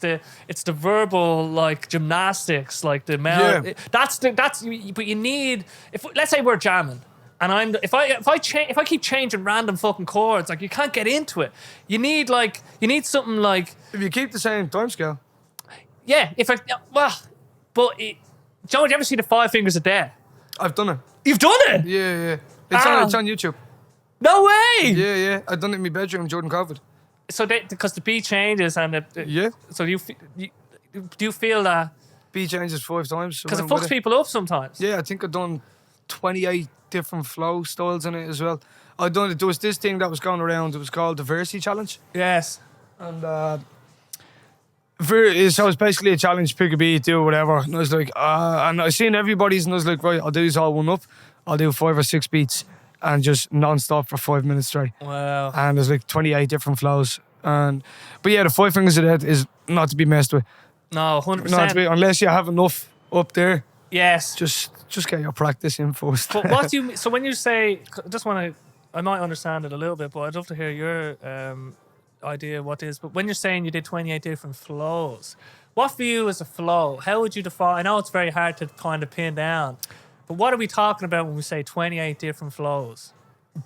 the verbal like gymnastics, like the melody. Yeah. But you need if let's say we're jamming. And if I keep changing random fucking chords, like you can't get into it. You need something like If you keep the same time scale. yeah. But Joe, did you ever see the Five Fingers of Death? I've done it. You've done it? Yeah. Ah. It's on YouTube. No way. Yeah. I've done it in my bedroom during COVID. So because the beat changes and Yeah. So do you feel that Beat changes 5 times. because it fucks people up sometimes? Yeah, I think I've done 28 different flow styles in it as well. There was this thing that was going around. It was called the Versity Challenge. Yes. And so it's basically a challenge, pick a beat, do whatever. And I was like, and I seen everybody's, and I was like, right, I'll do these all one up. I'll do 5 or 6 beats and just non-stop for 5 minutes straight. Wow. And there's like 28 different flows. But yeah, the Five Fingers of Death is not to be messed with. No, 100%. Not to be, unless you have enough up there. Yes. Just get your practice in first. But what do you so when you say I might understand it a little bit, but I'd love to hear your idea of what it is. But when you're saying you did 28 different flows, what for you is a flow? How would you define? I know it's very hard to kind of pin down, but what are we talking about when we say 28 different flows?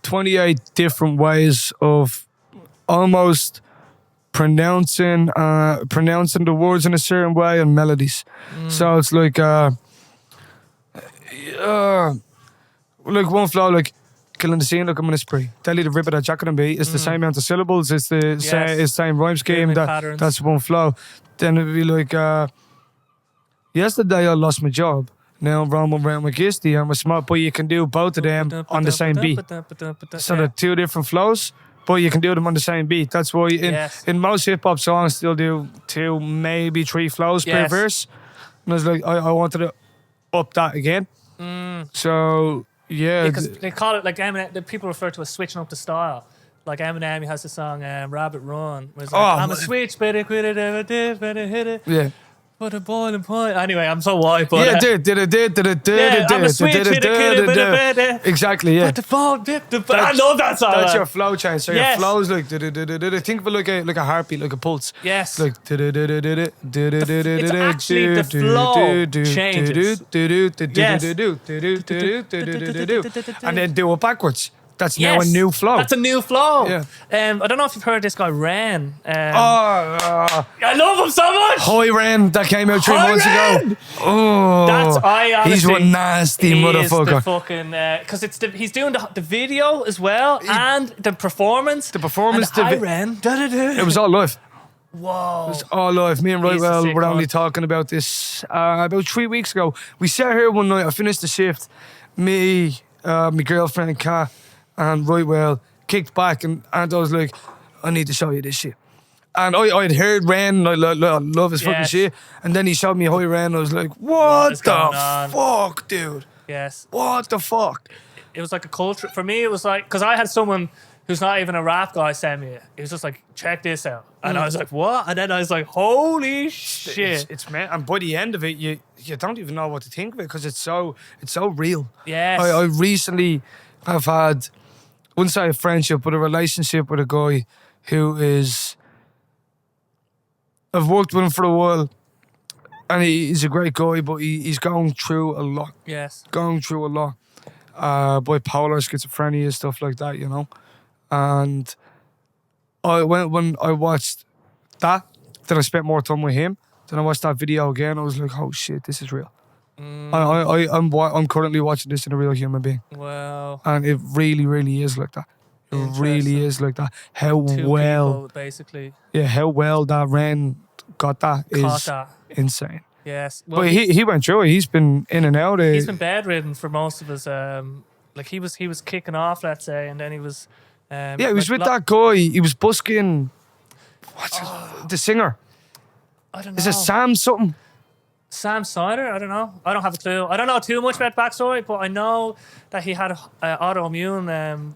28 different ways of almost pronouncing the words in a certain way and melodies. So it's like one flow, like killing the scene, like I'm in a spree. Daly the ripper that jacket and beat. It's the same amount of syllables. It's the same rhyme scheme. That's one flow. Then it'd be like yesterday I lost my job. Now I'm roaming around with Gisty. I'm a smart, but you can do both of them on the same beat. So they're 2 different flows, but you can do them on the same beat. That's why in most hip hop songs they'll do 2, maybe 3 flows per verse. And I was like, I wanted to up that again. So yeah, because they call it like Eminem. The people refer to it as switching up the style. Like Eminem, he has the song "Rabbit Run." Where it's like, I'm a switch, better quit it, better hit it. Yeah. But a boiling point. Anyway, I'm so white, but I'm a switch, exactly. Yeah. But the phone dipped. I love that song. That's your flow change. So your flow's like think of it like a heartbeat, like a pulse. Yes. Like it's actually the flow changes. And then do it backwards. That's now a new flow. That's a new flow. Yeah. I don't know if you've heard this guy Ren. I love him so much. Hoy Ren that came out 3 months ago. Oh, he's one nasty motherfucker. The fucking because he's doing the video as well and the performance. The performance. Ren. It was all live. Whoa. It was all live. Me and Roywell were only talking about this about 3 weeks ago. We sat here one night. I finished the shift. Me, my girlfriend Kat, and Roywell kicked back, and I was like, I need to show you this shit. And I'd heard Ren, and I love his fucking shit. And then he showed me Hoy Ren, and I was like, what the fuck, dude? Yes. What the fuck? It was like a culture. For me, it was like, because I had someone who's not even a rap guy send me it. He was just like, check this out. And I was like, what? And then I was like, holy shit. It's and by the end of it, you don't even know what to think of it, because it's so real. Yes. I recently have had, I wouldn't say a friendship, but a relationship with a guy who is, I've worked with him for a while, and he's a great guy, but he's going through a lot. Yes. Going through a lot. Bipolar, schizophrenia, stuff like that, you know. And when I watched that, then I spent more time with him. Then I watched that video again. I was like, oh shit, this is real. I'm currently watching this in a real human being. Wow. And it really, really is like that. It really is like that. How Two well, people, basically. Yeah, how well that Ren got that is insane. Yes. Well, but he went through it. He's been in and out. He's been bedridden for most of his. Like he was kicking off, let's say, and then he was. He was with that guy. He was busking. What's the singer? I don't know. Is it Sam something? Sam Snyder? I don't know. I don't have a clue. I don't know too much about backstory, but I know that he had autoimmune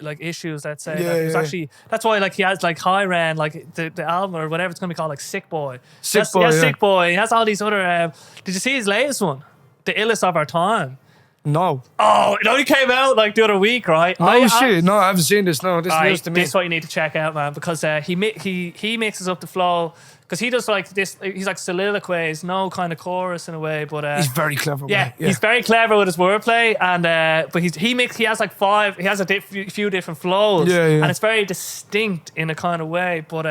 like issues. Let's say Yeah, that he's yeah. actually that's why like he has like High Ren, like the album or whatever it's gonna be called, like Sick Boy. Sick Boy, yeah. Sick Boy. He has all these other. Did you see his latest one? The illest of our time. No. Oh, it only came out like the other week, right? Oh shit! No, I haven't seen this. No, this is news to me. This is what you need to check out, man, because he mixes up the flow. Because he does like this, he's like soliloquies, no kind of chorus in a way, but He's very clever. yeah, he's very clever with his wordplay, and but he has like he has a few different flows, and it's very distinct in a kind of way. But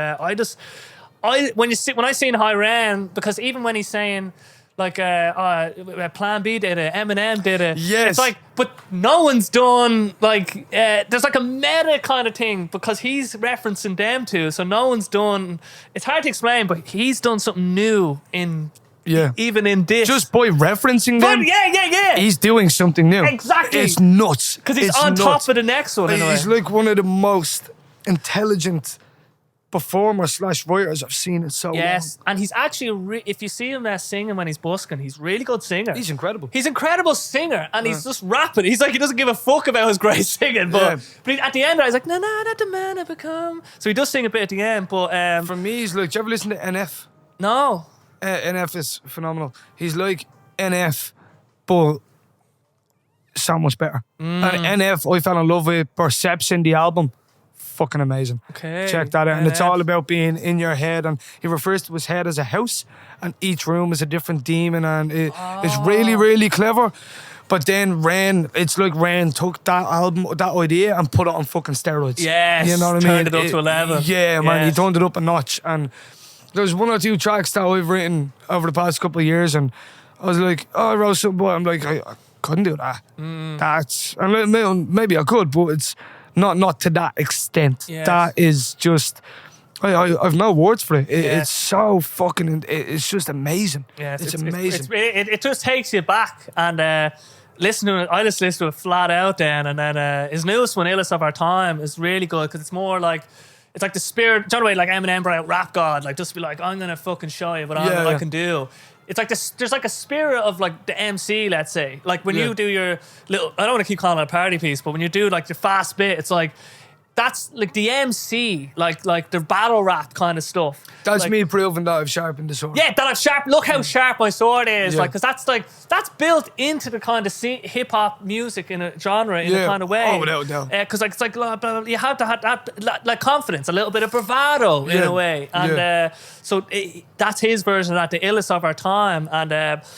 when I seen High Ren, because even when he's saying like Plan B did it, Eminem did it. Yes. It's like, but no one's done like there's like a meta kind of thing because he's referencing them too. So no one's done. It's hard to explain, but he's done something new in even in this. Just by referencing them. Yeah. He's doing something new. Exactly. It's nuts. Because he's on top of the next one. He's like one of the most intelligent performer/writers I've seen in so long. And he's actually if you see him singing when he's busking, he's a really good singer. He's incredible. He's an incredible singer, and he's just rapping. He's like, he doesn't give a fuck about his great singing, but at the end, he's like, no, not the man I become. So he does sing a bit at the end, but for me, he's like, do you ever listen to NF? No. NF is phenomenal. He's like NF, but so much better. And NF, I fell in love with Perception, the album. Fucking amazing. Okay. Check that out. And it's all about being in your head. And he refers to his head as a house, and each room is a different demon. And it's really, really clever. But then it's like Ren took that album, that idea, and put it on fucking steroids. Yes. You know what I mean? Turned it up to 11. Yeah, man. He turned it up a notch. And there's one or two tracks that I've written over the past couple of years, and I was like, I wrote something, but I'm like, I couldn't do that. And maybe I could, but it's not to that extent. Yes. That is just, I've no words for it. It's so fucking, it's just amazing. Yes, it's amazing. It just takes you back, and I just listened to it flat out then, and then his newest one, Illest of Our Time, is really good because it's more like, it's like the spirit, do you know the way like Eminem brought out Rap God, like just be like, I'm gonna fucking show you what I can do. It's like this, there's like a spirit of like the MC, let's say. Like when you do your little, I don't want to keep calling it a party piece, but when you do like the fast bit, it's like, that's like the MC, like the battle rap kind of stuff. That's like, me proving that I've sharpened the sword. Yeah, that I've sharp. Look how sharp my sword is. Like, because that's built into the kind of hip hop music in a genre in a kind of way. Oh, without doubt. Because like it's like you have to have that like confidence, a little bit of bravado in a way, and so that's his version of that, the illest of our time. And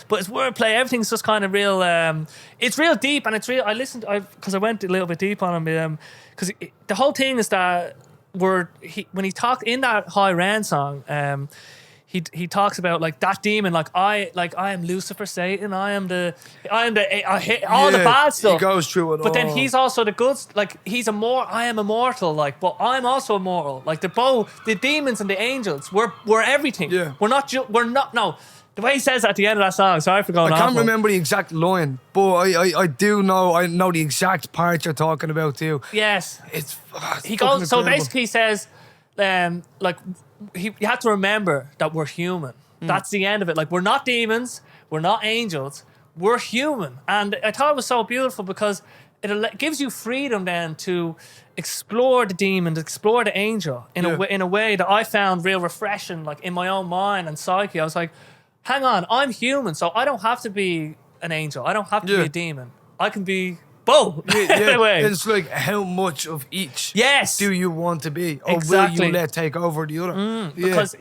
but it's wordplay. Everything's just kind of real. It's real deep, and it's real. Because I went a little bit deep on him. Because the whole thing is that when he talked in that High Ren song, he talks about like that demon, like I am Lucifer, Satan, I hit all the bad stuff. He goes through it all. But then he's also the good, like I am immortal, like, but I'm also immortal. Like the demons and the angels, we're everything. Yeah. We're not. No. The way he says at the end of that song, sorry for going on. I can't remember the exact line, but I do know, I know the exact part you're talking about too. Yes. He goes, so basically he says, like, you have to remember that we're human. That's the end of it. Like, we're not demons, we're not angels, we're human. And I thought it was so beautiful because it gives you freedom then to explore the demon, to explore the angel in a way that I found real refreshing, like in my own mind and psyche. I was like, hang on, I'm human, so I don't have to be an angel. I don't have to be a demon. I can be both. Anyway. It's like, how much of each do you want to be? Or will you let take over the other? Because,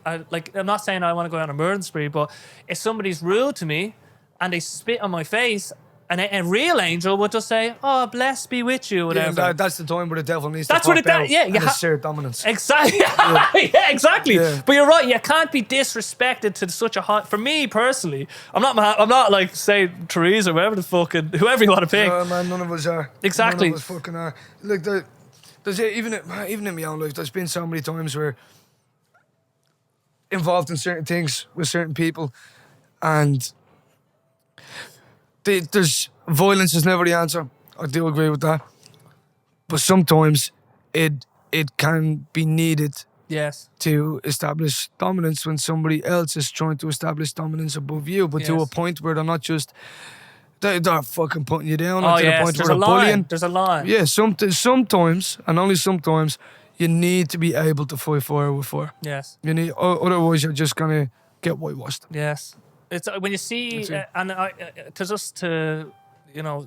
I'm not saying I want to go on a murder spree, but if somebody's rude to me and they spit on my face, and a real angel would just say, "Oh, blessed be with you," whatever. Yeah, that's the time where the devil needs to pop out and assert dominance. Exactly. Exactly. Yeah. But you're right. You can't be disrespected to such a high. For me personally, I'm not like say Theresa or whatever the fucking whoever you want to pick. No, man, none of us are. Exactly. None of us fucking are. Like there's even in my own life, there's been so many times where involved in certain things with certain people, and there's violence is never the answer. I do agree with that, but sometimes it can be needed. Yes. To establish dominance when somebody else is trying to establish dominance above you, but to a point where they're not just they're fucking putting you down Oh to the yes, point there's where a they're line. bullying. There's a line. Yeah, sometimes, and only sometimes, you need to be able to fight fire with fire. Yes. You need, otherwise you're just gonna get whitewashed. Yes. It's when you see, That's it. and to just to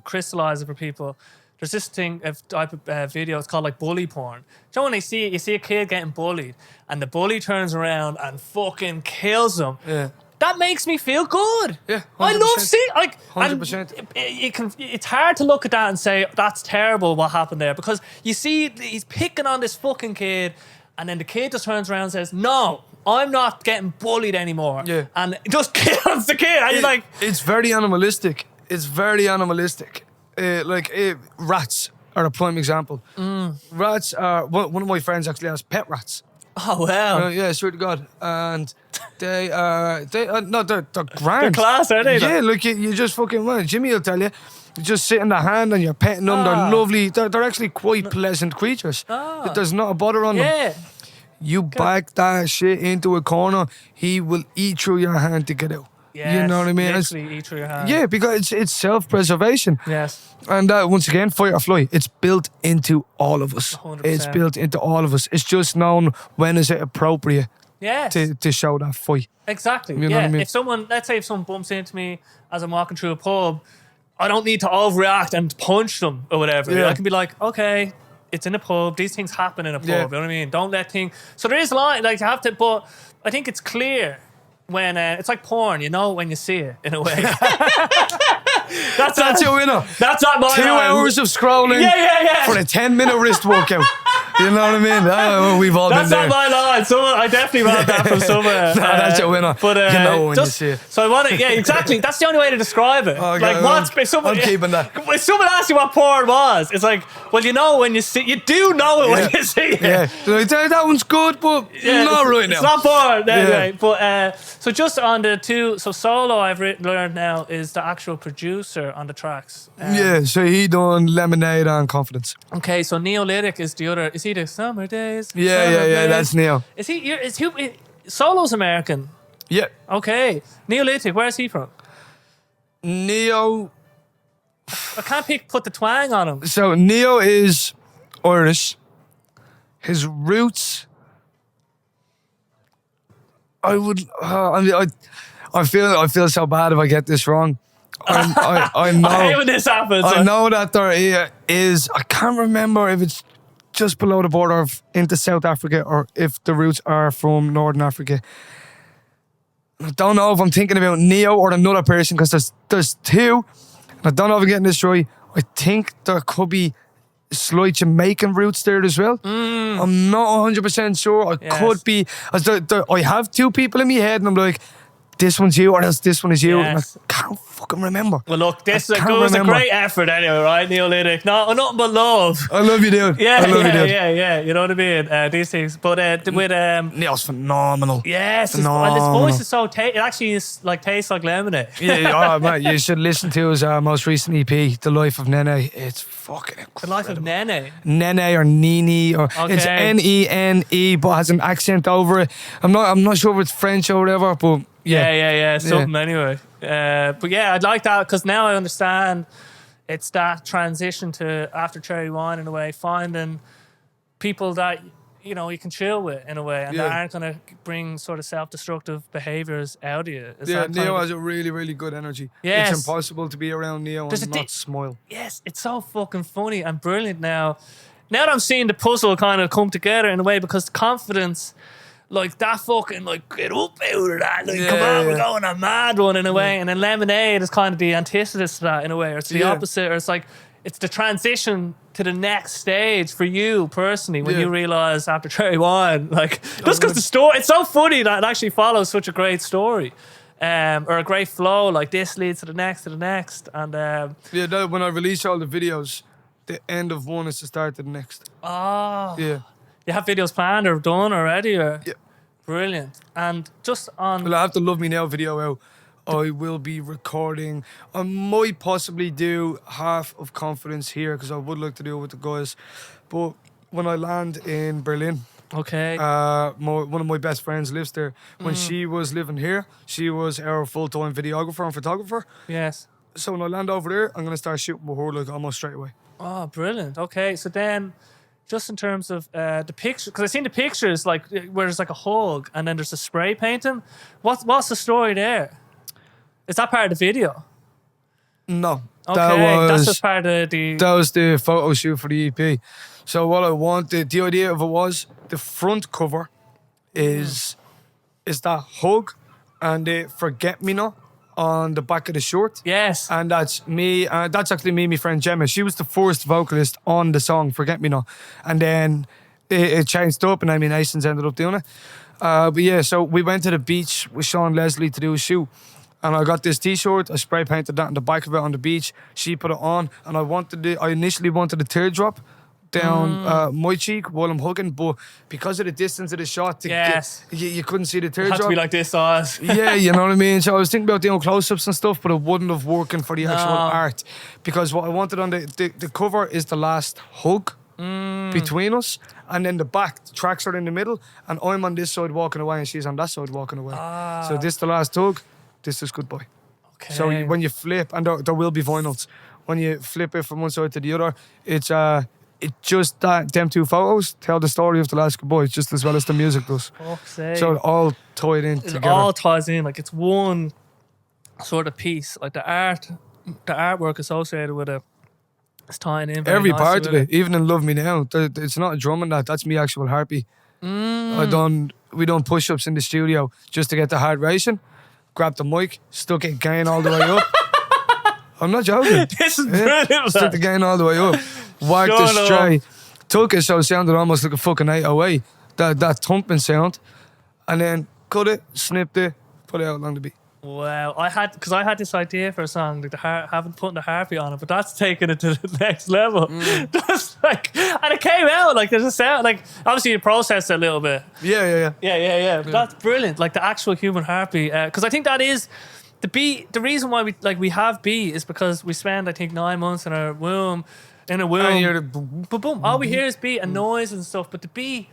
crystallize it for people. There's this thing of type of video. It's called like bully porn. You know when you see a kid getting bullied, and the bully turns around and fucking kills him. Yeah. That makes me feel good. Yeah, I 100%. love seeing 100%. It's hard to look at that and say that's terrible what happened there, because you see he's picking on this fucking kid, and then the kid just turns around and says, "No, I'm not getting bullied anymore." Yeah. And just kills the kid. And you're like, it's very animalistic. It's very animalistic. Rats are a prime example. Rats are one of my friends actually has pet rats. oh well, Yeah, swear to God, and they're grand. they're class, aren't they? Yeah, like you just fucking well, Jimmy will tell you. You just sit in the hand and you're petting them. Ah. They're lovely. They're actually quite pleasant creatures. There's not a bother on them. Yeah. You back that shit into a corner, he will eat through your hand to get out. You know what I mean? Literally eat through your hand. Yeah, because it's self-preservation. Yes. And once again, fight or flight, it's built into all of us. 100%. It's built into all of us. It's just known when is it appropriate Yes. to show that fight. Exactly. You know what I mean? If someone, let's say, if someone bumps into me as I'm walking through a pub, I don't need to overreact and punch them or whatever. Yeah. I can be like, okay, it's in a pub. These things happen in a pub. Yeah. You know what I mean? Don't let things. So there is a line, like you have to, but I think it's clear when it's like porn. You know when you see it in a way. That's your winner. That's not my 2 line. hours of scrolling Yeah. for a 10-minute wrist workout. You know what I mean? Oh, we've all That's been not there. my line. I definitely read that from somewhere. That's your winner. But You know when you see it. So I want to, yeah, exactly. That's the only way to describe it. Okay, like, if someone, I'm keeping that. If someone asks you what porn was, it's like, well, you know when you see, you do know it when you see it. Yeah, like, that one's good, but not right now. It's not porn anyway. But so just on the two, so Solo I've learned now is the actual producer on the tracks. Yeah, so he done Lemonade and Confidence. Okay, so Neolithic is the other. Is he the Summer Days? Yeah, that's Neo. Is he? Solo's American. Yeah. Okay, Neolithic. Where's he from? Neo. I can't put the twang on him. So Neo is Irish. His roots. I feel so bad if I get this wrong. I know. I hate when this happens. I know that there is. I can't remember if it's just below the border of into South Africa or if the roots are from Northern Africa. I don't know if I'm thinking about Neo or another person because there's two. And I don't know if I'm getting this right. I think there could be slight Jamaican roots there as well. I'm not 100% sure. I could be. I have two people in my head and I'm like, this one's you or else this one is you. Yes. And I can't fucking remember. Well, look, this was remember. a great effort anyway, right? Neolithic. No, nothing but love. I love you, dude. I love you, dude. Yeah. You know what I mean? These things. But with Neil's phenomenal. yes, his Phenomenal. voice is so it actually is like tastes like lemonade. Oh man, you should listen to his most recent EP, The Life of Nene. It's fucking incredible. The life of Nene. Nene or Nini or it's Okay. Nene, but has an accent over it. I'm not sure if it's French or whatever, but Yeah. Something anyway. But yeah, I'd like that because now I understand it's that transition to after Cherry Wine in a way, finding people that you can chill with in a way, and that aren't going to bring sort of self-destructive behaviors out of you. Is that kind Neo of- has a really, really good energy. Yes. It's impossible to be around Neo There's and a not smile. Yes, it's so fucking funny and brilliant now. Now that I'm seeing the puzzle kind of come together in a way, because confidence, like that fucking, like, get up out of that, like, come on, we're going a mad one in a way. And then Lemonade is kind of the antithesis to that in a way, or it's the opposite, or it's like, it's the transition to the next stage for you personally when you realize after Cherry Wine, like, just because the story, it's so funny that it actually follows such a great story. Or a great flow, like this leads to the next, and When I release all the videos, the end of one is the start of the next. Yeah. you have videos planned or done already, or Yeah. brilliant. And just on, Well, I have the Love Me Now video out. I will be recording. I might possibly do half of Confidence here because I would like to do it with the guys. But when I land in Berlin, okay, one of my best friends lives there. When she was living here, she was our full-time videographer and photographer. yes, So when I land over there, I'm gonna start shooting with her like almost straight away. Oh, brilliant. Okay, so then, just in terms of the picture, because I've seen the pictures like where there's like a hug and then there's a spray painting. What's the story there? Is that part of the video? No, Okay, that's just part of the. that was the photo shoot for the EP. So what I wanted, the idea of it was the front cover is that hug and the forget me not on the back of the shirt. Yes. And that's me. That's actually me, my friend Gemma. She was the first vocalist on the song "Forget Me Not," and then it changed up, and Amy Nason's ended up doing it. But yeah, so we went to the beach with Sean Leslie to do a shoot, and I got this T-shirt. I spray painted that on the back of it on the beach. She put it on, and I initially wanted a teardrop down my cheek while I'm hugging, but because of the distance of the shot, you couldn't see the It had teardrop. to be like this size. Yeah, you know what I mean? So I was thinking about doing close-ups and stuff, but it wouldn't have working for the actual art. Because what I wanted on the cover is the last hug between us, and then the back, the tracks are in the middle, and I'm on this side walking away and she's on that side walking away. So this the last hug, this is goodbye. Okay. So when you flip, and there will be vinyls, when you flip it from one side to the other, it's just that them two photos tell the story of the last goodbye just as well as the music does. Fuck's sake. So it all tied in It together. all ties in, like it's one sort of piece. Like the artwork associated with it is tying in. Very Every nicely part of with it, even in Love Me Now, it's not a drum in that. That's me actual heartbeat. We done push-ups in the studio just to get the heart racing. Grabbed the mic, stuck it gain all the way up. I'm not joking. This is brilliant. Stuck the gain all the way up. Whacked it Shut straight. Took it so it sounded almost like a fucking 808. That thumping sound. And then cut it, snipped it, put it out along the beat. Wow, I had this idea for a song, like haven't put the harpy on it, but that's taking it to the next level. Just like, and it came out like there's a sound, like obviously you processed it a little bit. Yeah. But that's brilliant, like the actual human harpy, because I think that is the beat. The reason why we have beat is because we spend I think 9 months in a womb, And you're the boom. All we hear is beat and noise and stuff, but the beat.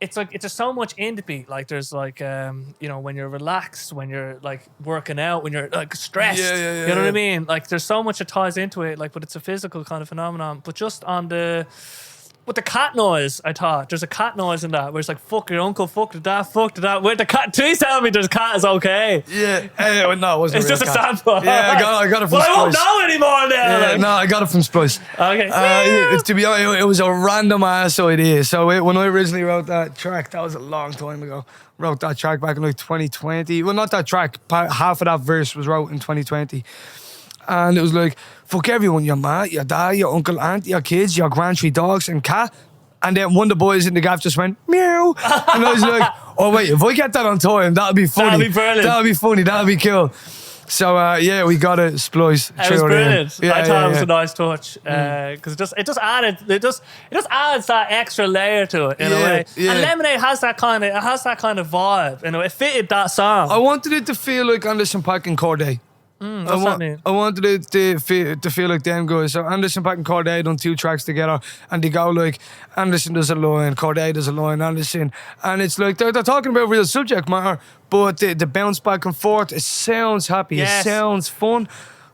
It's like there's so much in the beat. Like there's like when you're relaxed, when you're like working out, when you're like stressed. You know what I mean? Like there's so much that ties into it. Like, but it's a physical kind of phenomenon. But just on with the cat noise, I thought there's a cat noise in that where it's like fuck your uncle, fuck the dad, fuck the dad. Wait, the cat. Please tell me there's a cat is okay. Yeah, no, it wasn't. It's just a sample. Yeah, I got it from Well, I won't Splice. know anymore now. Yeah, like. no, I got it from Splice. Okay. To be honest, it was a random ass idea. So when I originally wrote that track, that was a long time ago. Wrote that track back in like 2020. Well, not that track. Half of that verse was wrote in 2020. And it was like, fuck everyone, your ma, your dad, your uncle, aunt, your kids, your grand, 3 dogs and cat. And then one of the boys in the gaff just went, meow. And I was like, oh wait, if I get that on time, that'll be funny. That'll be brilliant. That'll be funny, that'll be cool. So we got it Splice. It was brilliant. Yeah, I thought it was a nice touch because it just adds that extra layer to it in a way. Yeah. And Lemonade has that kind of vibe. You know, it fitted that song. I wanted it to feel like Anderson .Paak and Corday. What's that mean? I wanted it to feel like them guys. So Anderson .Paak and Corday done 2 tracks together, and they go like Anderson does a line, Corday does a line, Anderson, and it's like they're talking about real subject matter, but the bounce back and forth, it sounds happy, Yes. it sounds fun,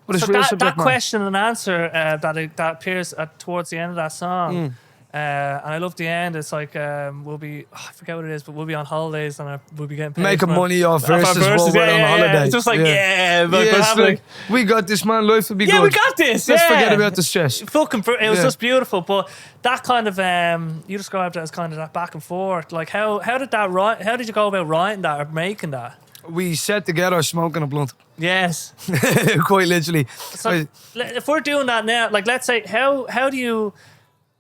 but it's So real that subject matter. question and answer that appears towards the end of that song. And I love the end. It's like I forget what it is, but we'll be on holidays and we'll be getting paid Making for money off verses while we're on holiday. It's just like but it's like, we got this, man. Life will be good. we got this. Let's forget about the stress. It was just beautiful, but that kind of you described it as kind of that back and forth. Like how did that write? How did you go about writing that or making that? We sat together smoking a blunt. Yes, Quite literally. so if we're doing that now, like let's say how do you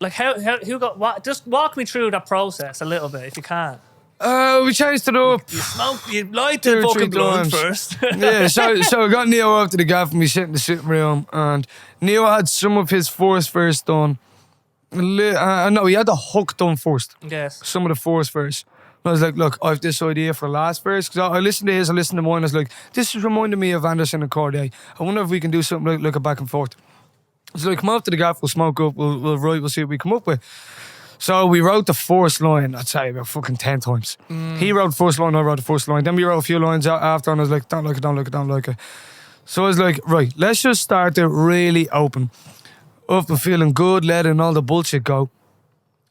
like who got what? Just walk me through that process a little bit if you can. We changed it up. You light the 2 or 3 fucking blunt times. first. Yeah, so I got Neo up to the gaff and we sit in the sitting room, and Neo had some of his first verse done. No, he had the hook done first. Yes. Some of the first verse. And I was like, look, I have this idea for the last verse. Because I listened to his, I listened to mine. I was like, this is reminding me of Anderson and Corday. I wonder if we can do something like a back and forth. So like, come up to the gaff, we'll smoke up, we'll write, we'll see what we come up with. So we wrote the first line, I'd say about fucking 10 times. He wrote the first line, I wrote the first line. Then we wrote a few lines after, and I was like, don't like it. So I was like, right, let's just start it really open. Up and feeling good, letting all the bullshit go.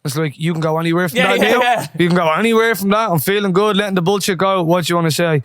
It's like, you can go anywhere from that, Neil. You can go anywhere from that. I'm feeling good, letting the bullshit go. What do you want to say?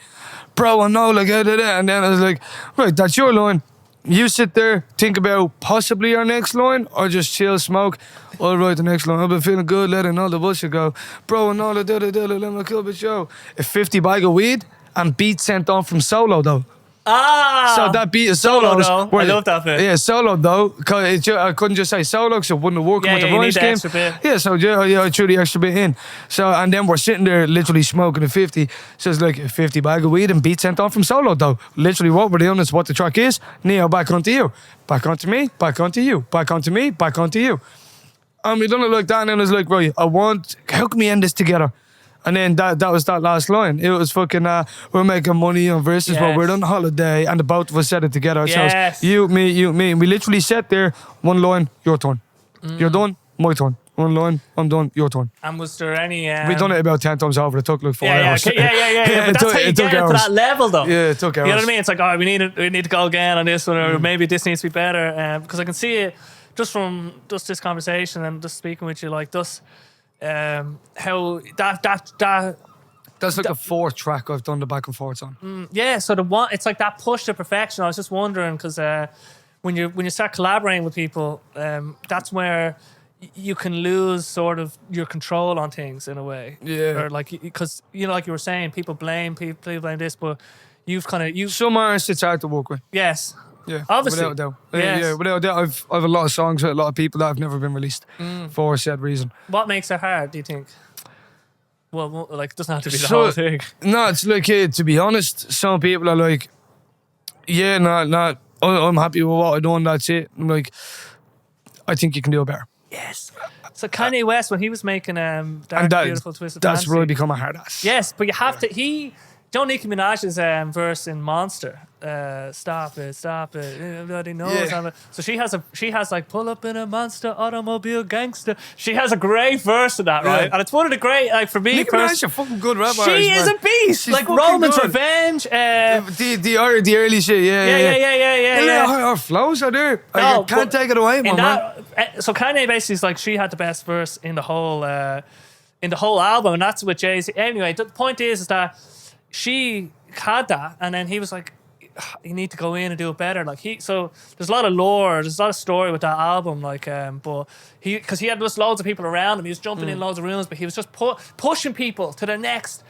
Bro, I know, like, and then I was like, right, that's your line. You sit there, think about possibly your next line, or just chill, smoke. All right, the next line. I've been feeling good, letting all the bullshit go. Bro, I know, let me kill the show. A 50 bag of weed and beat sent on from Solo, though. So that beat is solos. Solo, though. I love that bit. Yeah, solo though. Cause I couldn't just say solo because it wouldn't have worked with the voice game. Extra bit. Yeah, so I threw the extra bit in. So and then we're sitting there literally smoking a 50. So it's like a 50 bag of weed and beat sent on from Solo though. Literally what we're doing is what the track is. Neo, back onto you. Back onto me. Back onto you. Back onto me. Back onto you. And we done it like that, and then it was like, right, how can we end this together? And then that was that last line. It was fucking, we're making money on verses, but we're on holiday, and the both of us said it together ourselves. Yes. You, me. And we literally sat there, one line, your turn. You're done, my turn. One line, I'm done, your turn. And was there any... we done it about 10 times over. It took like 4 hours. Yeah. But that's how you get it to that level, though. Yeah, it took hours. You know what I mean? It's like, all right, we need to go again on this one, or maybe this needs to be better. Because I can see it just from just this conversation and just speaking with you, like, just... how that's like a 4th track I've done the back and forths on. Yeah, so it's like that push to perfection. I was just wondering because when you start collaborating with people, that's where you can lose sort of your control on things in a way. Yeah, or like because like you were saying, people blame this, but you've some artists it's hard to work with. Yes. Yeah, obviously. without a doubt. Yes. Yeah, without a doubt. I've a lot of songs with a lot of people that have never been released for said reason. What makes it hard, do you think? Well, like, it doesn't have to be the whole thing. No, it's like, to be honest, some people are like, yeah, no, I'm happy with what I've done, that's it. I'm like, I think you can do it better. Yes. So Kanye West, when he was making Beautiful Twisted That's Fantasy, really become a hard ass. Yes, but you have to, Don't Nicki Minaj's verse in Monster, stop it, everybody knows. Yeah. So she has like pull up in a monster automobile gangster. She has a great verse in that, right? Yeah. And it's one of the great, like, for me. Nicki Minaj's a fucking good rapper. She is a beast. She's like fucking Roman's good. Revenge. The early shit, Yeah. Her flows are there. I can't take it away, man. So Kanye basically is like, she had the best verse in the whole album, and that's with Jay-Z. Anyway, the point is that she had that, and then he was like, you need to go in and do it better. Like so there's a lot of lore, there's a lot of story with that album, like but because he had just loads of people around him, he was jumping in loads of rooms, but he was just pushing people to the next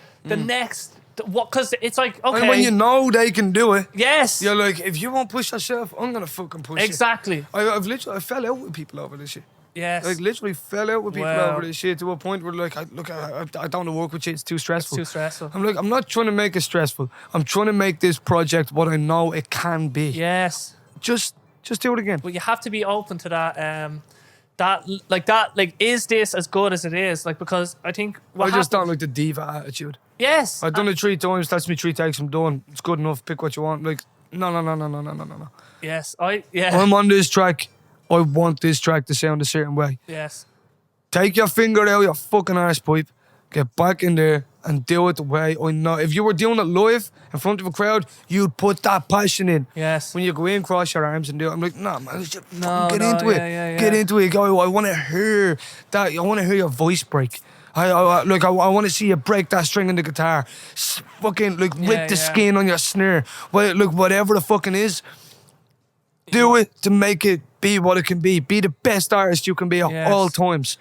what, because it's like, okay, and when you know they can do it, yes, you're like, if you won't push yourself, I'm gonna fucking push exactly. I've literally fell out with people over this shit. Yes. Like, literally fell out with people over this shit to a point where, like, I don't want to work with you. It's too stressful. It's too stressful. I'm like, I'm not trying to make it stressful. I'm trying to make this project what I know it can be. Yes. Just do it again. But you have to be open to that. Is this as good as it is? Like, because I think I just don't like the diva attitude. Yes. I've done it 3 times. That's me 3 takes. I'm done. It's good enough. Pick what you want. Like, no. Yes. I'm on this track. I want this track to sound a certain way. Yes. Take your finger out your fucking arse pipe, get back in there and do it the way I know. If you were doing it live in front of a crowd, you'd put that passion in. Yes. When you go in, cross your arms and do it, I'm like, nah, man, just get into it. Yeah. Get into it. Go, I want to hear that. I want to hear your voice break. I want to see you break that string in the guitar. Fucking, like, rip the skin on your snare. Well, look, whatever the fucking is, do it to make it be what it can be. Be the best artist you can be at all times.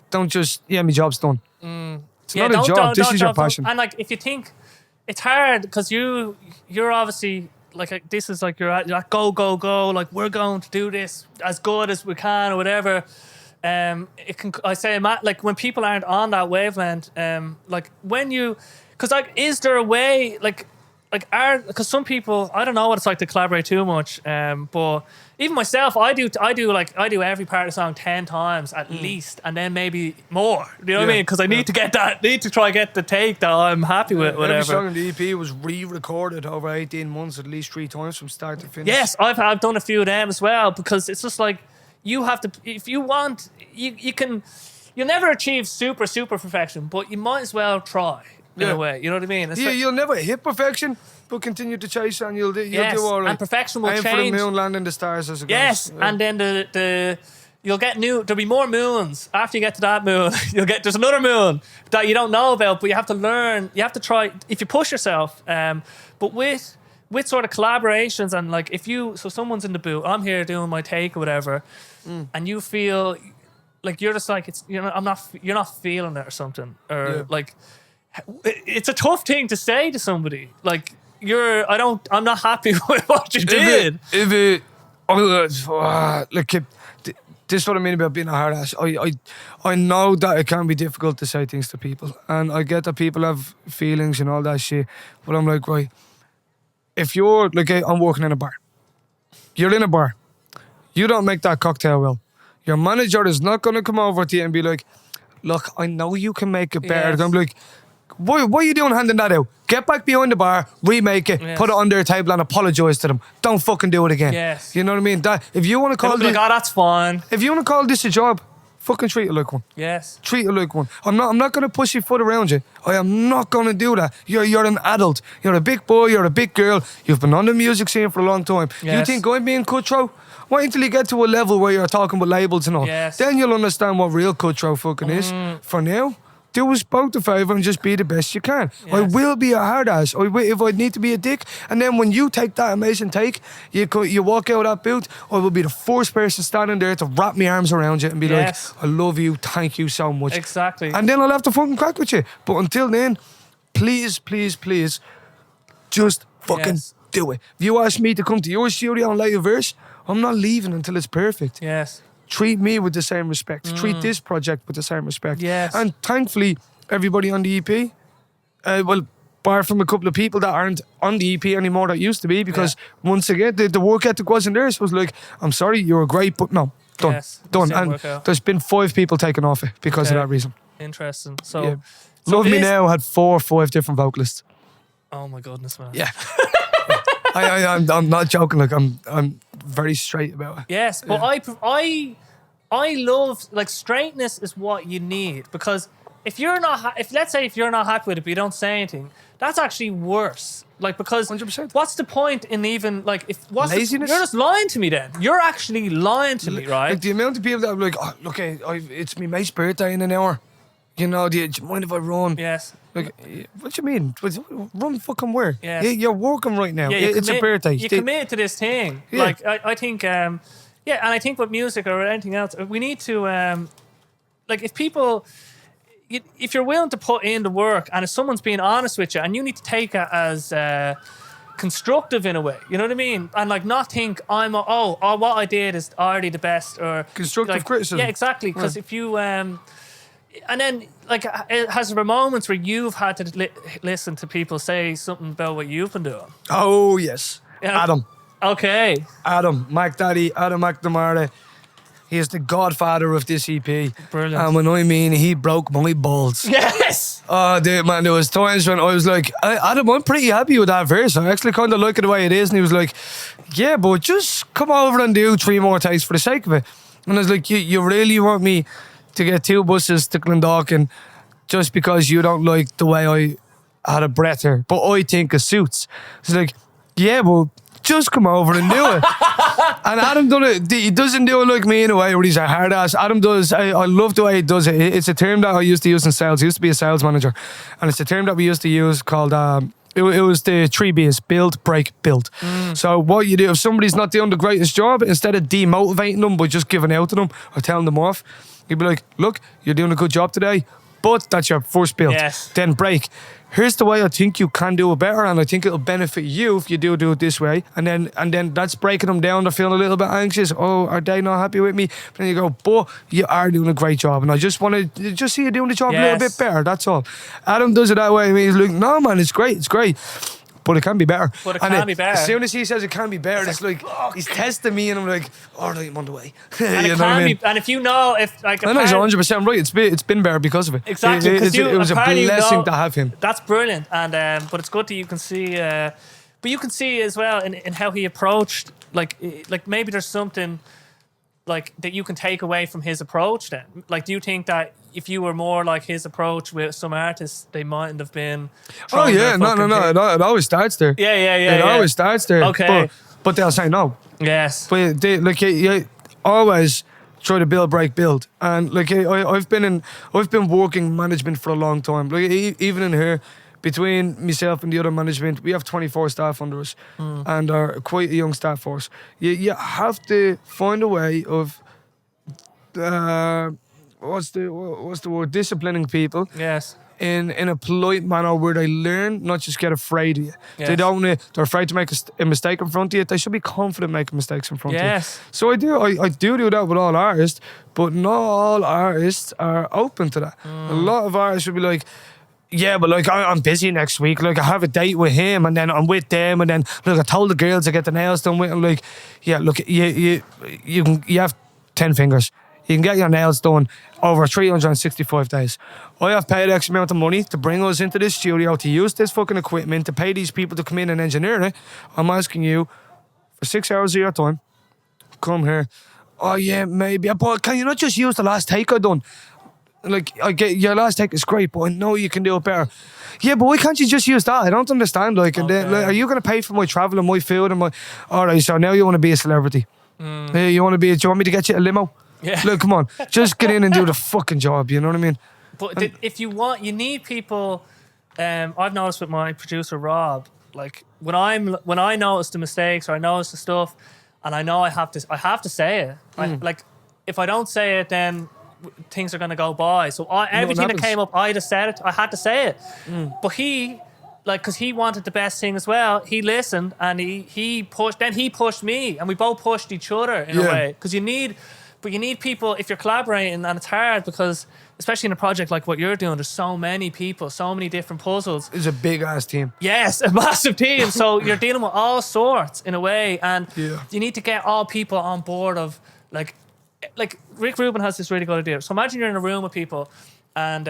Don't just, my job's done. It's not a job. This is your passion. And, like, if you think it's hard because you're obviously like, this is like, you're at go, like, we're going to do this as good as we can or whatever. It can, I say, like, when people aren't on that wavelength, like, when you, because, like, is there a way, because some people, I don't know what it's like to collaborate too much, but even myself, I do every part of the song 10 times at least, and then maybe more. You know what I mean? Because I need to try get the take that I'm happy with. Whatever. Every song in the EP was re-recorded over 18 months, at least 3 times from start to finish. Yes, I've done a few of them as well, because it's just like, you have to, if you want, you can, you'll never achieve super perfection, but you might as well try. in a way. You know what I mean? It's Yeah, like, you'll never hit perfection, but continue to chase and you'll do all right. and perfection will Aim change. for the moon, land in the stars as it Yes, goes. and then you'll get there'll be more moons. After you get to that moon, there's another moon that you don't know about, but you have to learn, you have to try, if you push yourself, but with sort of collaborations and like so someone's in the booth, I'm here doing my take or whatever, and you feel like you're just like, you're not feeling it or something, or like, it's a tough thing to say to somebody. Like, I'm not happy with what you did. This is what I mean about being a hard ass. I know that it can be difficult to say things to people, and I get that people have feelings and all that shit, but I'm like, right, if you're like, I'm working in a bar, you're in a bar, you don't make that cocktail well, your manager is not going to come over to you and be like, look, I know you can make it better. Yes. I'm like, what are you doing handing that out? Get back behind the bar, remake it, put it on their table and apologise to them. Don't fucking do it again. Yes. You know what I mean? That if you want to call this, that's fine. if you want to call this a job, fucking treat it like one. Yes. Treat it like one. I'm not going to push your foot around you. I am not going to do that. You're an adult. You're a big boy. You're a big girl. You've been on the music scene for a long time. Yes. You think I'm being cutthroat? Wait until you get to a level where you're talking with labels and all. Yes. Then you'll understand what real cutthroat fucking is. For now, do us both a favour and just be the best you can. Yes. I will be a hard ass. If I need to be a dick, and then when you take that amazing take, you walk out of that booth, I will be the first person standing there to wrap my arms around you and be like, I love you, thank you so much. Exactly. And then I'll have to fucking crack with you. But until then, please, please, please, just fucking do it. If you ask me to come to your studio and lay a verse, I'm not leaving until it's perfect. Yes. Treat me with the same respect. Treat this project with the same respect. Yes. And thankfully, everybody on the EP, bar from a couple of people that aren't on the EP anymore that used to be, because once again, the work ethic wasn't there. So it was like, I'm sorry, you were great, but no, done. Yes, Done. And there's been 5 people taken off it because of that reason. Interesting. So Love Me Now had 4 or 5 different vocalists. Oh my goodness, man. Yeah. I'm not joking. Like I'm very straight about it. Yes, but I love, like, straightness is what you need, because if let's say if you're not happy with it but you don't say anything, that's actually worse. Like, because 100%. what's the point in even, like, laziness? You're just lying to me then. You're actually lying to me, right? Like the amount of people that are like, oh, look, it's my mate's birthday in an hour. You know, do you mind if I run? Yes. Like, what do you mean? Run fucking where? Yes. You're working right now. Yeah, It's a birthday. You commit to this thing. Yeah. Like, I think, and I think with music or anything else, we need to, like, if you're willing to put in the work and if someone's being honest with you, and you need to take it as constructive in a way, you know what I mean? And, like, not think what I did is already the best, or Constructive criticism. Yeah, exactly. Because if you and then, like, has there been moments where you've had to listen to people say something about what you've been doing? Oh yes, Adam. Okay. Adam McNamara. He is the godfather of this EP. Brilliant. And when I mean he broke my balls. Yes. Oh, dude, man, there was times when I was like, Adam, I'm pretty happy with that verse. I actually kind of like it the way it is. And he was like, yeah, but just come over and do 3 more takes for the sake of it. And I was like, you really want me to get 2 buses to Glendalkin just because you don't like the way I had a breather, but I think it suits. It's like, yeah, well, just come over and do it. And Adam done it. He doesn't do it like me in a way where he's a hard ass. Adam does. I love the way he does it. It's a term that I used to use in sales. I used to be a sales manager, and it's a term that we used to use called. It was the 3 B's: build, break, build. So what you do if somebody's not doing the greatest job, instead of demotivating them by just giving out to them or telling them off, you'd be like, look, you're doing a good job today, but that's your first build. Yes. Then break. Here's the way I think you can do it better, and I think it'll benefit you if you do it this way. And then that's breaking them down. They're feeling a little bit anxious. Oh, are they not happy with me? But then you go, but you are doing a great job, and I just want to just see you doing the job a little bit better. That's all. Adam does it that way. I mean, he's like, no, man, it's great. But it can be better. As soon as he says it can be better, it's like he's testing me, and I'm like, all right, I'm on the way. And you it know can what I mean? be, and if you know, if like, I know he's 100% right. It's been better because of it. Exactly. It was a blessing to have him. That's brilliant, and but it's good that you can see. But you can see as well in how he approached, like maybe there's something like that you can take away from his approach. Then, like, do you think that if you were more like his approach with some artists, they mightn't have been. Oh throwing yeah, their no, fucking thing. it always starts there. Yeah. It always starts there. Okay. But they'll say no. Yes. But they like you always try to build, break, build, and like I've been working management for a long time. Like even in here, between myself and the other management, we have 24 staff under us, and are quite a young staff force. You have to find a way of what's the word, disciplining people. Yes. In a polite manner where they learn, not just get afraid of you. Yes. They're afraid to make a mistake in front of you. They should be confident making mistakes in front of you. Yes. So I do that with all artists, but not all artists are open to that. A lot of artists would be like, yeah, but like I'm busy next week. Like I have a date with him, and then I'm with them, and then look, I told the girls to get the nails done with him. Like, yeah, look, you have 10 fingers. You can get your nails done over 365 days. I have paid X amount of money to bring us into this studio, to use this fucking equipment, to pay these people to come in and engineer it. I'm asking you for 6 hours of your time, come here. Oh yeah, maybe. But can you not just use the last take I done? Like, I get your last take is great, but I know you can do it better. Yeah, but why can't you just use that? I don't understand. Like, and then, like, are you going to pay for my travel and my food and my? All right, so now you want to be a celebrity? Hey, you want to be? Do you want me to get you a limo? Yeah. Look, come on, just get in and do the fucking job. You know what I mean? But if you want, you need people. I've noticed with my producer Rob, like when I notice the mistakes or I notice the stuff, and I know I have to say it. Like if I don't say it, then things are going to go by. So everything that came up, I just said it. I had to say it. But he, like, because he wanted the best thing as well, he listened and he pushed. Then he pushed me, and we both pushed each other in a way. Because you need people if you're collaborating, and it's hard because, especially in a project like what you're doing, there's so many people, so many different puzzles. It's a big ass team. Yes, a massive team. So you're dealing with all sorts in a way, and you need to get all people on board of like Rick Rubin has this really good idea. So imagine you're in a room with people, and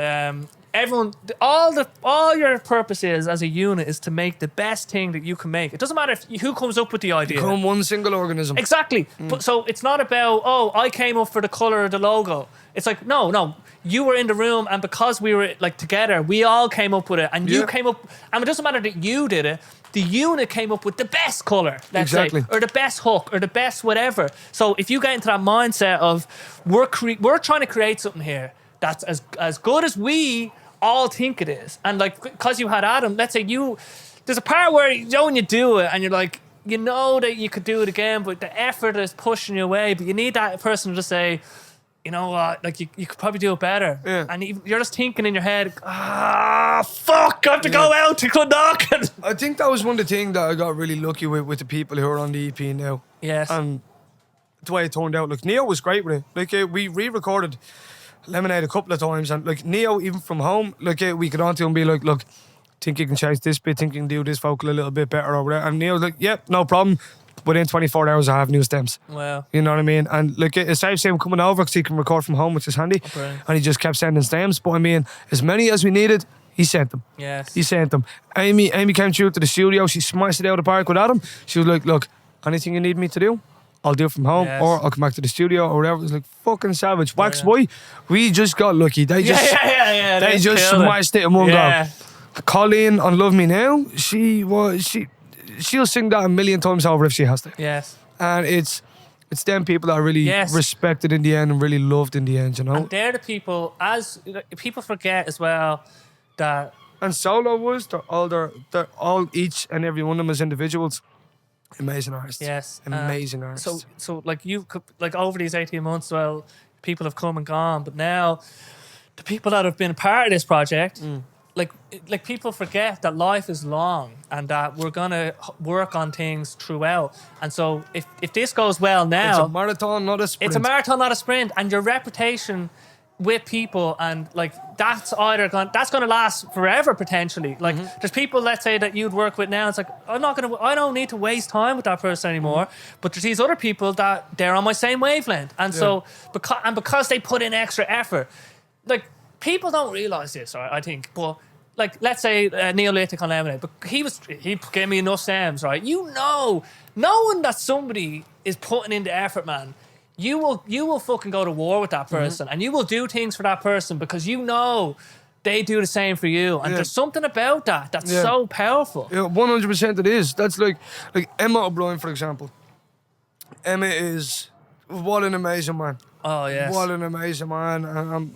everyone, all your purpose is as a unit is to make the best thing that you can make. It doesn't matter who comes up with the idea. Become one single organism. Exactly. But so it's not about, I came up for the color of the logo. It's like, no, you were in the room, and because we were like together, we all came up with it, and you came up, and it doesn't matter that you did it. The unit came up with the best color, let's say, or the best hook, or the best whatever. So if you get into that mindset of we're trying to create something here that's as good as we all think it is, and like because you had Adam, let's say there's a part where when you do it and you're like, you know that you could do it again, but the effort is pushing you away. But you need that person to say, you know what, like you could probably do it better. Yeah. And you're just thinking in your head, fuck, I have to go out to Clondalkin. I think that was one of the things that I got really lucky with the people who are on the EP now. Yes. And the way it turned out, like Neo was great with it. Like we re-recorded Lemonade a couple of times, and like Neo, even from home, like we got on to him and be like, look, think you can chase this bit, think you can do this vocal a little bit better over there. And Neo's like, yep, no problem. Within 24 hours, I have new stems. Wow. You know what I mean? And like, it saves him coming over because he can record from home, which is handy. Brilliant. And he just kept sending stems. But I mean, as many as we needed, he sent them. Yes. He sent them. Amy came through to the studio. She smashed it out of the park with Adam. She was like, look, anything you need me to do, I'll do it from home, or I'll come back to the studio or whatever. It was like fucking savage. Wax boy, we just got lucky. They just they just smashed it in one go. Colleen on Love Me Now, she'll sing that a million times over if she has to. Yes. And it's them people that are really respected in the end and really loved in the end, you know. And they're the people, as people forget as well, that. And Solo was, they're all each and every one of them as individuals. Amazing artists. Yes. Amazing artists. So like you could, like over these 18 months, well, people have come and gone, but now the people that have been a part of this project, like people forget that life is long and that we're gonna work on things throughout. And so if this goes well now, it's a marathon, not a sprint. It's a marathon, not a sprint. And your reputation with people, and like that's gonna last forever potentially. Like there's people, let's say, that you'd work with now. It's like I don't need to waste time with that person anymore. But there's these other people that they're on my same wavelength, and so because they put in extra effort, like people don't realize this. Right, I think, but. Like, let's say Neolithic on Lemonade, but he gave me enough stems, right? You know, knowing that somebody is putting in the effort, man, you will fucking go to war with that person, and you will do things for that person because you know they do the same for you, and there's something about that that's so powerful. Yeah, 100% it is. That's like Emma O'Brien, for example. Emma is what an amazing man. Oh yes, what an amazing man.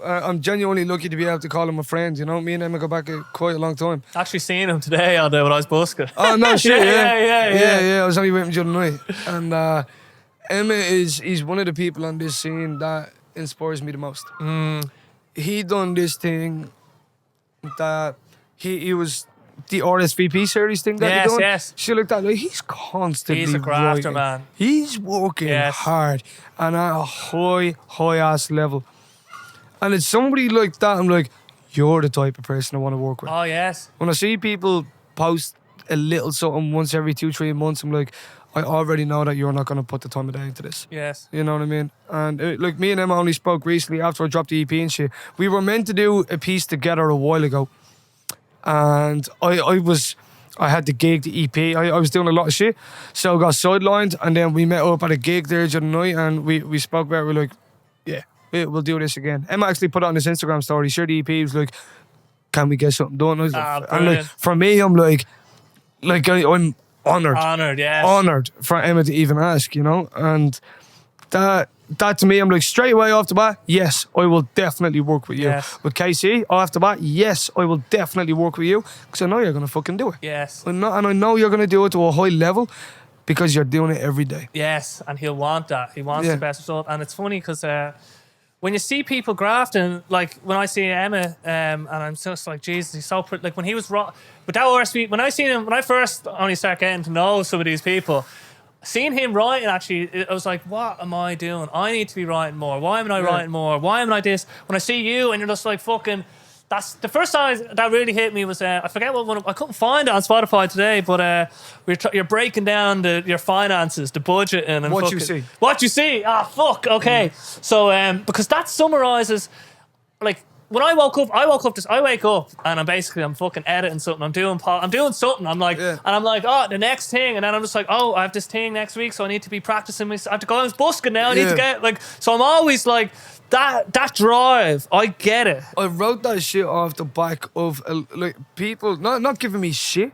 I'm genuinely lucky to be able to call him a friend. You know, me and Emma go back quite a long time. Actually, seen him today when I was busking. Oh no, shit! yeah. I was only with him the other night, and Emma he's one of the people on this scene that inspires me the most. He done this thing that he was the RSVP series thing that he done. Yes. Shit like that. Like, he's constantly He's a grafter, writing. man. He's working hard and at a high ass level. And it's somebody like that, I'm like, you're the type of person I want to work with. Oh yes. When I see people post a little something once every 2-3 months, I'm like, I already know that you're not going to put the time of day into this. Yes. You know what I mean? And like me and Emma only spoke recently after I dropped the EP and shit. We were meant to do a piece together a while ago. And I had the gig, the EP. I was doing a lot of shit. So I got sidelined, and then we met up at a gig there the other night, and we spoke about it. We're like, yeah, we'll do this again. Emma actually put it on his Instagram story. Shared the EP. He was like, can we get something done? I was like, and like, for me, I'm like I'm honoured. Honoured, yes. Honoured for Emma to even ask, you know? And that to me, I'm like, straight away off the bat, yes, I will definitely work with you. Yes. With KC, off the bat, yes, I will definitely work with you because I know you're going to fucking do it. Yes. And I know you're going to do it to a high level because you're doing it every day. Yes, and he'll want that. He wants the best result. And it's funny because when you see people grafting, like when I see Emma, and I'm just like, Jesus, he's so pretty. Like when he was raw, but that RSV, when I first only started getting to know some of these people, seeing him writing, actually, I was like, what am I doing? I need to be writing more. Why am I writing more? Why am I this? When I see you and you're just like fucking, that's the first time that really hit me was, I forget what one, I couldn't find it on Spotify today, but you're breaking down your finances, the budget, and what you see. What you see. Ah, fuck. Okay. So, because that summarizes, like, when I wake up and I'm fucking editing something. I'm doing something. I'm like, and I'm like, oh, the next thing, and then I'm just like, oh, I have this thing next week, so I need to be practicing. I have to go out busking now. I need to get like, so I'm always like that drive. I get it. I wrote that shit off the back of like people not giving me shit,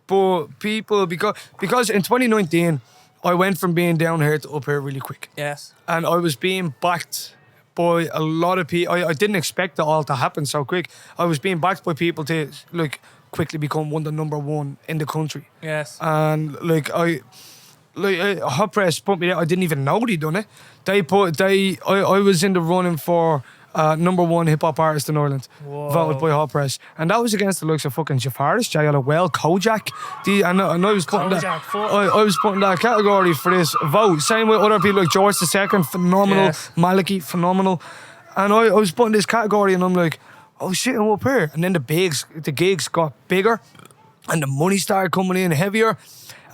but people because in 2019 I went from being down here to up here really quick. Yes, and I was being backed by a lot of people. I didn't expect it all to happen so quick. I was being backed by people to like quickly become the number one in the country. Yes. And Hot Press put me there. I didn't even know they'd done it. I was in the running for number one hip hop artist in Ireland. Whoa. Voted by Hot Press. And that was against the likes of fucking Jafaris, J.L.O.Well, Kojak. I was putting I was putting that category for this vote. Same with other people like George II, phenomenal. Yes. Maliki, phenomenal. And I was putting this category and I'm like, oh shit, I'm up here. And then the gigs got bigger and the money started coming in heavier.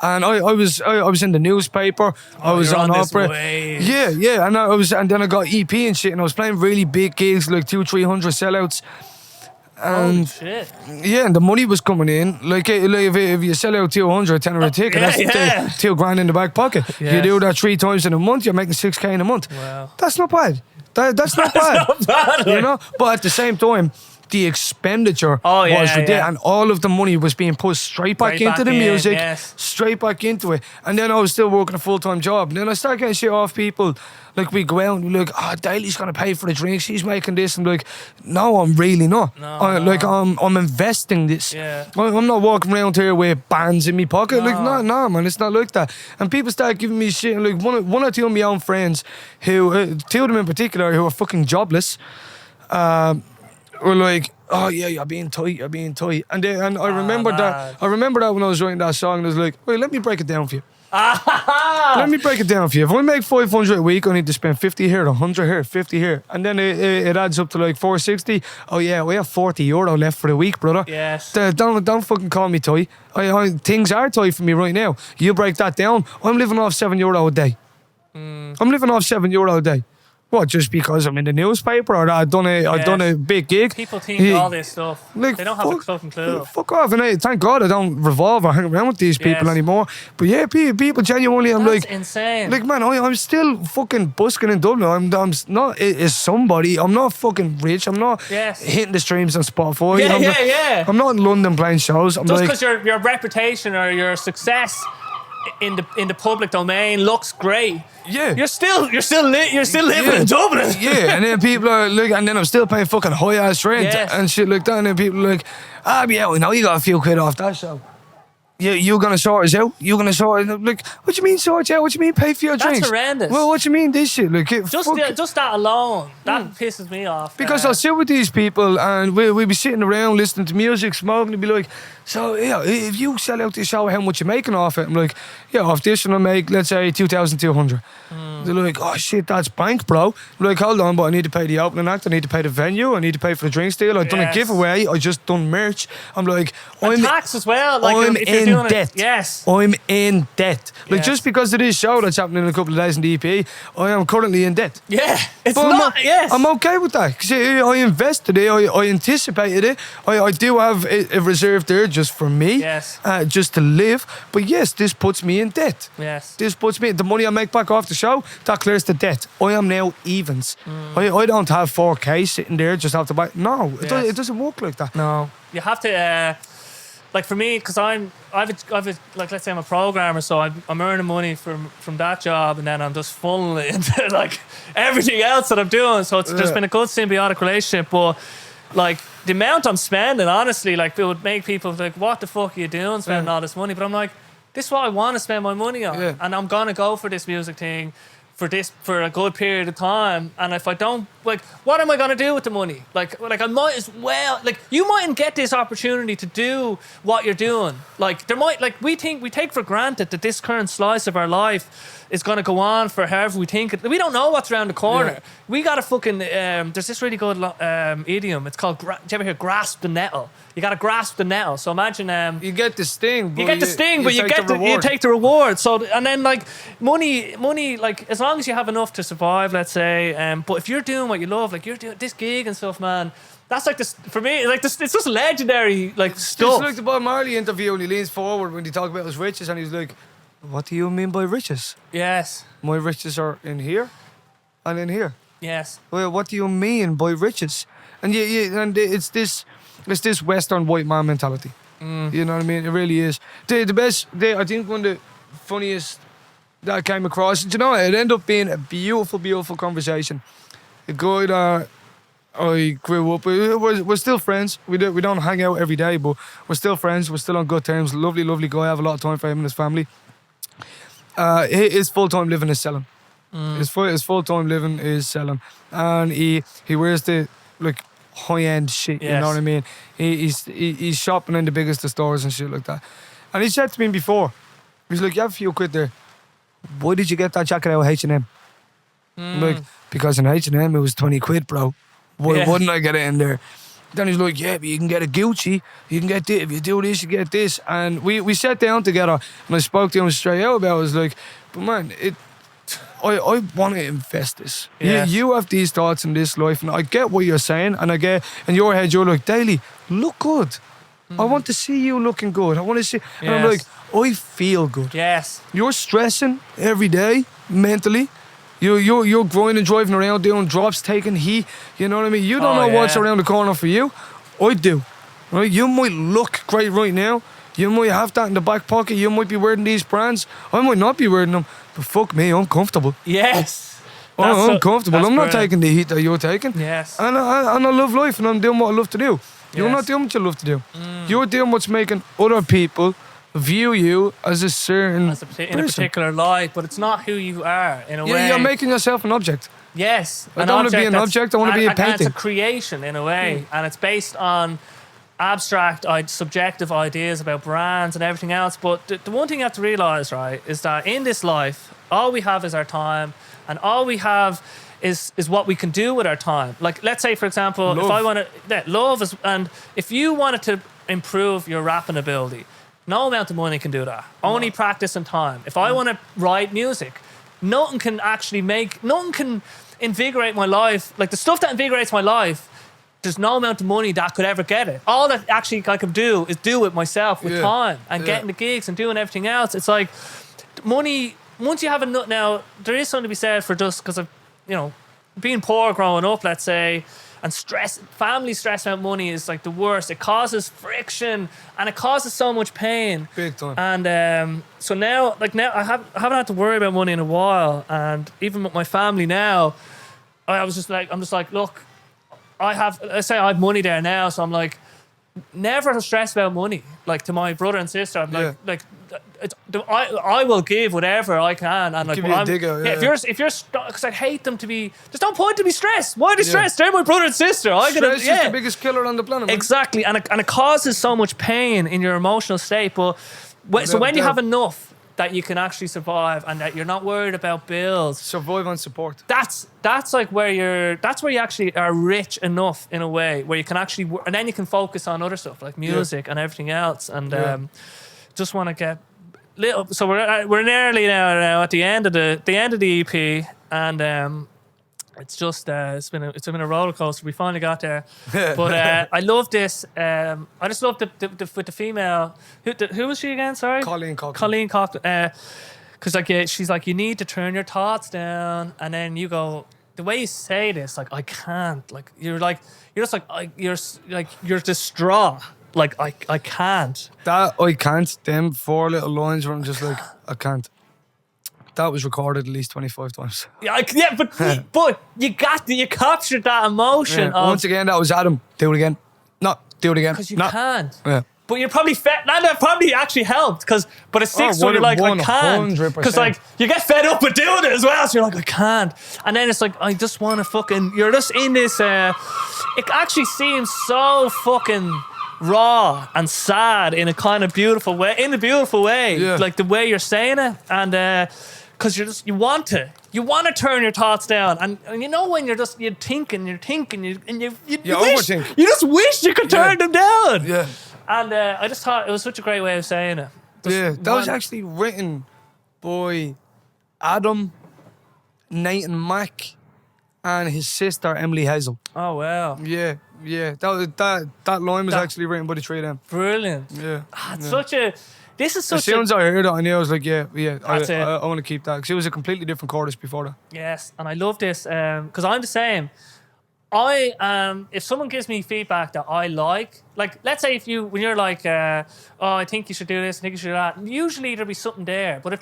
And I was in the newspaper. I was on opera. Yeah. And then I got EP and shit, and I was playing really big gigs, like 200-300 sellouts. And holy shit. Yeah, and the money was coming in. Like if you sell out 200, tenner a ticket, that's $2,000 in the back pocket. Yes. You do that 3 times in a month, you're making $6,000 in a month. Wow. That's not bad. That's not bad. You know? But at the same time, the expenditure was ridiculous, and all of the money was being put straight back into the music, straight back into it. And then I was still working a full-time job. And then I started getting shit off people. Like, we go out and we're like, oh, Daly's going to pay for the drinks. He's making this. I'm like, no, I'm really not. Like, I'm investing this. Yeah. I'm not walking around here with bands in my pocket. Like, no, man, it's not like that. And people start giving me shit. Like, one or two of my own friends, who, two of them in particular, who are fucking jobless, were like, oh yeah, you're being tight. And I remember that. I remember that when I was writing that song, and I was like, wait, let me break it down for you. Let me break it down for you. If I make 500 a week, I need to spend 50 here, 100 here, 50 here, and then it adds up to like 460. Oh yeah, we have €40 left for the week, brother. Yes. Don't fucking call me tight. Things are tight for me right now. You break that down, I'm living off €7 a day. I'm living off €7 a day. What, just because I'm in the newspaper or that I've done a big gig? People think all this stuff. Like, they don't have a fucking clue. Fuck off. And thank God I don't revolve or hang around with these people anymore. But yeah, people genuinely, I'm That's like... insane. Like, man, I'm still fucking busking in Dublin. I'm not as somebody. I'm not fucking rich. I'm not hitting the streams on Spotify. I'm not in London playing shows. I'm just like... because your reputation or your success in the public domain looks great. Yeah, you're still living in Dublin. Yeah, and then people are like, and then I'm still paying fucking high ass rent and shit like that. And then people are like, yeah, we know you got a few quid off that show. You're gonna sort us out. You're gonna sort it out. Like, what do you mean sort you out? What do you mean pay for your drinks? That's horrendous. Well, what do you mean this shit? Like, just that alone, that pisses me off. Because I'll sit with these people and we'll be sitting around listening to music, smoking, and be like, so yeah, if you sell out this show, how much you making off it? I'm like, yeah, off this one I make, let's say, 2,200. They're like, oh shit, that's bank, bro. I'm like, hold on, but I need to pay the opening act, I need to pay the venue, I need to pay for the drinks deal. I've done a giveaway, I just done merch. I'm like, and tax as well. Like, I'm if you're in doing debt. Yes, I'm in debt. Like, just because of this show that's happening in a couple of days in the EP, I am currently in debt. Yeah, it's but not. I'm okay with that because I invested it. I anticipated it. I do have a reserve there just for me. Yes. Just to live. But yes, this puts me in debt. Yes. This puts me... The money I make back off the show, that clears the debt. I am now evens. I don't have 4K sitting there just have to buy... No, it doesn't work like that. No. You have to... like for me, because I've like, let's say I'm a programmer, so I'm earning money from that job, and then I'm just funneling into like everything else that I'm doing. So there's been a good symbiotic relationship, but like the amount I'm spending, honestly, like it would make people like, what the fuck are you doing spending all this money? But I'm like, this is what I want to spend my money on, and I'm gonna go for this music thing for a good period of time. And if I don't, like, what am I gonna do with the money? Like I might as well, like, you mightn't get this opportunity to do what you're doing. Like, there might, like, we take for granted that this current slice of our life is gonna go on for however we think it. We don't know what's around the corner. Yeah. We gotta fucking there's this really good idiom. It's called, do you ever hear grasp the nettle? You gotta grasp the nettle. So imagine you get the sting, but you take the reward. So, and then like money, like, as long as you have enough to survive, let's say. But if you're doing what you love, like you're doing this gig and stuff, man, that's like this for me. Like this, it's just legendary, like, stuff. It's like the Bob Marley interview, and he leans forward when he talks about his riches, and he's like, "What do you mean by riches? Yes. My riches are in here, and in here. Yes. Well, what do you mean by riches? And and it's this Western white man mentality. You know what I mean? It really is. The best. I think one of the funniest that I came across. Do you know, it ended up being a beautiful, beautiful conversation. A guy that I grew up with. We're still friends. We don't hang out every day, but we're still friends. We're still on good terms. Lovely, lovely guy. I have a lot of time for him and his family. His full-time living is selling. His full-time living is selling, and he wears the like high-end shit. Yes. You know what I mean? He's shopping in the biggest of stores and shit like that. And he said to me before, he's like, "You have a few quid there. Why did you get that jacket out of H&M?" I'm like, "Because in H&M it was 20 quid, bro. Why wouldn't I get it in there?" Then he's like, "Yeah, but you can get a Gucci. You can get this. If you do this, you get this." And we sat down together, and I spoke to him straight out about it. I was like, "But man, I want to invest this. Yes. You have these thoughts in this life, and I get what you're saying, and I get in your head, you're like, Daly, look good. I want to see you looking good. I want to see..." And I'm like, I feel good. Yes. You're stressing every day, mentally. You're grinding, driving around, doing drops, taking heat. You know what I mean? You don't know what's around the corner for you. I do. Right? You might look great right now. You might have that in the back pocket. You might be wearing these brands. I might not be wearing them. But fuck me, I'm comfortable. Yes. I'm comfortable. I'm not taking the heat that you're taking. Yes. And I love life, and I'm doing what I love to do. You're not doing what you love to do. You're doing what's making other people view you as a certain in a particular light, but it's not who you are in a way. You're making yourself an object. Yes. I don't want to be an object, I want to be a painting. And it's a creation in a way, and it's based on abstract, subjective ideas about brands and everything else. But the one thing you have to realise, right, is that in this life, all we have is our time, and all we have is what we can do with our time. Like, let's say, for example, love. if I want to... love is... And if you wanted to improve your rapping ability, no amount of money can do that. Only practice and time. If I want to write music, nothing can actually make... Nothing can invigorate my life, like the stuff that invigorates my life, there's no amount of money that could ever get it. All that actually I can do is do it myself with time and getting the gigs and doing everything else. It's like money, once you have a nut now, there is something to be said for just because of, you know, being poor growing up, let's say, and family stress about money is like the worst. It causes friction and it causes so much pain. Big time. And so now I haven't had to worry about money in a while. And even with my family now, I'm just like, look, let's say I have money there now, so I'm like, never stress about money. Like to my brother and sister, I'm I will give whatever I can, and like give you a digger, if you're because I hate them to be. There's no point to be stressed. Why are they stressed? They're my brother and sister. Stress is the biggest killer on the planet. Man. Exactly, and it causes so much pain in your emotional state. But when you have enough that you can actually survive and that you're not worried about bills, survive on support. That's like where you actually are rich enough in a way where you can actually and then you can focus on other stuff like music and everything else. And just want to get little. So we're nearly now at the end of the EP, and it's just it's been a roller coaster. We finally got there, but I love this. I just love with the female. Who was she again? Sorry, Colleen Cochran. Colleen Cochran. Because she's like, you need to turn your thoughts down, and then you go. The way you say this, like I can't. Like you're distraught. Like I can't. That I can't. Them 4 little lines where I'm just like I can't. That was recorded at least 25 times. Yeah, but you captured that emotion. Yeah. Once again, that was Adam. Do it again. No, do it again. Because you can't. Yeah. But you're probably fed. That probably actually helped. But a 6 you're like, I can't. Because like you get fed up with doing it as well. So you're like, I can't. And then it's like, I just want to fucking. You're just in this. It actually seems so fucking raw and sad in a kind of beautiful way. In a beautiful way, like the way you're saying it, and because you want to turn your thoughts down, and you know when you're thinking, you overthink. You just wish you could turn them down. Yeah. And I just thought it was such a great way of saying it. That was actually written by Adam, Nathan Mack, and his sister Emily Hazel. Oh wow. Yeah. That line was actually written by the three of them. Brilliant. Yeah. This is such as soon as I heard it, I knew I was like, I want to keep that because it was a completely different chorus before that. Yes, and I love this because I'm the same. If someone gives me feedback that I like let's say when you're like, I think you should do this, I think you should do that. Usually there'll be something there, but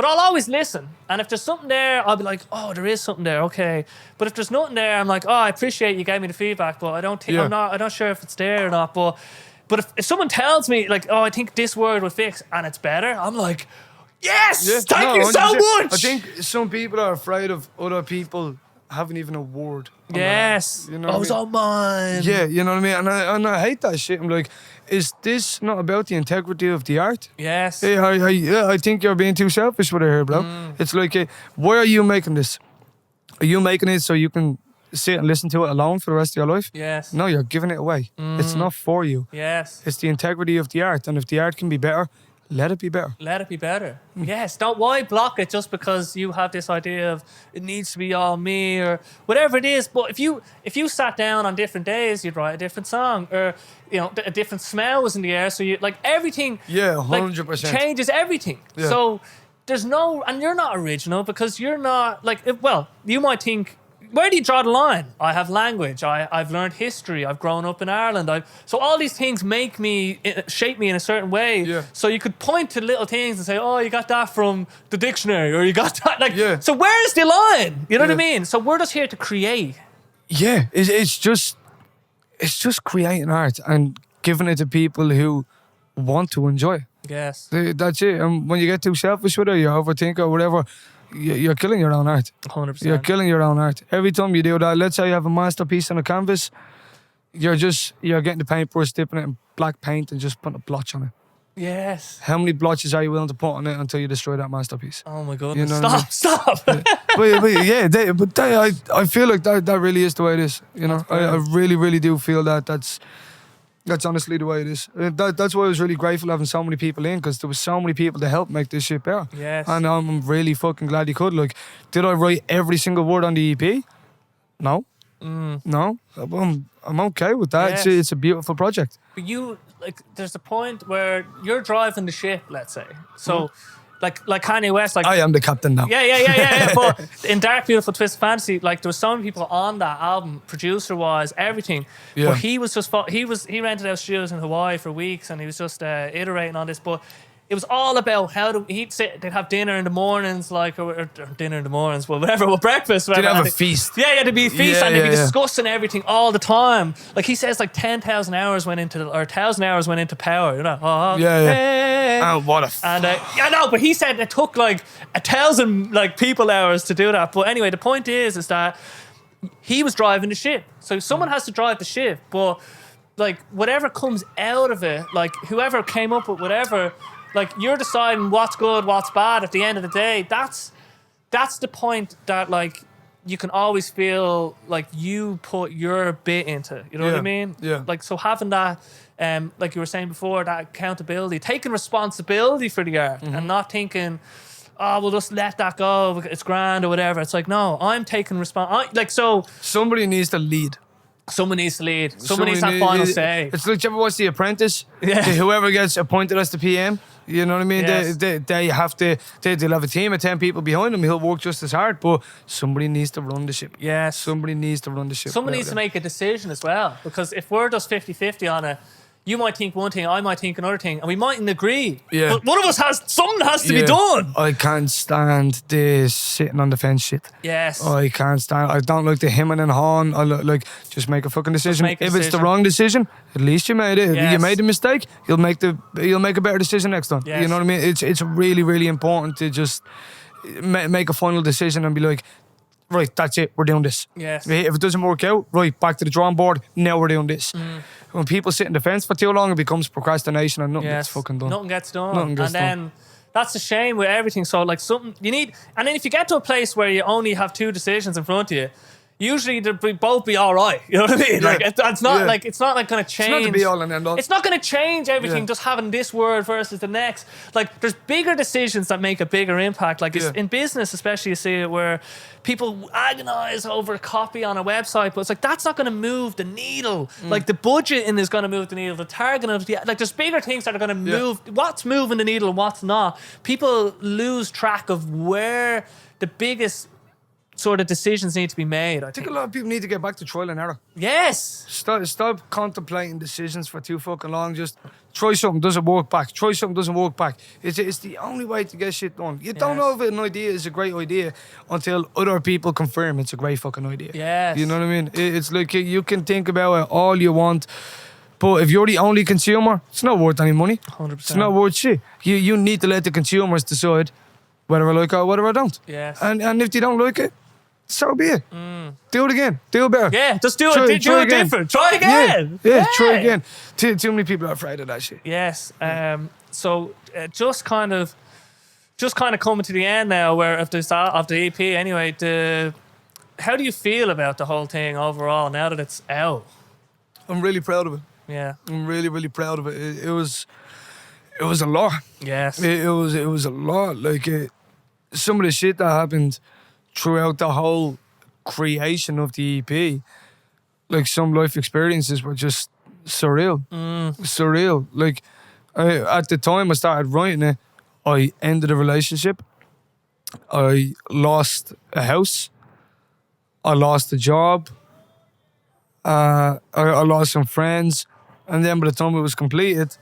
I'll always listen. And if there's something there, I'll be like, oh, there is something there, okay. But if there's nothing there, I'm like, oh, I appreciate you gave me the feedback, but I don't think I'm not sure if it's there or not. But if someone tells me like, oh, I think this word would fix, and it's better, I'm like, yes, thank you so much. I think some people are afraid of other people having even a word. Yes. You know I was on mine. Yeah, you know what I mean? And I hate that shit. I'm like, is this not about the integrity of the art? Yes. Hey, I think you're being too selfish with it here, bro. It's like, why are you making this? Are you making it so you can sit and listen to it alone for the rest of your life? Yes. No, you're giving it away. It's not for you. Yes. It's the integrity of the art. And if the art can be better, let it be better. Let it be better. Yes. Why block it just because you have this idea of it needs to be all me or whatever it is. But if you sat down on different days, you'd write a different song, or a different smell was in the air. So you like everything. Yeah, 100%. Changes everything. Yeah. So there's and you're not original because you're not like. You might think. Where do you draw the line? I have language. I've learned history. I've grown up in Ireland. So all these things shape me in a certain way. Yeah. So you could point to little things and say, oh, you got that from the dictionary, or you got that. So where's the line? You know what I mean? So we're just here to create. Yeah, it's just creating art and giving it to people who want to enjoy it. Yes. That's it. And when you get too selfish with it, you overthink or whatever, you're killing your own art. 100%. You're killing your own art. Every time you do that, let's say you have a masterpiece on a canvas, you're getting the paintbrush, dipping it in black paint and just putting a blotch on it. Yes. How many blotches are you willing to put on it until you destroy that masterpiece? Oh my goodness. You know Stop. I feel like that really is the way it is. You know, I really, really do feel that That's honestly the way it is. That's why I was really grateful having so many people in, because there was so many people to help make this shit better. Yes. And I'm really fucking glad you could. Like, did I write every single word on the EP? No. No. I'm okay with that. Yes. It's a beautiful project. But you, like, there's a point where you're driving the ship, let's say. So, like Kanye West, like, I am the captain now. yeah. But in Dark Beautiful Twisted Fantasy, like, there was so many people on that album, producer wise, everything. Yeah. But he was just he rented out studios in Hawaii for weeks, and he was just iterating on this. But it was all about they'd have dinner in the mornings, like, or dinner in the mornings, well, whatever, well, breakfast. Did Whatever. have a feast? Yeah, there'd be a feast, Yeah, and they'd be yeah. discussing everything all the time. Like, he says, like 10,000 hours went into, or 1,000 hours went into Power. You know? Yeah. Oh, what a And yeah, no, but he said it took like 1,000 like people hours to do that. But anyway, the point is that he was driving the ship, so someone has to drive the ship. But like, whatever comes out of it, like, whoever came up with whatever, like, you're deciding what's good, what's bad. At the end of the day, that's the point that, like, you can always feel like you put your bit into it. You know what I mean? Yeah. Like, so having that, like you were saying before, that accountability, taking responsibility for the art, and not thinking, oh, we'll just let that go, it's grand or whatever. It's like, no, I'm taking so Somebody needs to lead. someone needs to lead. Someone needs that final say. It's like, you ever watch The Apprentice? Yeah. Whoever gets appointed as the PM, you know what I mean? Yes. They have to, they'll have a team of 10 people behind him. He'll work just as hard, but somebody needs to run the ship. Yes. Somebody needs to run the ship. Someone needs to make a decision as well. Because if we're just 50-50 on it, you might think one thing, I might think another thing, and we mightn't agree. Yeah. But one of us something has to be done. I can't stand this sitting on the fence shit. Yes. I can't stand. I don't like the hemming and hawing. I like, just make a fucking decision. make a If it's the decision. wrong decision, at least you made it. If Yes. you made a mistake, you'll make a better decision next time. Yes. You know what I mean? It's really, really important to just make a final decision and be like, right, that's it, we're doing this. Yes. If it doesn't work out, right, back to the drawing board, now we're doing this. Mm. When people sit in the fence for too long, it becomes procrastination and nothing Yes. gets fucking done. Nothing gets done. Nothing gets and then that's the shame with everything. So, like, something you need, and then if you get to a place where you only have two decisions in front of you, usually they'll both be all right. You know what I mean? Yeah. Like, it's not Yeah. like going to change. It's not the be all and end all. It's not going to change everything. Yeah. Just having this word versus the next. Like, there's bigger decisions that make a bigger impact. Like, Yeah. in business, especially, you see it where people agonize over a copy on a website, but it's like, that's not going to move the needle. Like, the budgeting is going to move the needle. The targeting of like, there's bigger things that are going to move. What's moving the needle and what's not. People lose track of where the biggest sort of decisions need to be made. I I think think. a lot of people need to get back to trial and error. Yes. Stop contemplating decisions for too fucking long. Just try something, doesn't work back. Try something, doesn't work back. It's the only way to get shit done. You don't Yes. know if an idea is a great idea until other people confirm it's a great fucking idea. Yes. You know what I mean? It's like you can think about it all you want, but if you're the only consumer, it's not worth any money. 100%. It's not worth shit. You need to let the consumers decide whether I like it or whether I don't. Yes. And if they don't like it, so be it. Do it again. Do it better. Yeah, just do Try- it. Do try it again. different. Try again. Yeah, try again. Too many people are afraid of that shit. Yes. So just kind of coming to the end now, where of the EP. Anyway, how do you feel about the whole thing overall now that it's out? I'm really proud of it. Yeah. I'm really, really proud of it. It was a lot. Yes. It was a lot. Like some of the shit that happened throughout the whole creation of the EP, like some life experiences were just surreal. Surreal. Like at the time I started writing it, I ended a relationship. I lost a house. I lost a job. I lost some friends. And then by the time it was completed,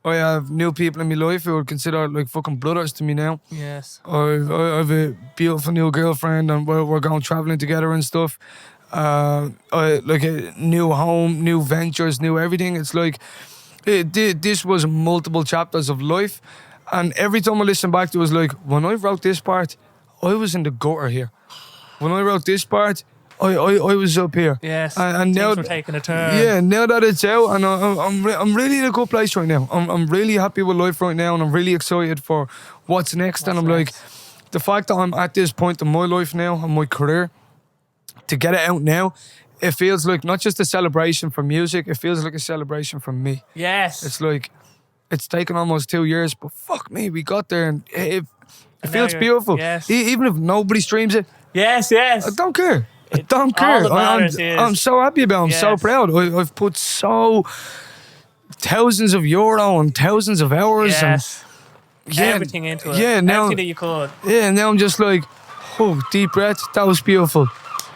I have new people in my life who are considered like fucking brothers to me now. Yes. I have a beautiful new girlfriend and we're going traveling together and stuff. I like a new home, new ventures, new everything. It's like this was multiple chapters of life, and every time I listen back to it, was like, when I wrote this part, I was in the gutter here. When I wrote this part, I was up here. Yes. And now Things were taking a turn. yeah, now that it's out, and I'm really in a good place right now. I'm really happy with life right now, and I'm really excited for what's next. And I'm like, the fact that I'm at this point in my life now and my career, to get it out now, it feels like not just a celebration for music, it feels like a celebration for me. Yes. It's like, it's taken almost 2 years, but fuck me, we got there, and it feels beautiful. Yes. Even if nobody streams it, Yes. I don't care. I don't care. All that matters is... I'm so happy about it. I'm so proud. I've put thousands of euro and thousands of hours and everything into it. Yeah, now, everything that you could. Yeah, and now I'm just like, oh, deep breath. That was beautiful.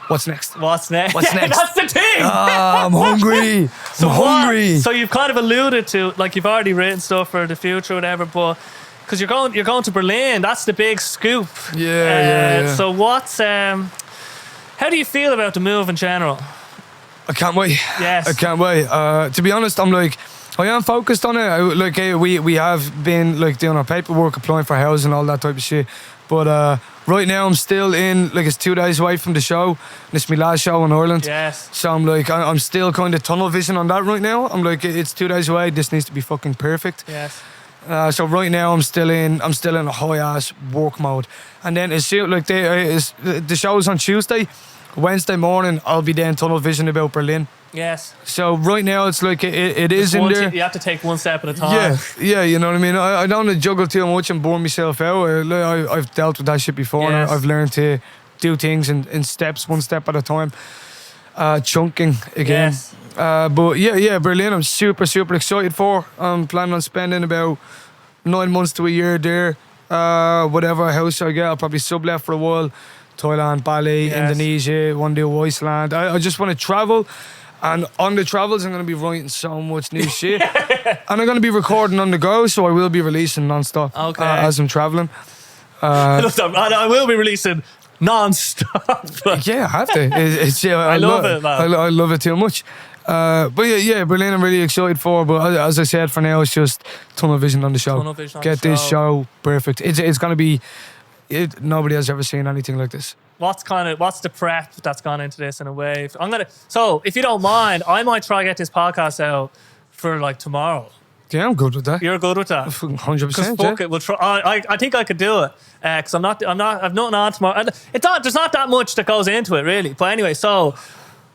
What's next? What's next? What's next? That's the thing. I'm hungry. I'm hungry. So you've kind of alluded to, like, you've already written stuff for the future or whatever, but because you're going to Berlin, that's the big scoop. Yeah. So what's how do you feel about the move in general? I can't wait. Yes. I can't wait. To be honest, I am focused on it. We have been like doing our paperwork, applying for housing, all that type of shit. But right now I'm still in, like, it's 2 days away from the show. It's my last show in Ireland. Yes. So I'm still kind of tunnel vision on that right now. I'm like, it's 2 days away. This needs to be fucking perfect. Yes. So right now I'm still in a high ass work mode. And then the show's on Tuesday. Wednesday morning I'll be there in tunnel vision about Berlin. Yes. So right now it's like it is in there. You have to take one step at a time. Yeah, you know what I mean. I don't want to juggle too much and bore myself out. I've dealt with that shit before. Yes. And I've learned to do things in steps, one step at a time. Chunking again. Yes. But yeah, Berlin I'm super excited for. I'm planning on spending about 9 months to a year there. Whatever house I get, I'll probably sublet for a while. Thailand, Bali, Indonesia, one day Iceland. I just want to travel. And on the travels, I'm going to be writing so much new shit. And I'm going to be recording on the go, so I will be releasing non-stop as I'm traveling. I will be releasing non-stop. Yeah, I have to. I love it, man. I love it too much. But yeah, Berlin I'm really excited for. But as I said, for now, it's just tunnel vision on the show. Get this show perfect. It's going to be... nobody has ever seen anything like this. What's the prep that's gone into this in a way? So if you don't mind, I might try to get this podcast out for like tomorrow. Yeah, I'm good with that. You're good with that? 100%. Fuck it, we'll try. I think I could do it because I've nothing on tomorrow. There's not that much that goes into it really. But anyway, so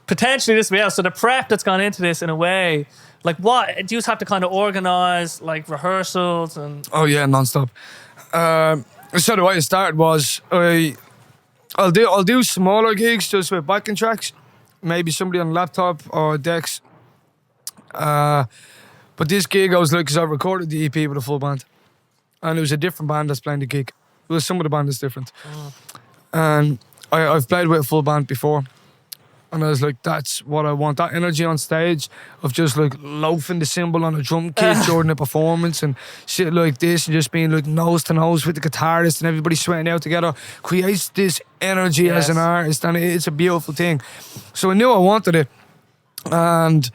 potentially this will be out. So the prep that's gone into this in a way, like what do you just have to kind of organize, like rehearsals and? Oh yeah, non-stop. So the way it started was I'll do smaller gigs just with backing tracks, maybe somebody on a laptop or decks. But this gig I was like, because I recorded the EP with a full band, and it was a different band that's playing the gig. Well, some of the band is different, and I've played with a full band before. And I was like, that's what I want. That energy on stage of just like loafing the cymbal on a drum kit during a performance and shit like this, and just being like nose to nose with the guitarist and everybody sweating out together creates this energy as an artist, and it's a beautiful thing. So I knew I wanted it. And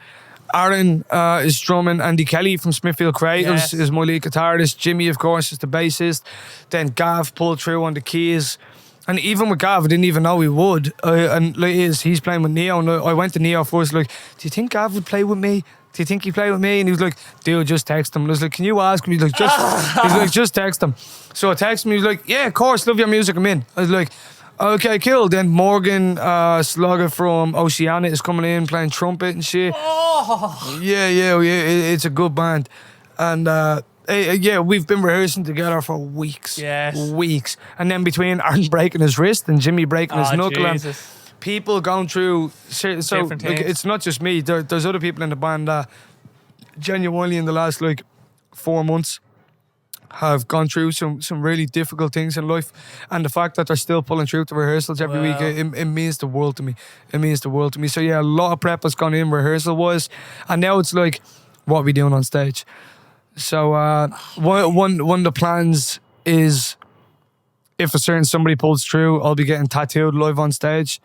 Aaron is drumming. Andy Kelly from Smithfield Creatives is my lead guitarist. Jimmy, of course, is the bassist. Then Gav pulled through on the keys. And even with Gav, I didn't even know he would. And like he's playing with Neo. And I went to Neo first, like, do you think Gav would play with me? Do you think he'd play with me? And he was like, dude, just text him. And I was like, can you ask him? He's like, just text him. So I texted him. He was like, yeah, of course, love your music, I'm in. I was like, okay, cool. Then Morgan Slugger from Oceania is coming in playing trumpet and shit. Oh. Yeah. It's a good band. And we've been rehearsing together for weeks. Weeks. And then between Aaron breaking his wrist and Jimmy breaking his knuckle, and people going through. So like, it's not just me. There's other people in the band that genuinely in the last 4 months have gone through some really difficult things in life, and the fact that they're still pulling through to rehearsals every week, it means the world to me. It means the world to me. So yeah, a lot of prep has gone in rehearsal wise, and now it's like, what are we doing on stage? So one of the plans is, if a certain somebody pulls through, I'll be getting tattooed live on stage.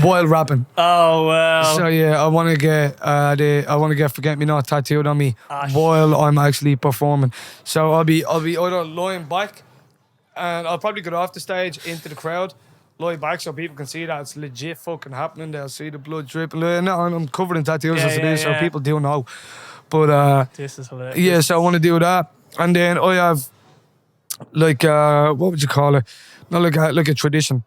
While rapping. Oh wow! So yeah, I want to get Forget Me Not tattooed on me while I'm actually performing. So I'll be either lying back, and I'll probably get off the stage into the crowd, lie back so people can see that it's legit fucking happening. They'll see the blood dripping. And I'm covered in tattoos as it is, so people do know. But this is hilarious. Yeah, so I want to do that, and then I have what would you call it? Not like a tradition.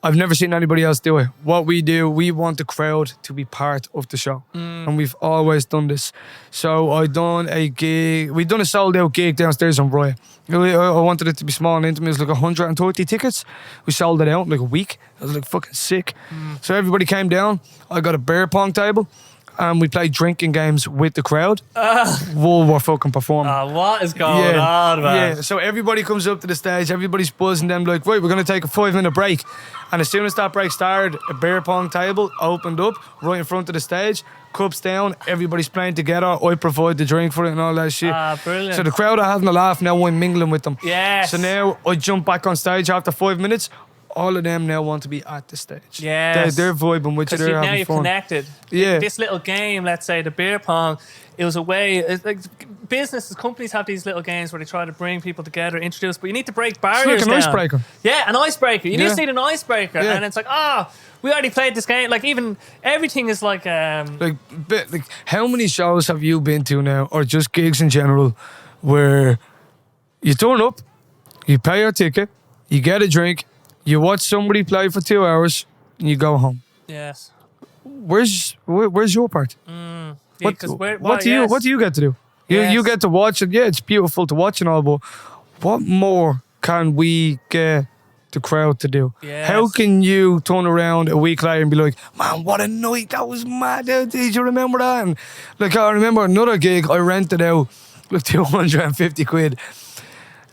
I've never seen anybody else do it. What we do, we want the crowd to be part of the show. And we've always done this. So we done a sold out gig downstairs on Roy. I wanted it to be small and intimate. It was like 130 tickets. We sold it out in like a week. It was like fucking sick. So everybody came down. I got a beer pong table. And we played drinking games with the crowd. Whoa, we're fucking performing. What is going on, man? Yeah, so everybody comes up to the stage, everybody's buzzing them like, right, we're going to take a 5-minute break. And as soon as that break started, a beer pong table opened up right in front of the stage, cups down, everybody's playing together. I provide the drink for it and all that shit. Brilliant. So the crowd are having a laugh, now I'm mingling with them. Yes. So now I jump back on stage after 5 minutes. All of them now want to be at the stage. Yes. They're vibing with you. They're having now you're fun. connected. Yeah. This little game, let's say the beer pong, it was a way. It's like businesses, companies have these little games where they try to bring people together, introduce, but you need to break barriers. It's like an icebreaker. Yeah, an icebreaker. You just need an icebreaker, Yeah. and it's like, we already played this game. Like even everything is like. Like how many shows have you been to now, or just gigs in general, where you turn up, you pay your ticket, you get a drink, you watch somebody play for 2 hours, and you go home. Yes. Where's your part? Yeah, What do you get to do? You get to watch it. Yeah, it's beautiful to watch and all, but what more can we get the crowd to do? Yes. How can you turn around a week later and be like, man, what a night, that was mad. Did you remember that? And like, I remember another gig I rented out like 250 quid.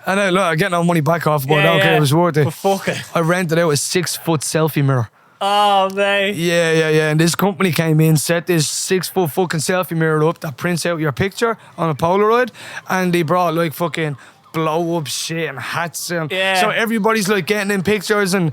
And I get no money back off, but okay, it was worth it. But fuck it. I rented out a 6-foot selfie mirror. Oh, mate. Yeah. And this company came in, set this 6-foot fucking selfie mirror up that prints out your picture on a Polaroid, and they brought like fucking blow up shit and hats, and so everybody's like getting in pictures, and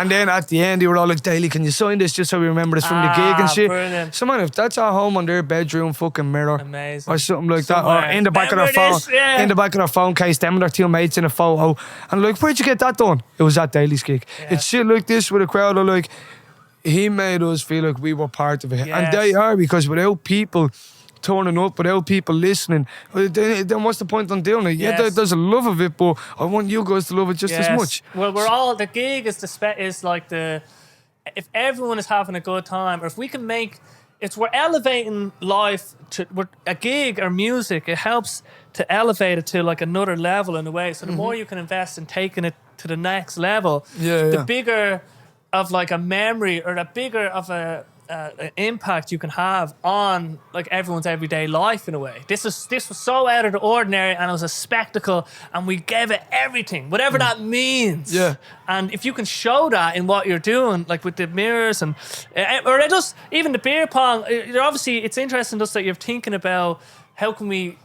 then at the end they were all like, Daly, can you sign this just so we remember this from the gig and shit? Brilliant. So man, if that's at home on their bedroom fucking mirror, amazing, or something like that, or in the back of their phone, in the back of their phone case, them and their two mates in a photo, and like, where'd you get that done? It was at Daly's gig. It's shit like this with a crowd are like, he made us feel like we were part of it, and they are, because without people turning up, without people listening, then what's the point on doing it? Yeah, there's a love of it, but I want you guys to love it just as much. Well, the gig is if everyone is having a good time, or if we can we're elevating life to a gig or music, it helps to elevate it to like another level in a way. So the more you can invest in taking it to the next level, the bigger of like a memory, or the bigger of an impact you can have on like everyone's everyday life in a way. This was so out of the ordinary, and it was a spectacle, and we gave it everything, whatever that means. Yeah. And if you can show that in what you're doing, like with the mirrors and or just even the beer pong, obviously it's interesting just that you're thinking about how can we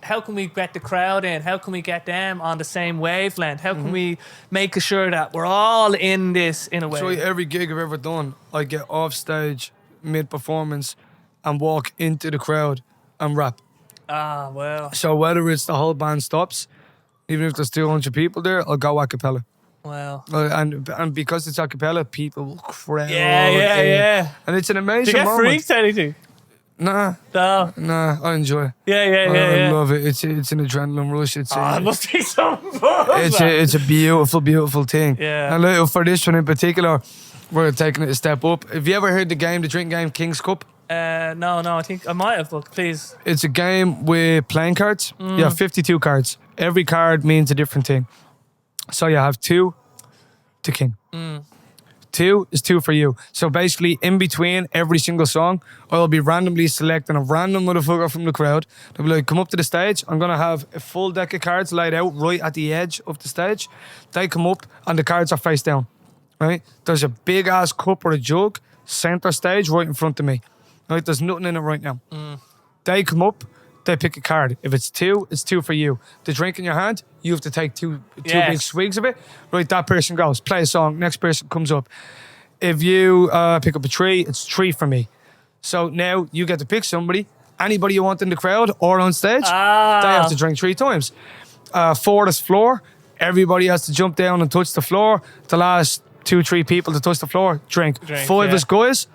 get the crowd in? How can we get them on the same wavelength? How can we make sure that we're all in this in a way? So every gig I've ever done, I get off stage mid-performance and walk into the crowd and rap. Well. So whether it's the whole band stops, even if there's 200 people there, I'll go a cappella. Well. And because it's a cappella, people will crowd. Yeah. And it's an amazing Do you get moment. freaked anything? Nah, I enjoy it. I love it. It's an adrenaline rush. It must be so fun. It's a beautiful thing. Yeah. And like, for this one in particular, we're taking it a step up. Have you ever heard the drink game, King's Cup? No, I think I might have, but please. It's a game with playing cards. You have 52 cards. Every card means a different thing. So you have 2 to king. 2 is 2 for you. So basically, in between every single song, I'll be randomly selecting a random motherfucker from the crowd. They'll be like, come up to the stage. I'm going to have a full deck of cards laid out right at the edge of the stage. They come up and the cards are face down. Right? There's a big ass cup or a jug, center stage, right in front of me. Right? There's nothing in it right now. They come up, they pick a card. If it's 2, it's 2 for you. The drink in your hand, you have to take two big swigs of it. Right, that person goes, play a song, next person comes up. If you pick up a 3, it's 3 for me. So now you get to pick somebody, anybody you want in the crowd or on stage, they have to drink 3 times. 4 is floor. Everybody has to jump down and touch the floor. The last 2-3 people to touch the floor, drink. 5 is guys.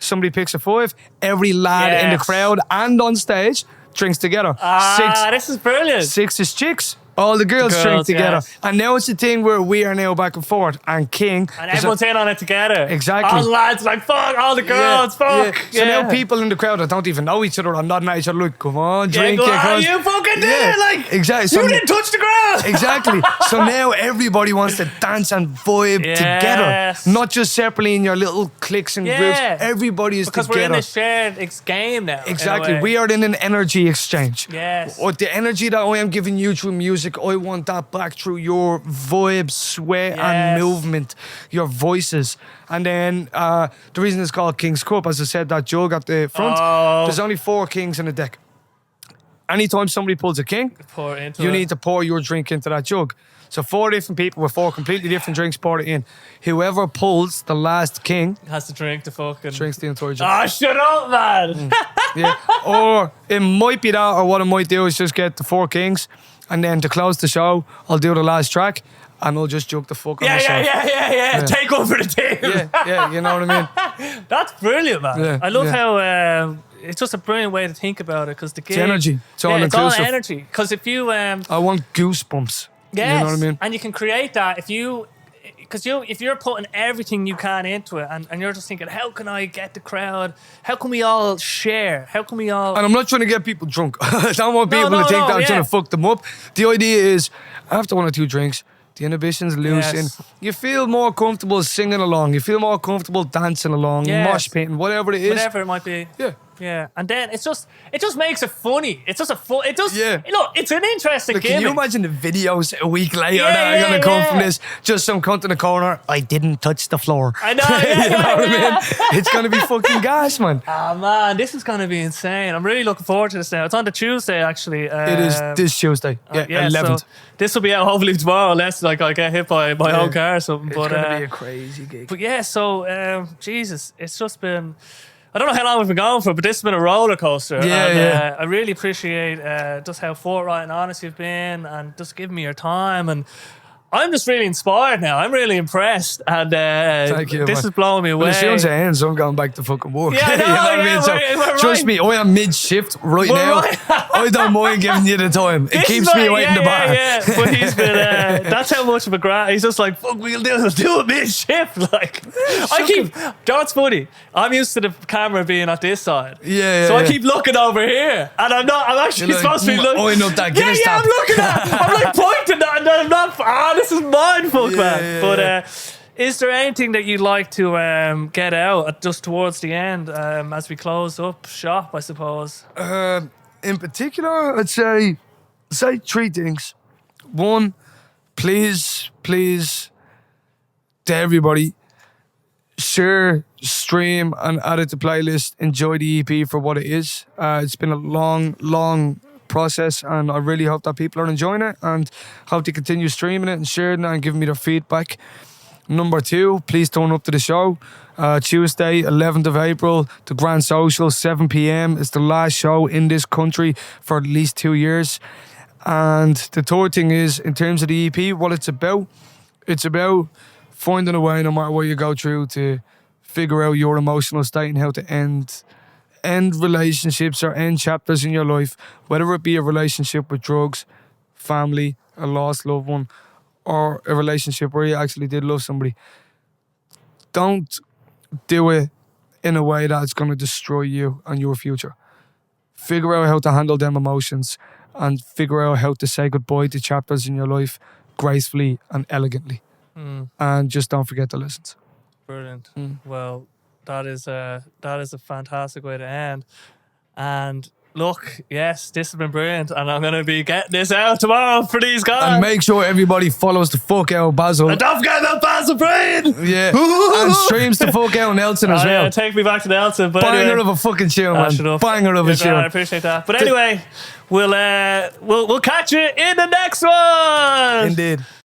Somebody picks a 5. Every lad in the crowd and on stage drinks together. 6, this is brilliant. 6 is chicks. All the girls drink together. yes. And now it's a thing where we are now back and forth. And King. And everyone's in on it together. Exactly. All the lads like, fuck, all the girls, fuck. Yeah. So now people in the crowd that don't even know each other are nodding at each other like, come on, drink go, it. "Ah, you fucking did it. Like, exactly. So you didn't touch the ground. Exactly. So now everybody wants to dance and vibe together. Not just separately in your little cliques and groups. Everybody is because together. Because we're in a shared game now. Exactly. We are in an energy exchange. Yes. Or the energy that I am giving you through music, I want that back through your vibe, sweat, and movement, your voices. And then the reason it's called King's Cup, as I said, that jug at the front, there's only 4 kings in a deck. Anytime somebody pulls a king, you need to pour your drink into that jug. So 4 different people with 4 completely different drinks, pour it in. Whoever pulls the last king has to drink the fucking... drinks the entire jug. Oh, shut up, man. Yeah. Or it might be that, or what I might do is just get the 4 kings, and then to close the show, I'll do the last track, and I'll just joke the fuck on myself. Yeah. Take over the team. Yeah, you know what I mean? That's brilliant, man. Yeah, I love how... it's just a brilliant way to think about it because the gig... It's energy. It's all it's inclusive. all energy. Because if you... I want goosebumps. Yes, you know what I mean? and you can create that if you're putting everything you can into it, and you're just thinking, how can I get the crowd? How can we all share? How can we all? And I'm not trying to get people drunk. I don't want people to think that I'm trying to fuck them up. The idea is, after 1 or 2 drinks, the inhibitions loosen. You feel more comfortable singing along. You feel more comfortable dancing along, mosh pitting, whatever it is. Whatever it might be. Yeah, and then it just makes it funny. It's just look, it's an interesting game. Can you imagine the videos a week later that are going to come from this? Just some cunt in the corner, I didn't touch the floor. I know, you know what I mean? It's going to be fucking gas, man. Oh, man, this is going to be insane. I'm really looking forward to this now. It's on the Tuesday, actually. It is this Tuesday, 11th. So this will be out hopefully tomorrow, unless I get hit by my own car or something. It's going to be a crazy gig. But yeah, so, Jesus, it's just been... I don't know how long we've been going for, but this has been a roller coaster. I really appreciate just how forthright and honest you've been, and just giving me your time. And I'm just really inspired now. I'm really impressed, and thank you, this is blowing me away. Well, as soon as it ends, I'm going back to fucking work. Yeah, I know, you know what I mean? So trust me, I am mid-shift right now. I don't mind giving you the time. It keeps me away in the bar. But he's been, that's how much of a grant. He's just like, fuck, we'll do it mid-shift. Like, John's funny. I'm used to the camera being at this side. So I keep looking over here, and I'm actually supposed to be looking. Oiling up that Guinness tap. I'm looking at I'm like pointing that, and I'm not, this is mindfuck, man. But is there anything that you'd like to get out just towards the end as we close up shop, I suppose? In particular, I'd say 3 things. 1, please, to everybody, share, stream, and add it to playlist. Enjoy the EP for what it is. It's been a long process, and I really hope that people are enjoying it, and hope to continue streaming it and sharing it and giving me their feedback. Number 2, please turn up to the show. Tuesday, 11th of April, the Grand Social, 7 p.m. It's the last show in this country for at least 2 years. And the third thing is, in terms of the EP, what it's about finding a way, no matter what you go through, to figure out your emotional state and how to end relationships or end chapters in your life, whether it be a relationship with drugs, family, a lost loved one, or a relationship where you actually did love somebody. Don't do it in a way that's going to destroy you and your future. Figure out how to handle them emotions, and figure out how to say goodbye to chapters in your life gracefully and elegantly. And just don't forget the lessons. Brilliant. Well, that is a fantastic way to end. And look, yes, this has been brilliant, and I'm going to be getting this out tomorrow for these guys. And make sure everybody follows the fuck out Basil. And don't forget about Basil Breen! Yeah. And streams the fuck out Nelson as well. Yeah, take me back to Nelson. But Banger anyway, of a fucking tune, man. Banger of a tune. I appreciate that. But anyway, we'll catch you in the next one! Indeed.